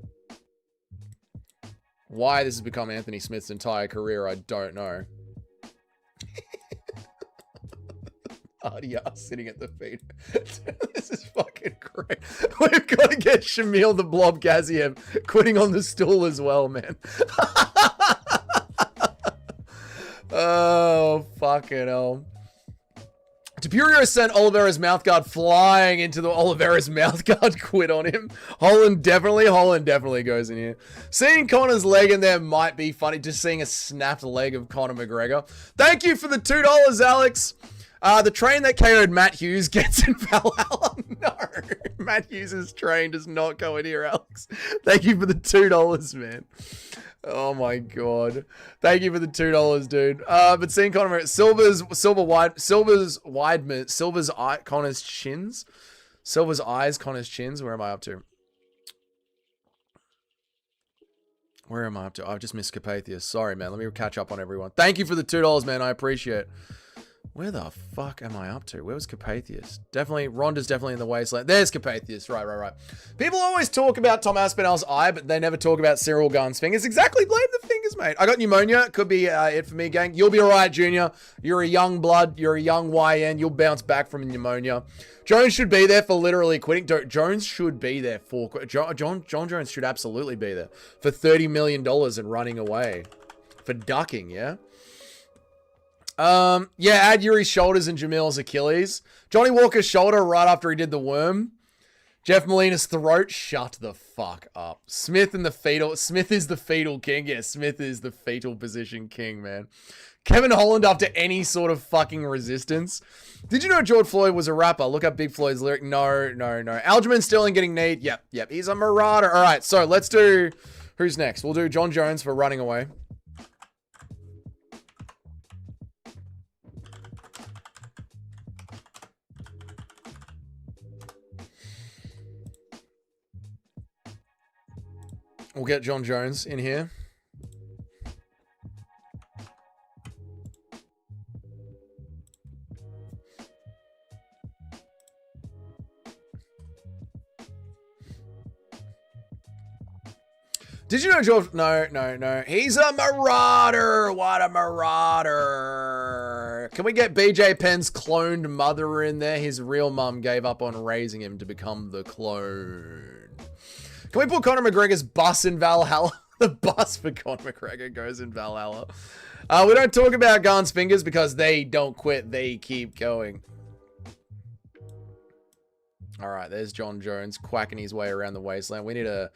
A: Why this has become Anthony Smith's entire career, I don't know. RDR sitting at the feet. This is fucking great. We've got to get Shamil the Blob Gaziev quitting on the stool as well, man. Oh, fucking hell. DePurio sent Oliveira's mouthguard flying into the Oliveira's mouthguard, quit on him. Holland definitely goes in here. Seeing Conor's leg in there might be funny. Just seeing a snapped leg of Conor McGregor. Thank you for the $2, Alex. The train that KO'd Matt Hughes gets in Valhalla. No, Matt Hughes' train does not go in here, Alex. Thank you for the $2, man. Oh my god. Thank you for the $2, dude. But seeing Conor, Silver's eye, Conor's chins. Silver's eyes, Conor's chins. Where am I up to? Where am I up to? I've just missed Carpathius. Sorry, man. Let me catch up on everyone. Thank you for the $2, man. I appreciate it. Where the fuck am I up to? Where was Carpathius? Definitely, Ronda's definitely in the wasteland. There's Carpathius. Right. People always talk about Tom Aspinall's eye, but they never talk about Cyril Gunn's fingers. Exactly, blame the fingers, mate. I got pneumonia. Could be it for me, gang. You'll be alright, Junior. You're a young blood. You're a young YN. You'll bounce back from pneumonia. Jones should be there for literally quitting. Jones should be there for... John Jones should absolutely be there for $30 million and running away. For ducking, yeah? Yeah, add Yuri's shoulders and Jamil's Achilles. Johnny Walker's shoulder right after he did the worm. Jeff Molina's throat. Shut the fuck up. Smith is the fetal king. Yeah, Smith is the fetal position king, man. Kevin Holland after any sort of fucking resistance. Did you know George Floyd was a rapper? Look up Big Floyd's lyric. No. Aljamain Sterling getting kneed. Yep. He's a marauder. All right, so let's do... Who's next? We'll do John Jones for running away. We'll get John Jones in here. Did you know George? No. He's a marauder. What a marauder. Can we get BJ Penn's cloned mother in there? His real mum gave up on raising him to become the clone. Can we put Conor McGregor's bus in Valhalla? The bus for Conor McGregor goes in Valhalla. We don't talk about Gunn's fingers because they don't quit. They keep going. All right, there's John Jones quacking his way around the wasteland. We need to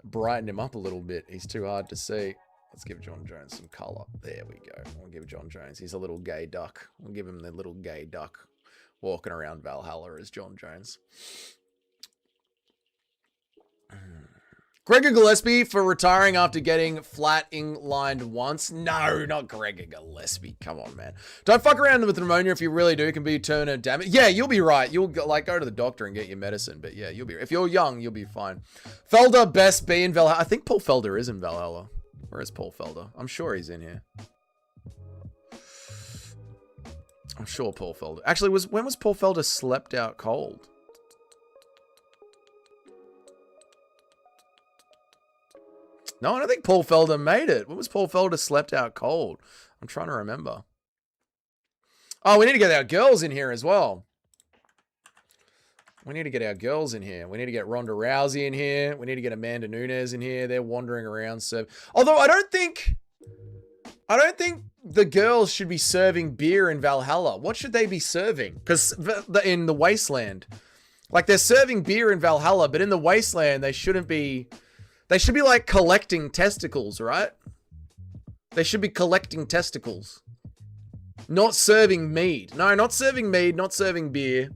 A: brighten him up a little bit. He's too hard to see. Let's give John Jones some color. There we go. We'll give John Jones. He's a little gay duck. We'll give him the little gay duck walking around Valhalla as John Jones. Gregor Gillespie for retiring after getting flat-lined once. No, not Gregor Gillespie. Come on, man. Don't fuck around with pneumonia if you really do. It can be turn of damage. Yeah, you'll be right. You'll go to the doctor and get your medicine. But yeah, you'll be. If you're young, you'll be fine. Felder best be in Valhalla. I think Paul Felder is in Valhalla. Where is Paul Felder? I'm sure he's in here. I'm sure Paul Felder. Actually, when was Paul Felder slept out cold? No, I don't think Paul Felder made it. When was Paul Felder slept out cold? I'm trying to remember. Oh, we need to get our girls in here as well. We need to get our girls in here. We need to get Ronda Rousey in here. We need to get Amanda Nunes in here. They're wandering around. Although I don't think the girls should be serving beer in Valhalla. What should they be serving? Because in the wasteland, like they're serving beer in Valhalla, but in the wasteland they shouldn't be. They should be like collecting testicles, right? They should be collecting testicles. Not serving mead. No, not serving mead, not serving beer.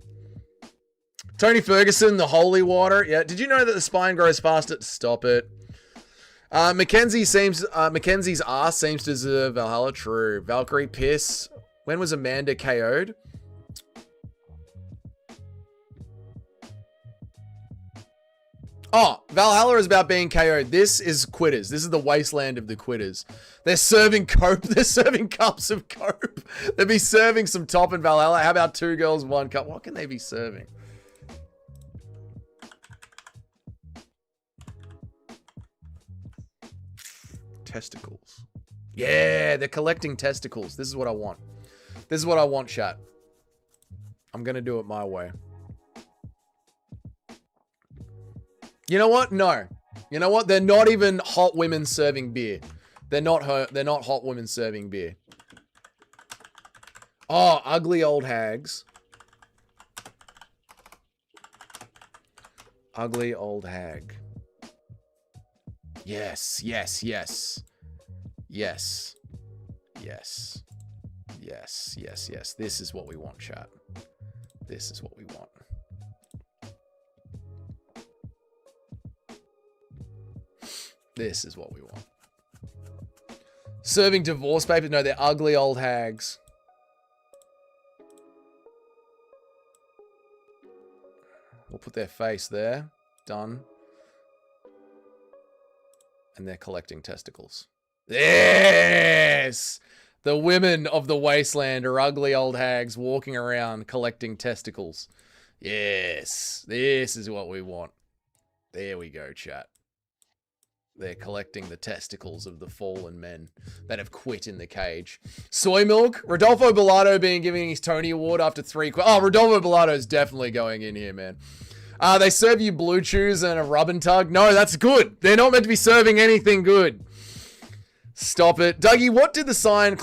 A: Tony Ferguson, the holy water. Yeah. Did you know that the spine grows faster? Stop it. Mackenzie's ass seems to deserve Valhalla. True. Valkyrie piss. When was Amanda KO'd? Oh, Valhalla is about being KO'd. This is quitters. This is the wasteland of the quitters. They're serving cope. They're serving cups of cope. They'll be serving some top in Valhalla. How about 2 girls, 1 cup? What can they be serving? Testicles. Yeah, they're collecting testicles. This is what I want. This is what I want, chat. I'm going to do it my way. You know what? No. You know what? They're not even hot women serving beer. They're not hot women serving beer. Oh, ugly old hags. Ugly old hag. Yes, yes, yes. Yes. Yes. Yes, yes, yes. This is what we want, chat. This is what we want. This is what we want. Serving divorce papers? No, they're ugly old hags. We'll put their face there. Done. And they're collecting testicles. Yes! The women of the wasteland are ugly old hags walking around collecting testicles. Yes. This is what we want. There we go, chat. They're collecting the testicles of the fallen men that have quit in the cage. Soy milk. Rodolfo Bellato being given his Tony Award after 3 Oh, Rodolfo Bellato's definitely going in here, man. They serve you blue chews and a rub and tug. No, that's good. They're not meant to be serving anything good. Stop it. Dougie, what did the sign at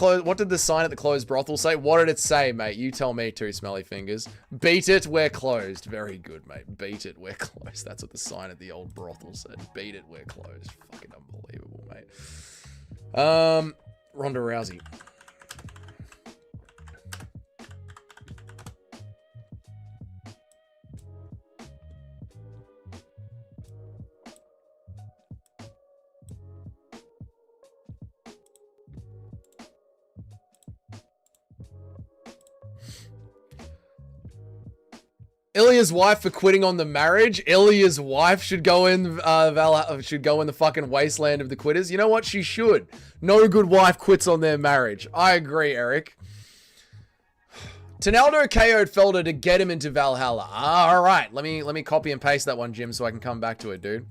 A: the closed brothel say? What did it say, mate? You tell me, two smelly fingers. Beat it, we're closed. Very good, mate. Beat it, we're closed. That's what the sign at the old brothel said. Beat it, we're closed. Fucking unbelievable, mate. Ronda Rousey. Ilya's wife for quitting on the marriage. Ilya's wife should go in the fucking wasteland of the quitters. You know what? She should. No good wife quits on their marriage. I agree, Eric. Tonaldo KO'd Felder to get him into Valhalla. All right. Let me copy and paste that one, Jim, so I can come back to it, dude.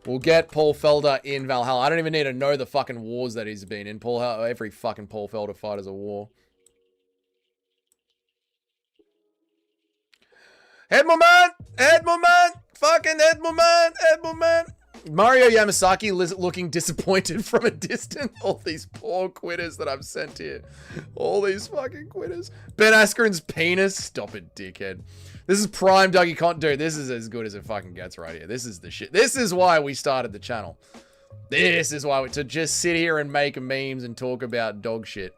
A: We'll get Paul Felder in Valhalla. I don't even need to know the fucking wars that he's been in. Every fucking Paul Felder fight is a war. Head moment, fucking head moment. Mario Yamasaki looking disappointed from a distance. All these poor quitters that I've sent here. All these fucking quitters. Ben Askren's penis. Stop it, dickhead. This is prime Dougie content. Dude, this is as good as it fucking gets right here. This is the shit. This is why we started the channel. This is why to just sit here and make memes and talk about dog shit.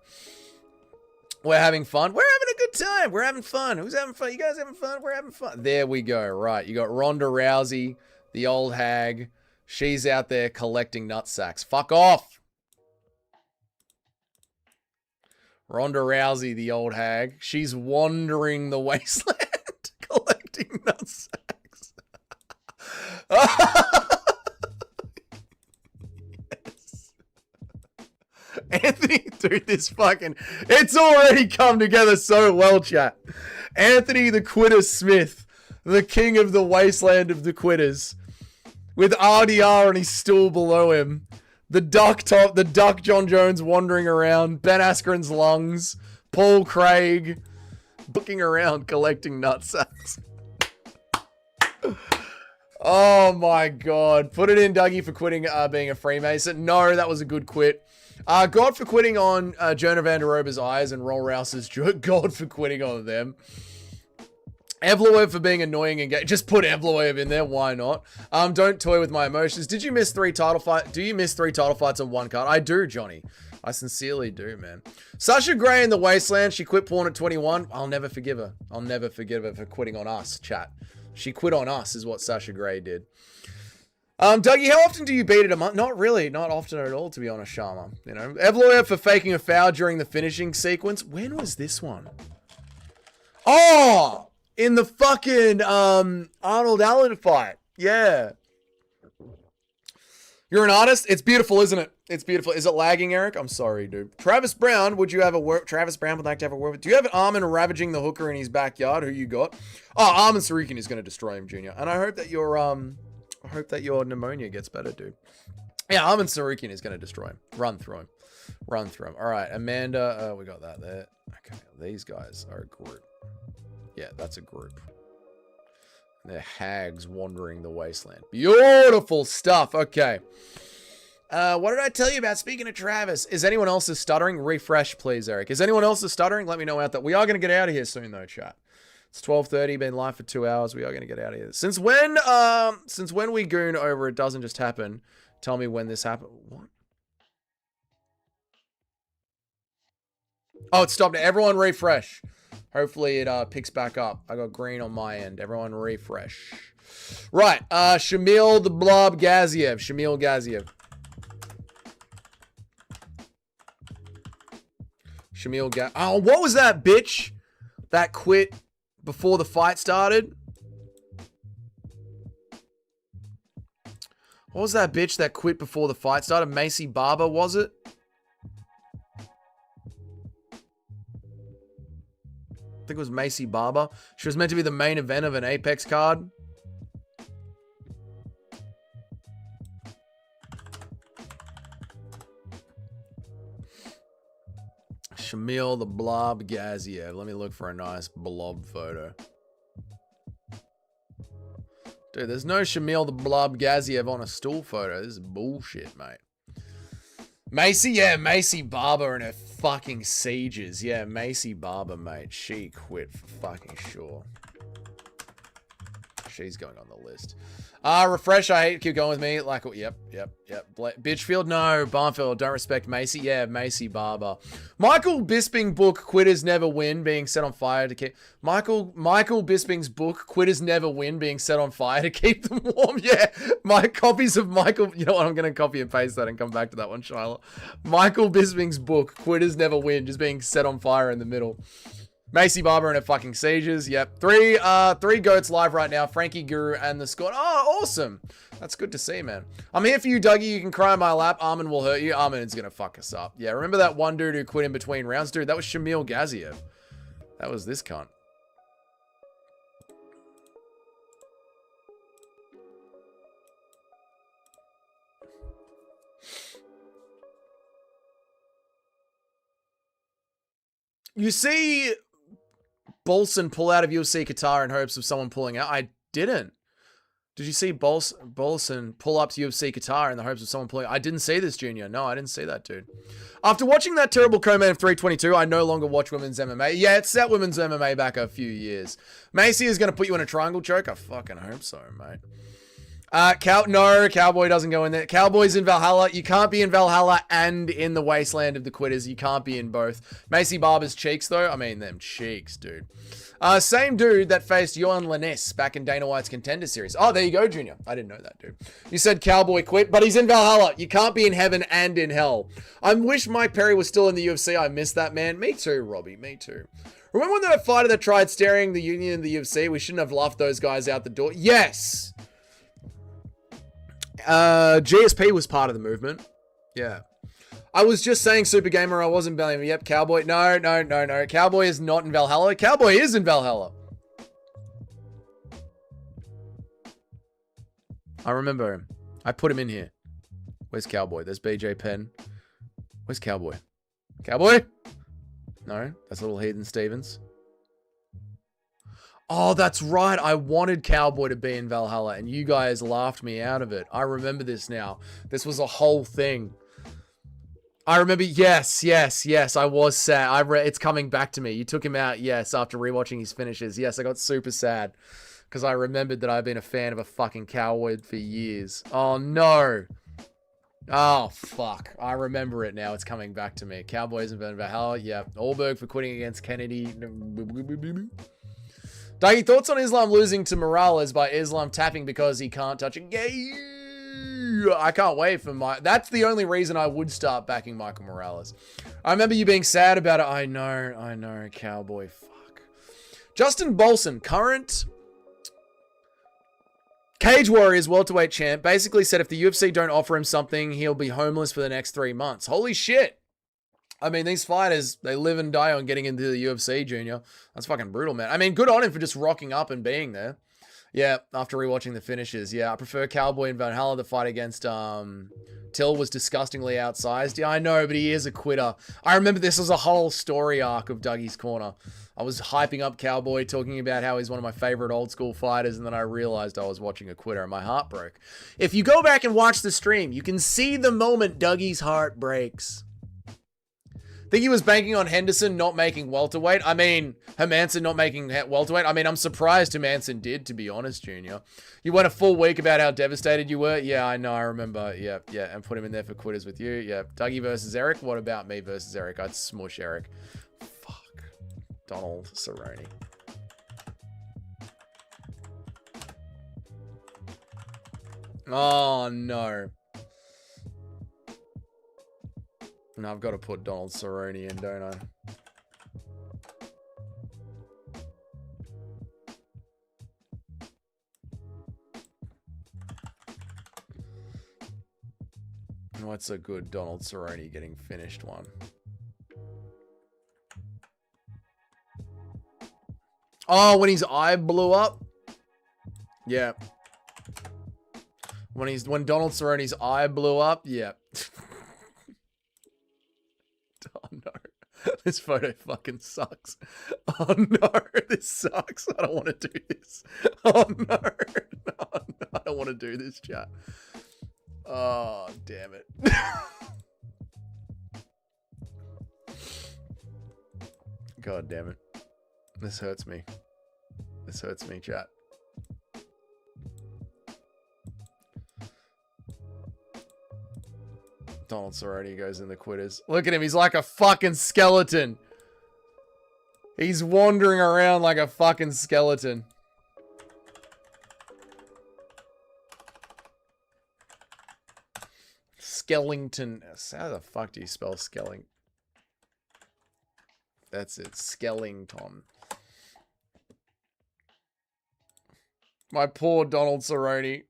A: We're having fun. We're having a good time. We're having fun. Who's having fun? You guys having fun? We're having fun. There we go. Right. You got Ronda Rousey, the old hag. She's out there collecting nutsacks. Fuck off. Ronda Rousey, the old hag. She's wandering the wasteland collecting nutsacks. Anthony, dude, this fucking... It's already come together so well, chat. Anthony the Quitter Smith, the king of the wasteland of the quitters, with RDR on his stool below him. The duck John Jones wandering around. Ben Askren's lungs. Paul Craig booking around collecting nutsacks. Oh my god. Put it in, Dougie, for quitting being a Freemason. No, that was a good quit. God for quitting on Jonah Van Der Ober's eyes and Roll Rouse's God for quitting on them. Evloev for being annoying and gay. Just put Evloev in there. Why not? Don't toy with my emotions. Did you miss 3 title fights? Do you miss 3 title fights on one card? I do, Johnny. I sincerely do, man. Sasha Grey in the Wasteland. She quit porn at 21. I'll never forgive her. I'll never forgive her for quitting on us, chat. She quit on us is what Sasha Grey did. Dougie, how often do you beat it a month? Not really. Not often at all, to be honest, Sharma. You know, Evloev for faking a foul during the finishing sequence. When was this one? Oh! In the fucking, Arnold Allen fight. Yeah. You're an artist? It's beautiful, isn't it? It's beautiful. Is it lagging, Eric? I'm sorry, dude. Travis Brown, would you have a word? Travis Brown would like to have a word with. Do you have an Arman ravaging the hooker in his backyard? Who you got? Oh, Arman Tsarukyan is going to destroy him, Junior. And I hope that your pneumonia gets better, dude. Yeah, Arman Tsarukyan is going to destroy him. Run through him. Run through him. All right, Amanda. We got that there. Okay, these guys are a group. Yeah, that's a group. They're hags wandering the wasteland. Beautiful stuff. Okay. What did I tell you about? Speaking of Travis, is anyone else stuttering? Refresh, please, Eric. Is anyone else stuttering? Let me know out that we are going to get out of here soon, though, chat. It's 12:30, been live for 2 hours. We are going to get out of here. Since when we goon over it doesn't just happen? Tell me when this happened. What? Oh, it stopped. Everyone refresh. Hopefully it picks back up. I got green on my end. Everyone refresh. Right. Shamil the Blob Gaziev. Shamil Gaziev. Oh, what was that bitch that quit before the fight started? What was that bitch that quit before the fight started? Macy Barber, was it? I think it was Macy Barber. She was meant to be the main event of an Apex card. Shamil the Blob Gaziev. Let me look for a nice blob photo. Dude, there's no Shamil the Blob Gaziev on a stool photo. This is bullshit, mate. Macy, yeah, Macy Barber and her fucking sieges. Yeah, Macy Barber, mate. She quit for fucking sure. She's going on the list. Refresh, I hate, keep going with me. Like, yep. Bitchfield, no. Barnfield, don't respect Macy. Yeah, Macy Barber. Michael Bisping book, Quitters Never Win, being set on fire to keep... Michael Bisping's book, Quitters Never Win, being set on fire to keep them warm. Yeah, my copies of Michael... You know what, I'm going to copy and paste that and come back to that one, Shiloh. Michael Bisping's book, Quitters Never Win, just being set on fire in the middle. Macy Barber and her fucking sieges. Yep. Three goats live right now. Frankie Guru and the squad. Oh, awesome. That's good to see, man. I'm here for you, Dougie. You can cry on my lap. Arman will hurt you. Arman is going to fuck us up. Yeah, remember that one dude who quit in between rounds? Dude, that was Shamil Gaziev. That was this cunt. You see Bolson pull out of UFC Qatar in hopes of someone pulling out? I didn't. Did you see Bolson pull up to UFC Qatar in the hopes of someone pulling out? I didn't see this, Junior. No, I didn't see that, dude. After watching that terrible co-main of 322, I no longer watch women's MMA. Yeah, it set women's MMA back a few years. Macy is going to put you in a triangle choke? I fucking hope so, mate. No, Cowboy doesn't go in there. Cowboy's in Valhalla. You can't be in Valhalla and in the wasteland of the quitters. You can't be in both. Macy Barber's cheeks, though. I mean, them cheeks, dude. Same dude that faced Johan Lannis back in Dana White's Contender Series. Oh, there you go, Junior. I didn't know that, dude. You said Cowboy quit, but he's in Valhalla. You can't be in heaven and in hell. I wish Mike Perry was still in the UFC. I miss that man. Me too, Robbie. Me too. Remember when that fighter that tried staring the union in the UFC? We shouldn't have laughed those guys out the door. Yes! GSP was part of the movement. Yeah. I was just saying Super Gamer. I wasn't belling him. Yep, Cowboy. No. Cowboy is not in Valhalla. Cowboy is in Valhalla. I remember him. I put him in here. Where's Cowboy? There's BJ Penn. Where's Cowboy? Cowboy? No, that's little Heathen Stevens. Oh, that's right. I wanted Cowboy to be in Valhalla, and you guys laughed me out of it. I remember this now. This was a whole thing. I remember, yes. I was sad. It's coming back to me. You took him out, yes, after rewatching his finishes. Yes, I got super sad because I remembered that I've been a fan of a fucking Cowboy for years. Oh, no. Oh, fuck. I remember it now. It's coming back to me. Cowboys in Valhalla. Yeah. Allberg for quitting against Kennedy. Dougie, thoughts on Islam losing to Morales by Islam tapping because he can't touch it? Yeah, I can't wait for that's the only reason I would start backing Michael Morales. I remember you being sad about it. I know, Cowboy, fuck. Justin Bolson, current Cage Warriors welterweight champ, basically said if the UFC don't offer him something, he'll be homeless for the next 3 months. Holy shit. I mean, these fighters, they live and die on getting into the UFC, Junior. That's fucking brutal, man. I mean, good on him for just rocking up and being there. Yeah, after rewatching the finishes. Yeah, I prefer Cowboy and Valhalla. The fight against Till was disgustingly outsized. Yeah, I know, but he is a quitter. I remember this was a whole story arc of Dougie's Corner. I was hyping up Cowboy, talking about how he's one of my favorite old school fighters, and then I realized I was watching a quitter and my heart broke. If you go back and watch the stream, you can see the moment Dougie's heart breaks. Think he was banking on Henderson not making welterweight. I mean, Hermanson not making welterweight. I mean, I'm surprised Hermanson did, to be honest, Junior. You went a full week about how devastated you were. Yeah, I know. I remember. Yeah, and put him in there for quitters with you. Yeah, Dougie versus Eric. What about me versus Eric? I'd smush Eric. Fuck. Donald Cerrone. Oh, no. No, I've got to put Donald Cerrone in, don't I? What's a good Donald Cerrone getting finished one? Oh, when his eye blew up? Yeah. When Donald Cerrone's eye blew up? Yeah. Oh no. This photo fucking sucks. Oh no, this sucks. I don't want to do this. Oh no. No, I don't want to do this, chat. Oh, damn it. God damn it. This hurts me. This hurts me, chat. Donald Cerrone goes in the quitters. Look at him. He's like a fucking skeleton. He's wandering around like a fucking skeleton. Skellington. How the fuck do you spell Skelling? That's it. Skellington. My poor Donald Cerrone.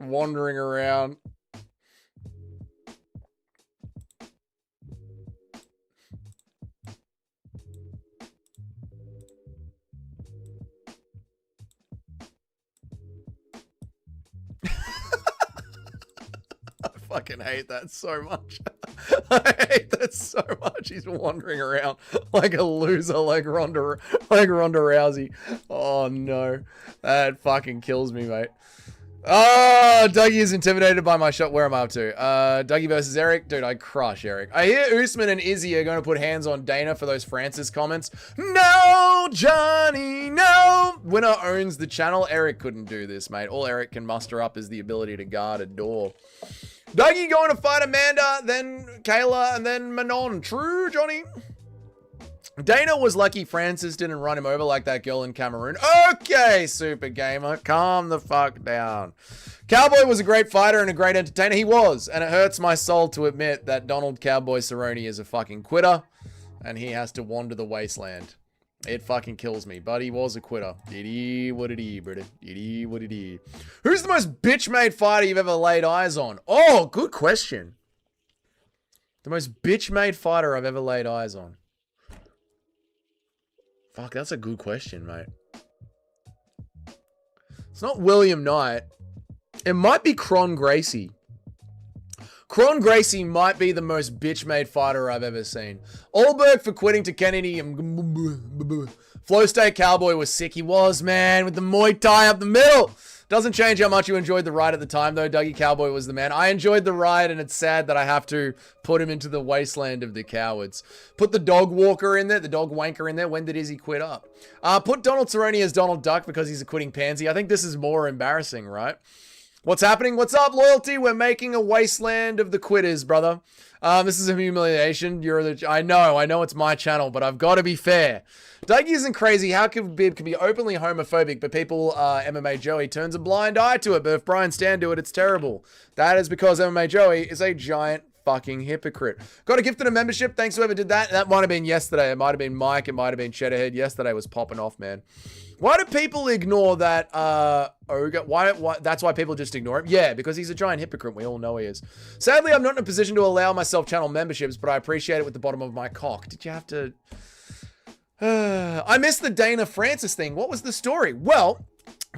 A: Wandering around. I fucking hate that so much. I hate that so much. He's wandering around like a loser, like Ronda Rousey. Oh no, that fucking kills me, mate. Oh, Dougie is intimidated by my shot. Where am I up to? Dougie versus Eric. Dude, I crush Eric. I hear Usman and Izzy are going to put hands on Dana for those Francis comments. No, Johnny, no. Winner owns the channel. Eric couldn't do this, mate. All Eric can muster up is the ability to guard a door. Dougie going to fight Amanda, then Kayla, and then Manon. True, Johnny. Dana was lucky Francis didn't run him over like that girl in Cameroon. Okay, Super Gamer, calm the fuck down. Cowboy was a great fighter and a great entertainer. He was, and it hurts my soul to admit that Donald Cowboy Cerrone is a fucking quitter, and he has to wander the wasteland. It fucking kills me, but he was a quitter. Diddy, what did he, brother? Diddy, what did he? Who's the most bitch-made fighter you've ever laid eyes on? Oh, good question. The most bitch-made fighter I've ever laid eyes on. Fuck, that's a good question, mate. It's not William Knight. It might be Cron Gracie. Cron Gracie might be the most bitch-made fighter I've ever seen. Allberg for quitting to Kennedy. Flow State Cowboy was sick. He was, man, with the Muay Thai up the middle. Doesn't change how much you enjoyed the ride at the time, though. Dougie Cowboy was the man. I enjoyed the ride, and it's sad that I have to put him into the wasteland of the cowards. Put the dog walker in there, the dog wanker in there. When did Izzy quit up? Put Donald Cerrone as Donald Duck because he's a quitting pansy. I think this is more embarrassing, right? What's happening? What's up, Loyalty? We're making a wasteland of the quitters, brother. This is a humiliation. I know it's my channel, but I've got to be fair. Dougie isn't crazy. How can Bib be openly homophobic, but people, MMA Joey turns a blind eye to it. But if Brian Stan do it, it's terrible. That is because MMA Joey is a giant fucking hypocrite. Got a gift and a membership. Thanks whoever did that. That might have been yesterday. It might have been Mike. It might have been Cheddarhead. Yesterday was popping off, man. Why do people ignore that ogre? Why? That's why people just ignore him? Yeah, because he's a giant hypocrite. We all know he is. Sadly, I'm not in a position to allow myself channel memberships, but I appreciate it with the bottom of my cock. Did you have to... I missed the Dana Francis thing. What was the story? Well,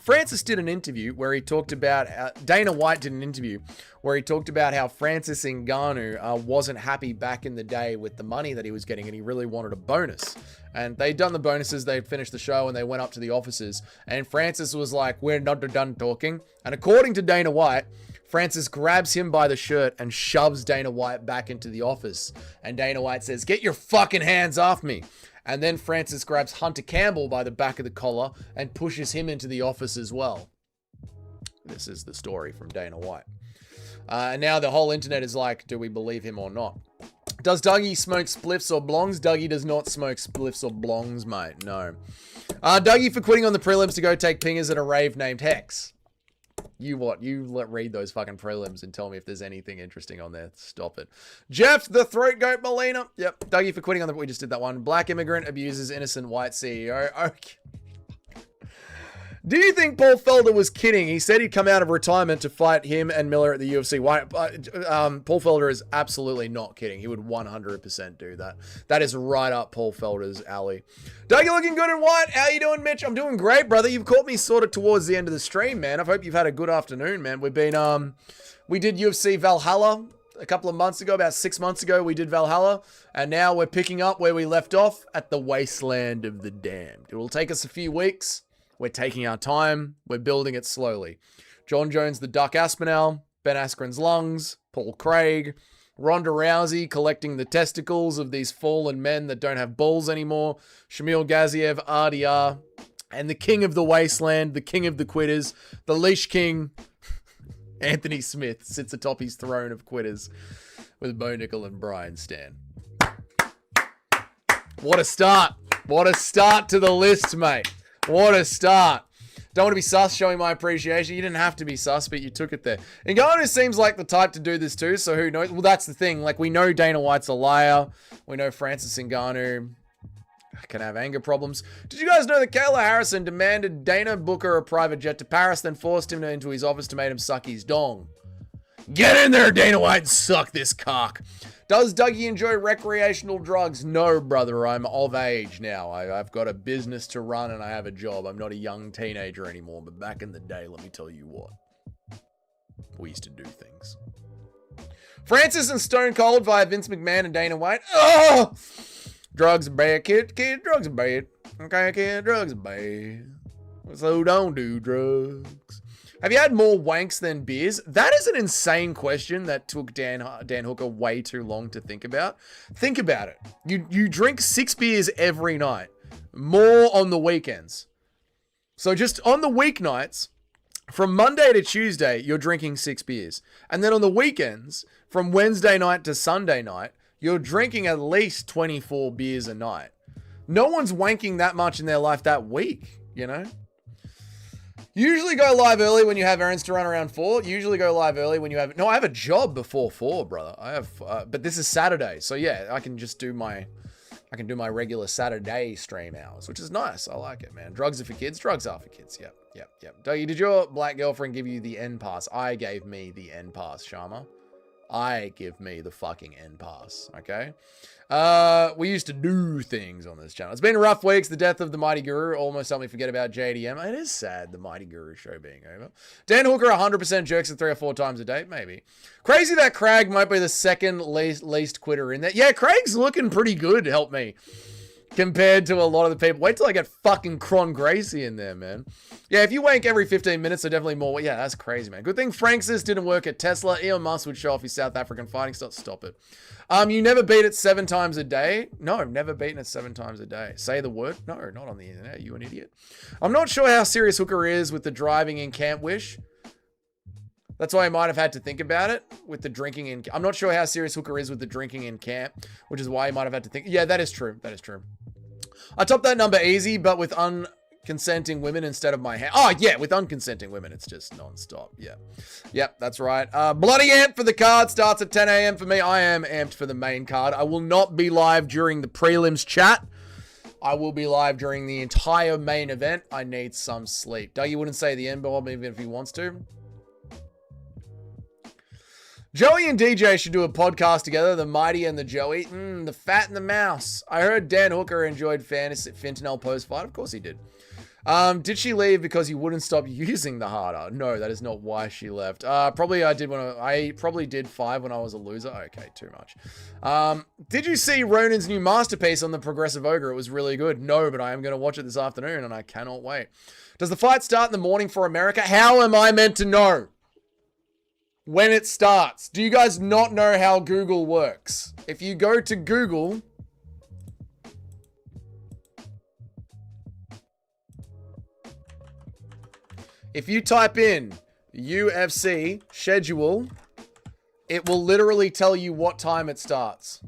A: Francis did an interview where he talked about... Dana White did an interview where he talked about how Francis Ngannou wasn't happy back in the day with the money that he was getting and he really wanted a bonus. And they'd done the bonuses, they'd finished the show, and they went up to the offices. And Francis was like, we're not done talking. And according to Dana White, Francis grabs him by the shirt and shoves Dana White back into the office. And Dana White says, "Get your fucking hands off me." And then Francis grabs Hunter Campbell by the back of the collar and pushes him into the office as well. This is the story from Dana White. And now the whole internet is like, do we believe him or not? Does Dougie smoke spliffs or blongs? Dougie does not smoke spliffs or blongs, mate. No. Dougie for quitting on the prelims to go take pingers at a rave named Hex. You what? You read those fucking prelims and tell me if there's anything interesting on there. Stop it. Jeff, the throat goat Molina. Yep. Dougie for quitting on the... We just did that one. Black immigrant abuses innocent white CEO. Okay. Do you think Paul Felder was kidding? He said he'd come out of retirement to fight him and Miller at the UFC. Why? Paul Felder is absolutely not kidding. He would 100% do that. That is right up Paul Felder's alley. Doug, you looking good in white? How you doing, Mitch? I'm doing great, brother. You've caught me sort of towards the end of the stream, man. I hope you've had a good afternoon, man. We've been, we did UFC Valhalla a couple of months ago, about 6 months ago. We did Valhalla, and now we're picking up where we left off at the Wasteland of the Damned. It will take us a few weeks. We're taking our time. We're building it slowly. John Jones, the Duck Aspinall, Ben Askren's lungs, Paul Craig, Ronda Rousey collecting the testicles of these fallen men that don't have balls anymore, Shamil Gaziev, RDR, and the king of the wasteland, the king of the quitters, the leash king, Anthony Smith, sits atop his throne of quitters with Bo Nickel and Brian Stan. What a start. What a start to the list, mate. What a start. Don't want to be sus showing my appreciation. You didn't have to be sus, but you took it there. Ngannou seems like the type to do this too, so who knows? Well, that's the thing. Like, we know Dana White's a liar. We know Francis Ngannou can have anger problems. Did you guys know that Kayla Harrison demanded Dana book her a private jet to Paris, then forced him into his office to make him suck his dong? Get in there, Dana White, and suck this cock. Does Dougie enjoy recreational drugs? No, brother. I'm of age now. I've got a business to run and I have a job. I'm not a young teenager anymore. But back in the day, let me tell you what. We used to do things. Francis and Stone Cold via Vince McMahon and Dana White. Oh! Drugs are bad, kid. Kid, drugs are bad. Okay, kid, drugs are bad. So don't do drugs. Have you had more wanks than beers? That is an insane question that took Dan Hooker way too long to think about. Think about it. You drink 6 beers every night. More on the weekends. So just on the weeknights, from Monday to Tuesday, you're drinking 6 beers. And then on the weekends, from Wednesday night to Sunday night, you're drinking at least 24 beers a night. No one's wanking that much in their life that week, you know? Usually go live early when you have errands to run around 4. Usually go live early when you have... No, I have a job before 4, brother. I have... but this is Saturday. So yeah, I can just do my... I can do my regular Saturday stream hours, which is nice. I like it, man. Drugs are for kids. Drugs are for kids. Yep. Dougie, did your black girlfriend give you the N pass? I gave me the N pass, Sharma. I give me the fucking N pass, okay? We used to do things on this channel. It's been rough weeks. The death of the Mighty Guru almost helped me forget about JDM. It is sad, the Mighty Guru show being over. Dan Hooker 100% jerks it 3 or 4 times a day, maybe. Crazy that Craig might be the second least quitter in there. Yeah, Craig's looking pretty good, help me. Compared to a lot of the people. Wait till I get fucking Cron Gracie in there, man. Yeah, if you wank every 15 minutes, so definitely more. Yeah, that's crazy, man. Good thing Francis didn't work at Tesla. Elon Musk would show off his South African fighting style. Stop it. You never beat it 7 times a day? No, I've never beaten it 7 times a day. Say the word? No, not on the internet. You an idiot. I'm not sure how serious Hooker is with the driving in Camp Wish. That's why I might have had to think about it with the drinking in... I'm not sure how serious Hooker is with the drinking in camp, which is why he might have had to think... Yeah, that is true. That is true. I topped that number easy, but with unconsenting women instead of my hand. Oh, yeah, with unconsenting women, it's just non-stop. Yeah. Yep, that's right. Bloody amped for the card. Starts at 10 a.m. for me. I am amped for the main card. I will not be live during the prelims chat. I will be live during the entire main event. I need some sleep. Dougie wouldn't say the N-bomb even if he wants to. Joey and DJ should do a podcast together, the Mighty and the Joey. The Fat and the Mouse. I heard Dan Hooker enjoyed fentanyl post-fight. Of course he did. Did she leave because he wouldn't stop using the harder? No, that is not why she left. Probably I probably did 5 when I was a loser. Okay, too much. Did you see Ronan's new masterpiece on the Progressive Ogre? It was really good. No, but I am going to watch it this afternoon and I cannot wait. Does the fight start in the morning for America? How am I meant to know? when it starts. Do you guys not know how Google works? If you go to Google, if you type in UFC schedule, it will literally tell you what time it starts.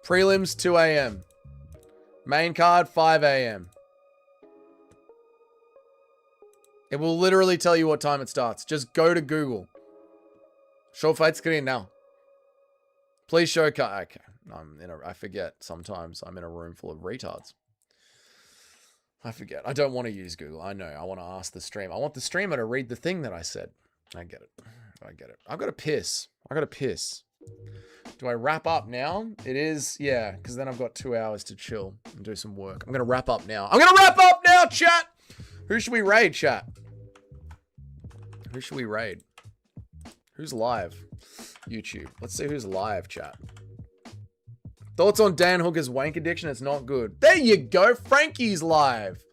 A: Prelims 2 a.m. Main card 5 a.m. It will literally tell you what time it starts. Just go to Google. Show fight screen now. Please show cut. Okay. I forget sometimes I'm in a room full of retards. I forget. I don't want to use Google. I know. I want to ask the stream. I want the streamer to read the thing that I said. I get it. I get it. I've got to piss. I got to piss. Do I wrap up now? It is, yeah, because then I've got 2 hours to chill and do some work. I'm going to wrap up now. I'm going to wrap up now, chat. Who should we raid, chat? Who should we raid? Who's live? YouTube. Let's see who's live, chat. Thoughts on Dan Hooker's wank addiction? It's not good. There you go. Frankie's live.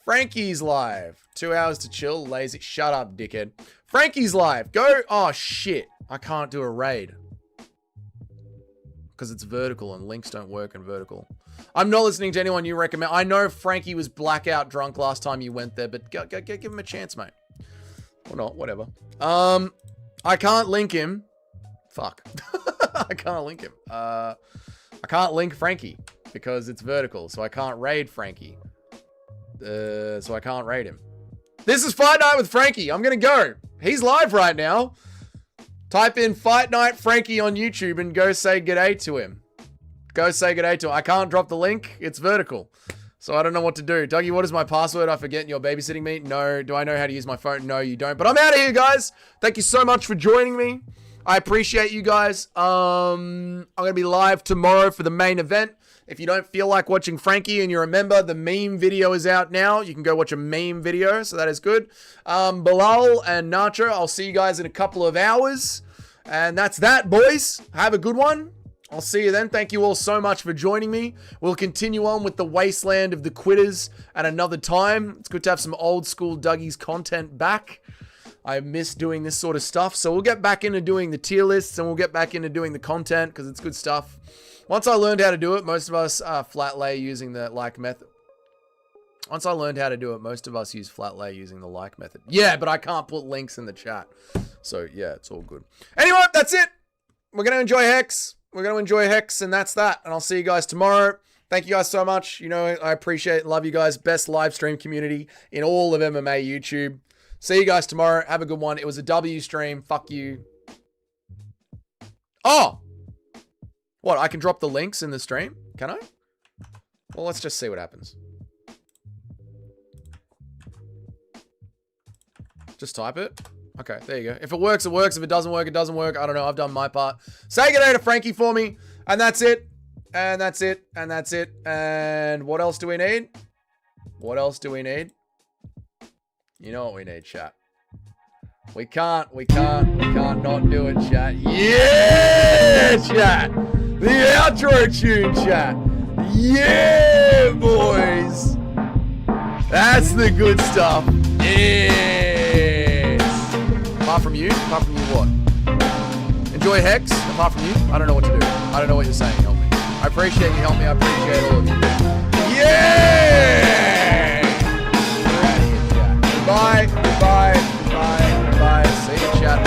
A: Frankie's live. 2 hours to chill. Lazy. Shut up, dickhead. Frankie's live. Go. Oh, shit. I can't do a raid. Because it's vertical and links don't work in vertical. I'm not listening to anyone you recommend. I know Frankie was blackout drunk last time you went there, but go give him a chance, mate. Or not, whatever. I can't link him. Fuck. I can't link him. I can't link Frankie because it's vertical, so I can't raid Frankie. So I can't raid him. This is Fight Night with Frankie. I'm gonna go. He's live right now. Type in Fight Night Frankie on YouTube and go say g'day to him. Go say g'day to him. I can't drop the link. It's vertical. So I don't know what to do. Dougie, what is my password? I forget. You're babysitting me? No. Do I know how to use my phone? No, you don't. But I'm out of here, guys. Thank you so much for joining me. I appreciate you guys. I'm going to be live tomorrow for the main event. If you don't feel like watching Frankie and you're a member, the meme video is out now. You can go watch a meme video, so that is good. Bilal and Nacho, I'll see you guys in a couple of hours. And that's that, boys. Have a good one. I'll see you then. Thank you all so much for joining me. We'll continue on with the Wasteland of the Quitters at another time. It's good to have some old school Dougie's content back. I miss doing this sort of stuff. So we'll get back into doing the tier lists and we'll get back into doing the content because it's good stuff. Once I learned how to do it, most of us flat lay using the like method. Once I learned how to do it, most of us use flat lay using the like method. Yeah, but I can't put links in the chat. So yeah, it's all good. Anyway, that's it. We're going to enjoy Hex. We're going to enjoy Hex, and that's that. And I'll see you guys tomorrow. Thank you guys so much. You know, I appreciate and love you guys. Best live stream community in all of MMA YouTube. See you guys tomorrow. Have a good one. It was a W stream. Fuck you. Oh! What, I can drop the links in the stream? Can I? Well, let's just see what happens. Just type it. Okay, there you go. If it works, it works. If it doesn't work, it doesn't work. I don't know. I've done my part. Say good day to Frankie for me. And that's it. And that's it. And that's it. And what else do we need? What else do we need? You know what we need, chat. We can't not do it, chat. Yeah, chat. The outro tune, chat. Yeah, boys. That's the good stuff. Yes. Apart from you what? Enjoy Hex? Apart from you? I don't know what to do. I don't know what you're saying. Help me. I appreciate you. Help me. I appreciate all of you. Yeah! We're out of here, chat. Goodbye. See you, chat.